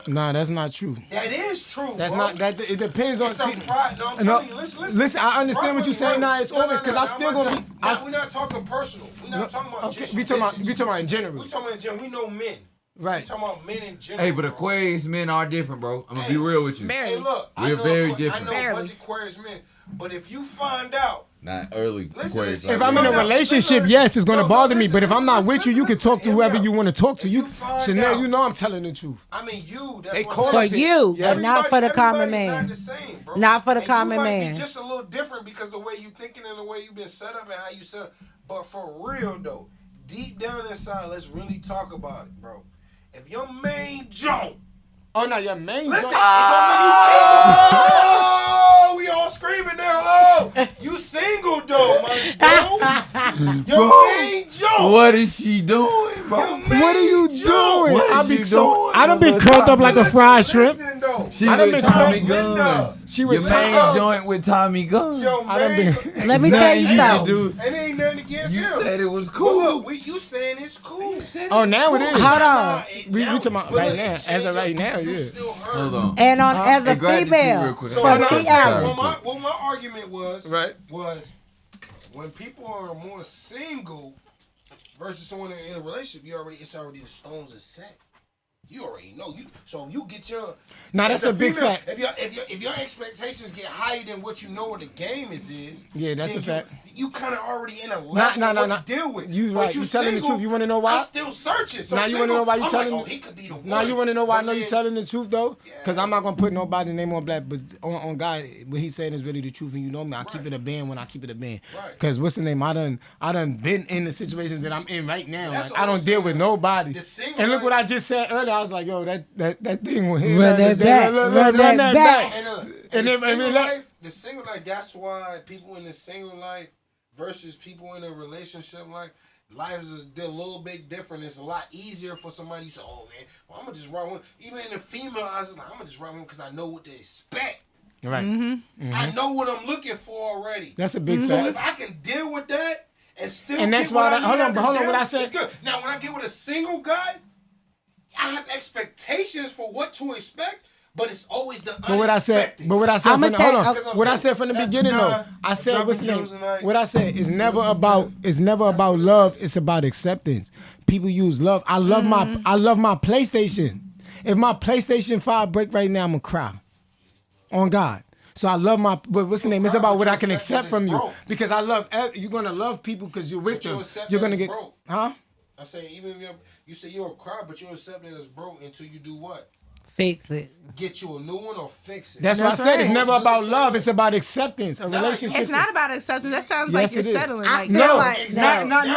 Nah, that's not true. That is true. That's bro. not that. It depends on. It's a pride. No, I'm telling you, listen. I understand what you're saying. Now it's obvious because I'm still gonna be. We're not talking personal. We're not talking about. Okay, just we talking about in general. We talking about in general. We know men. Right. We talking about men in general. Hey, but Aquarius men are different, bro. I'm gonna be real with you. Barely. Hey, look, We're very different. I know a bunch of Aquarius men, but if you find out. Not early Aquarius. If I'm in a relationship, yes, it's gonna bother me. But if I'm not with you, you can talk to whoever you want to talk to. You, Chanel, you know I'm telling the truth. I mean, They that's call For you, Yeah. but not for the common everybody's man. Not, the same, bro. Not for the And common you might man. Be just a little different because the way you thinking and the way you've been set up and how you set up. But for real though, deep down inside, let's really talk about it, bro. If your main joint. Oh no, your main Listen, joint. oh, we all screaming now. Oh, you single though, my bro. Your main joint. What is she doing, bro? What are you doing? What I is be you so. doing? I done been curled up like a fried shrimp. Listen, though. She I done with been Tommy called Guns. She Your with main Tommy. joint with Tommy Guns. Yo, I done man. been. Let me tell you Nothing something. do. It ain't nothing against You him. said it was But cool. look, you saying it's cool. Oh, now it is. Hold on. We talking about right now. As of right now, yeah. Hold on. And on as a Hey, grab the tea real female, quick. So from Sorry. Seattle. what my argument was, Right. was when people are more single versus someone in a relationship, it's already the stones are set. You already know. So if you get your Now that's a big female, fact. If your expectations get higher than what you know what the game is, Yeah, that's then a fact. You kind of already in a level No. to deal with. You But right. You telling the truth. You want to know why? I'm still searching. So Now you want to know why you I'm telling? Like, oh, he could be the one. Now you want to know why I But know you then- telling the truth though? Because I'm not gonna put nobody's name on black, but on God, what he's saying is really the truth, and you know me. I keep it a band when I keep it a band. Right. Because what's the name? I done been in the situations that I'm in right now. That's Like, what I I'm don't deal saying. with nobody. The single And look life- what I just said earlier. I was like, yo, that thing will hit. Run that back. Run that back. And And the then- I mean, single like- life, the single life. That's why people in the single life versus people in a relationship lives is a little bit different. It's a lot easier for somebody to say, "Oh man, well, I'm gonna just run one." Even in the female eyes, I'm gonna just run one because I know what to expect. Right. I know what I'm looking for already. That's a big So fact. if I can deal with that and still, And that's get what why I that- hold need on, out but hold the on, what deal, I said- it's good. Now when I get with a single guy, I have expectations for what to expect. But it's always the But what I said, unexpected. but what I said, I'ma from the, say- hold on. okay. What I said from the That's beginning though, done. I said, Dropping what's the name? jewels tonight. What I said is never about love. It's about acceptance. People use love. I love my PlayStation. If my PlayStation 5 break right now, I'm gonna cry. On God. So I love my, but what's the name? It's about what I can accept from you. Because I love, you're gonna love people because you're with But you them. accept You're that gonna it's get, broke. huh? I say even if you say you'll cry, but you'll accept it as broke until you do what? Fix it. Get you a new one or fix it. That's what I That's said. It's right. never It's about the love. same. It's about acceptance. A relationship. It's not about acceptance. That sounds Yes, like you're it is. settling. I Like, feel No, like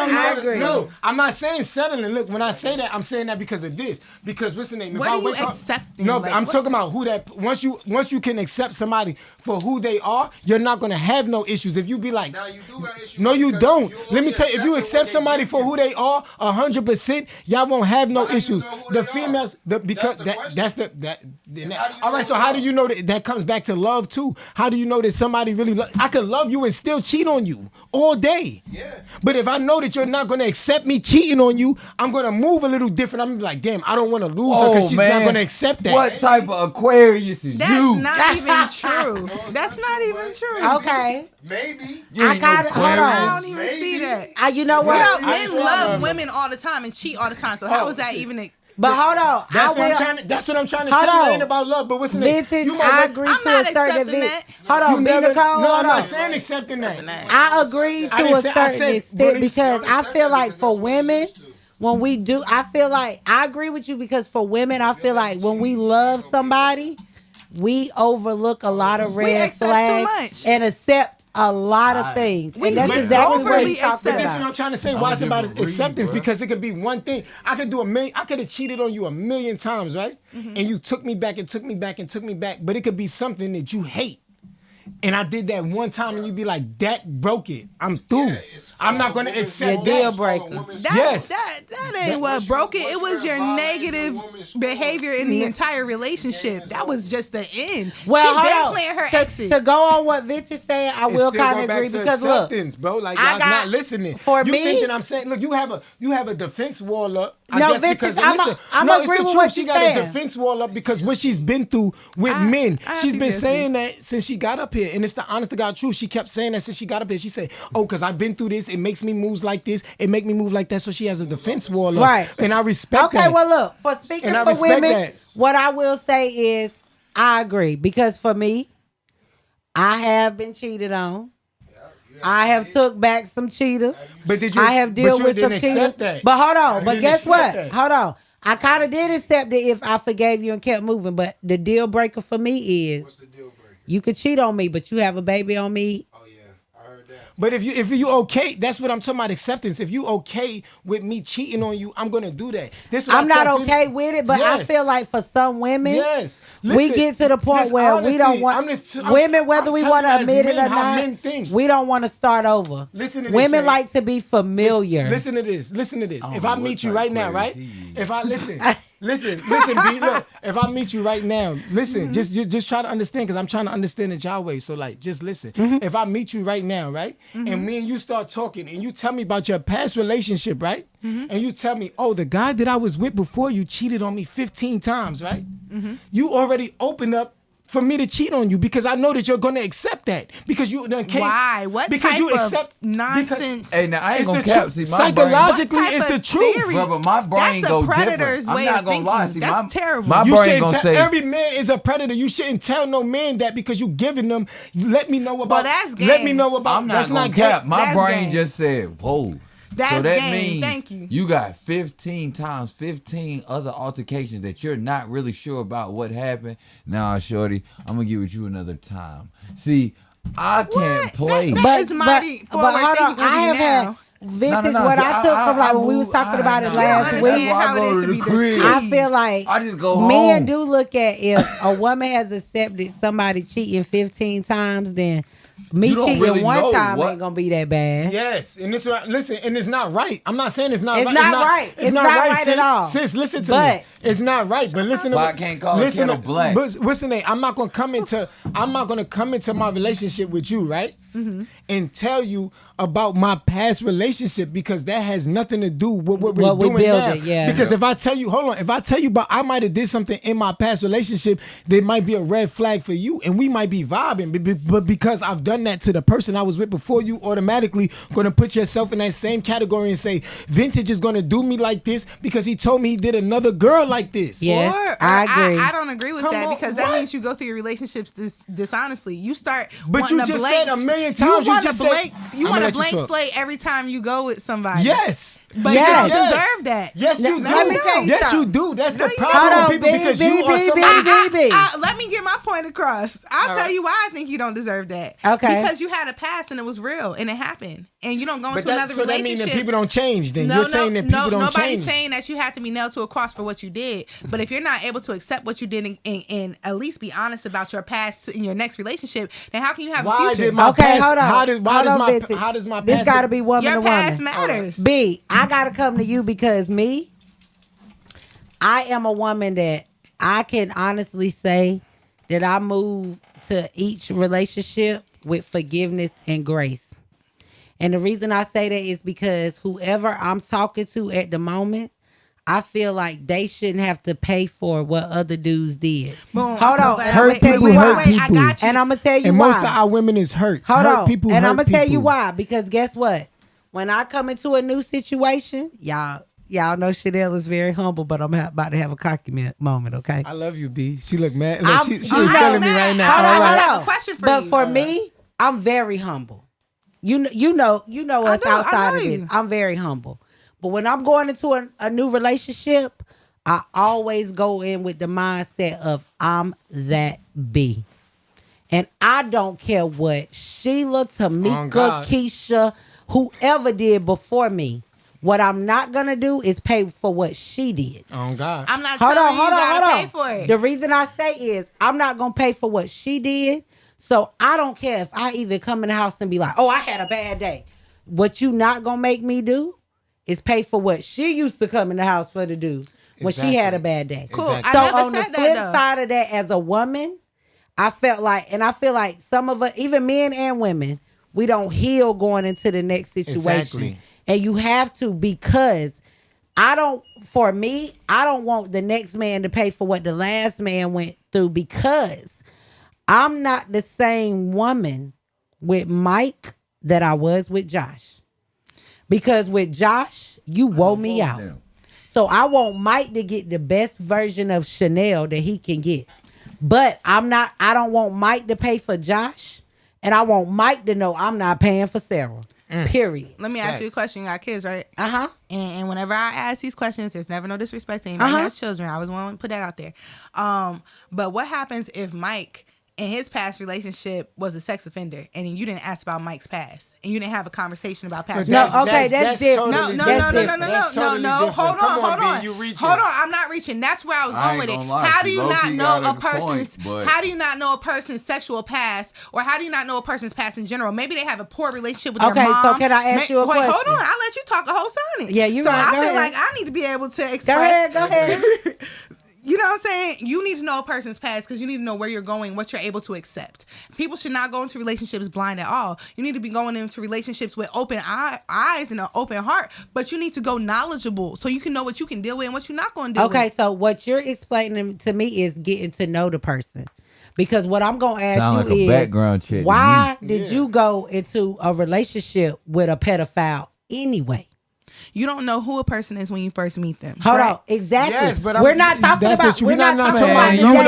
I agree. No, I'm not saying settling. Look, when I say that, I'm saying that because of this. Because what's the name? What If I are you wake up, accepting? no, Like, I'm what- talking about who that. Once you can accept somebody for who they are, you're not gonna have no issues. If you be like, Now you do got issues. no, you because don't. you Let me only tell you, if you accept accept somebody for who they are, 100%, y'all won't have no But how do you issues. know who The they are? females, because That's the question. that's the how do you all right. know So who how they do are? you know that comes back to love too? How do you know that somebody really? I could love you and still cheat on you all day. Yeah. But if I know that you're not gonna accept me cheating on you, I'm gonna move a little different. I'm gonna be like, damn, I don't want to lose her because she's not gonna accept that. What type of Aquarius is that's you? not even true. No, it's That's not not true, even but- true. Okay. Maybe. You I ain't no gotta hold Aquarius. I on. don't even Maybe. see that. You know Well, what? men just love love women all the time and cheat all the time. So how is that even? But hold on. That's what I'm will. trying to. That's what I'm trying to Hold tell you. It on. ain't about love, but what's the name? Vintage, You might I not- agree I'm to not a certain accepting bit. that. Hold on, You B. never. Nicole, No, hold I'm not on. saying accepting that. that. I agree I to didn't a say- I certain said- extent but because it's- I feel like for women, when we do, I feel like I agree with you because for women, I feel like when we love somebody, we overlook a lot of red flags and accept a lot of things. And that's exactly what he's talking But this is what about. I'm trying to say. Why it's about acceptance? Because it could be one thing. I could have cheated on you 1,000,000 times, right? And you took me back and took me back and took me back. But it could be something that you hate. And I did that one time, and you be like, "That broke it. I'm through. Yeah, I'm not gonna accept deal that." breaker. Yes. That ain't what broke it. It was your negative behavior in the entire relationship. That was just the end. Well, She been hold on. playing her exit. To go on what Vince is saying, I will kind of agree because look, bro, like I y'all got- not listening. for you me- think that I'm saying? Look, you have a defense wall up. I No, guess Vince, because I'm listen, agree it's the with truth. what She you're got saying. a defense wall up because what she's been through with men. I She's have been PTSD. saying that since she got up here, and it's the honest to God truth. She kept saying that since she got up here. She said, "Oh, because I've been through this. It makes me move like this. It make me move like that." So she has a defense wall up, Right. And I respect that. okay, well, look, for speaking And I for respect women, that. what I will say is I agree because for me, I have been cheated on. I have took back some cheaters. But did you? I have dealt you with some didn't cheaters. accept that. But hold on. You But didn't guess what? accept that. Hold on. I kind of did accept it if I forgave you and kept moving. But the deal breaker for me is What's the deal breaker? you could cheat on me, but you have a baby on me. Oh yeah, I heard that. But if you okay, that's what I'm talking about. Acceptance. If you okay with me cheating on you, I'm gonna do that. This what I'm I not tell okay people. with it, but I Yes. feel like for some women, Yes. we Listen, get to the point this where we honesty, don't want women, whether I'm we telling want you to as admit it men or how not, men think. we don't want to start over. Listen to this, women Shay. like to be familiar. Listen to this. Listen to this. don't If know I what meet you type right of now, players right? he is. If I listen, B. Look, if I meet you right now, listen. Just try to understand because I'm trying to understand it y'all way. So like, just listen. If I meet you right now, right, and me and you start talking, and you tell me about your past relationship, right, and you tell me, oh, the guy that I was with before you cheated on me 15 times, right? You already opened up for me to cheat on you because I know that you're gonna accept that because you done came. Why? What because type you of accept nonsense? Hey, now I ain't It's gonna the cap. truth. See, my Psychologically, What type it's the of truth. theory? brain, bro, but my brain That's go a predator's different. I'm way not of gonna lie. thinking. See, That's terrible. My You brain shouldn't gonna tell, say every man is a predator. You shouldn't tell no man that because you giving them. Let me know about. that's Let gay. me know about. I'm not that's gonna not cap. gay. My That's brain game. just said, "Whoa." That's so that game. means Thank you. got 15 times 15 other altercations that you're not really sure about what happened. Nah, shorty, I'm gonna give it you another time. See, I can't play. That is mighty forward hold on. thinking I have now. had vintage No, what see, I took from like when we was talking about it last that's week. why I How it go is to to the be crib. deceived. I feel like I just go men home. do look at if a woman has accepted somebody cheating 15 times, then me You don't cheating really one know time what- ain't gonna be that bad. Yes, and this listen, and it's not right. I'm not saying it's not It's right. not right. It's not right sis. at all. Sis, listen to But- me. It's not right. But listen to Why me. I can't call a listen kettle to- black? But listen, I'm not gonna come into my relationship with you, right? And tell you about my past relationship because that has nothing to do with what we're What we doing building, now. yeah. Because if I tell you, hold on, if I tell you about I might have did something in my past relationship that might be a red flag for you, and we might be vibing, but because I've done that to the person I was with before, you automatically gonna put yourself in that same category and say, Vintage is gonna do me like this because he told me he did another girl like this. Yes, Or I agree. I don't agree with Come that on, because that what? means you go through your relationships dishonestly. You start, But you wanting just blank, said a million times, you want just a said- blank. You I'ma want a let you blank talk. slate every time you go with somebody. Yes. But Yes. you don't deserve that. Yes, you do. let me tell you yes, something. you do. That's No, the you problem Hold with on, people because B, you B, are B, somebody. B. Let me get my point across. I'll tell you why I think you don't deserve that. Okay. Because you had a past and it was real and it happened. And you don't go But into another so that relationship. means that people don't change. Then you're saying that people don't nobody's change. saying that you have to be nailed to a cross for what you did. But if you're not able to accept what you did and at least be honest about your past in your next relationship, then how can you have a Why future? did my Okay, past, hold on. How does Hold on, my Vincent. how does my This past? got to be woman your to past woman. matters. B, I gotta come to you because me, I am a woman that I can honestly say that I move to each relationship with forgiveness and grace. And the reason I say that is because whoever I'm talking to at the moment, I feel like they shouldn't have to pay for what other dudes did. Boom. Hold on, and I'm Hurt gonna tell people you hurt why. people. I got you. And I'm gonna tell you And why. most of our women is hurt. Hold hurt on. people. And hurt I'm gonna tell you people. why. Because guess what? When I come into a new situation, y'all know Chanel is very humble, but I'm about to have a cocky moment, okay? I love you, B. She look mad. I'm- She you ain't know- telling me right now. Hold All on, right. hold I have on. a question for but you. for me, I'm very humble. You know us I outside know of this. you. I'm very humble. But when I'm going into a new relationship, I always go in with the mindset of I'm that B. And I don't care what Sheila, Tamika, Keisha, whoever did before me. What I'm not going to do is pay for what she did. Oh, God. I'm not telling you gotta pay for it. The reason I say is I'm not going to pay for what she did. So I don't care if I even come in the house and be like, oh, I had a bad day. What you not going to make me do is pay for what she used to come in the house for to do when she had a bad day. Cool. Exactly. So I never on the said flip that, though. side of that, as a woman, I felt like, and I feel like some of us, even men and women, we don't heal going into the next situation. Exactly. And you have to, because I don't want the next man to pay for what the last man went through, because I'm not the same woman with Mike that I was with Josh. Because with Josh, you wore me out. So I want Mike to get the best version of Chanel that he can get. But I don't want Mike to pay for Josh. And I want Mike to know I'm not paying for Sarah. Period. Let me ask you a question. You got kids, right? Uh-huh. And whenever I ask these questions, there's never no disrespect to anybody who has children. I was one to put that out there. But what happens if Mike in his past relationship was a sex offender, and you didn't ask about Mike's past, and you didn't have a conversation about past? That's different. No. Hold on. You reaching. Hold on. I'm not reaching. That's where I was going with it. How do you not know a person's? How do you not know a person's sexual past, or how do you not know a person's past in general? Maybe they have a poor relationship with their mom. Okay, so can I ask you a question? Hold on. I'll let you talk a whole sonnet. Yeah, you so right. I Go feel ahead. like I need to be able to express. Go ahead. You know what I'm saying? You need to know a person's past because you need to know where you're going, what you're able to accept. People should not go into relationships blind at all. You need to be going into relationships with open eyes and an open heart, but you need to go knowledgeable so you can know what you can deal with and what you're not going to deal with. Okay, so what you're explaining to me is getting to know the person. Because what I'm going to ask you is, background check. why did you go into a relationship with a pedophile anyway? You don't know who a person is when you first meet them. Hold on, exactly. Yes, but we're not talking about. We're not talking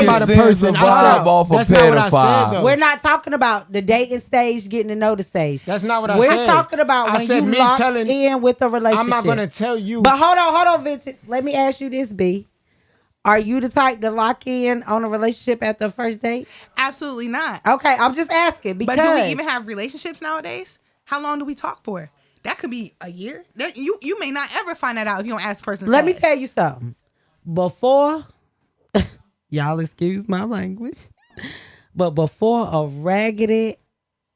about a person. That's not what I said, though. We're not talking about the dating stage, getting to know the stage. That's not what I We're said. talking about when you lock in with a relationship. I'm not going to tell you. But hold on, Vincent. Let me ask you this, B. Are you the type to lock in on a relationship at the first date? Absolutely not. Okay, I'm just asking because. But do we even have relationships nowadays? How long do we talk for? That could be a year. You may not ever find that out if you don't ask the person. Let me tell you something. Before, y'all excuse my language, but before a raggedy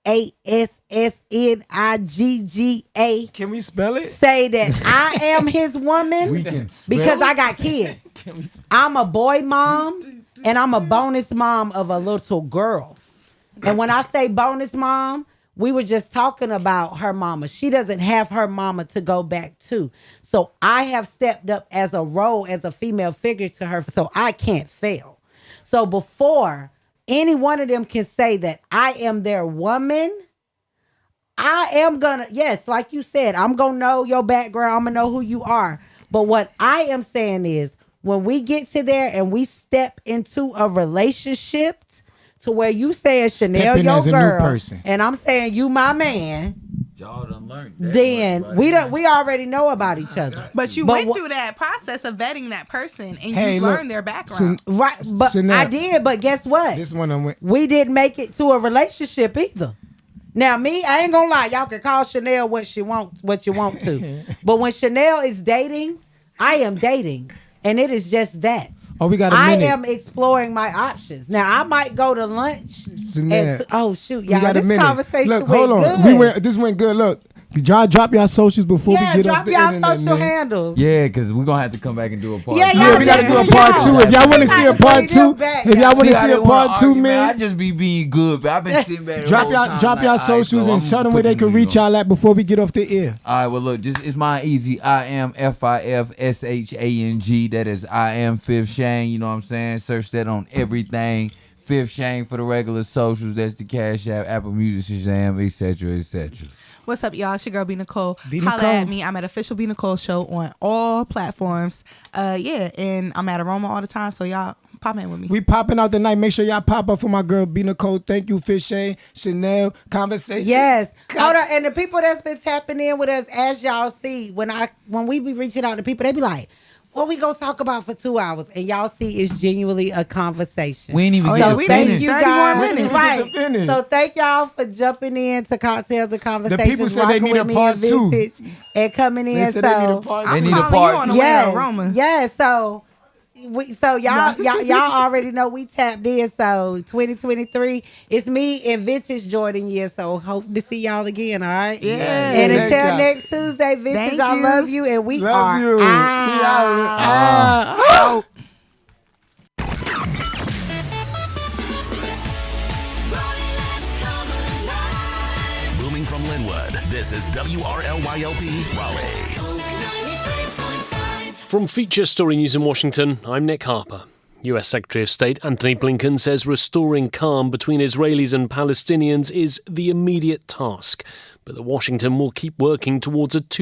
ASSNIGGA, can we spell it? Say that I am his woman because I got kids. I'm a boy mom and I'm a bonus mom of a little girl. And when I say bonus mom, we were just talking about her mama. She doesn't have her mama to go back to. So I have stepped up as a role, as a female figure to her, so I can't fail. So before any one of them can say that I am their woman, I am gonna, yes, like you said, I'm gonna know your background. I'm gonna know who you are. But what I am saying is, when we get to there and we step into a relationship, to where you saying Chanel your girl and I'm saying you my man, y'all done learned that then we already know about each other. But you went through that process of vetting that person and you learned their background. Right, but Chanel, I did, but guess what? This one we didn't make it to a relationship either. Now me, I ain't gonna lie, y'all can call Chanel what you want to. But when Chanel is dating, I am dating. And it is just that. Oh, we got a minute. I am exploring my options. Now, I might go to lunch. Oh, shoot. Y'all, this conversation Look, hold on. good. This went good. Look. Y'all drop y'all socials before we get off the internet. Drop y'all social handles. Yeah, because we're going to have to come back and do a part 2. Yeah, we got to do a part 2. If y'all want to see a part 2, man. I just be being good, but I've been sitting back. Drop y'all socials and tell them where they can reach y'all at before we get off the air. All right, well, look, it's mine easy. I am FIFSHANG. That is I am Fif Shang. You know what I'm saying? Search that on everything. Fif Shang for the regular socials. That's the Cash App, Apple Music, Shazam, etc., etc. What's up, y'all? It's your girl, B. Nicole. Nicole. Holla at me. I'm at Official B. Nicole Show on all platforms. And I'm at Aroma all the time, so y'all Pop in with me. We popping out tonight. Make sure y'all pop up for my girl B Nicole. Thank you, Fif Shang, Chanel, Conversation. Yes. Hold on. And the people that's been tapping in with us, as y'all see, when we be reaching out to people, they be like, what we gonna talk about for 2 hours? And y'all see it's genuinely a conversation. We ain't even get So thank you 31 guys. minutes. Right. So thank y'all for jumping in to Cocktails and Conversations, people said they rocking need with a me part and two. Vintage and coming in. They said they need a part They two. need a calling part you on two. the way to Yes. Roma. Yes. So y'all already know we tapped in. So 2023, it's me and Vintage Jordan year. So hope to see y'all again. All right. Yeah. And Thank until y'all. next Tuesday, Vintage, Thank I you. love you, and we Love are you. We out. Booming from Linwood, this is WRLYLP Raleigh. From Feature Story News in Washington, I'm Nick Harper. US Secretary of State Anthony Blinken says restoring calm between Israelis and Palestinians is the immediate task, but that Washington will keep working towards a two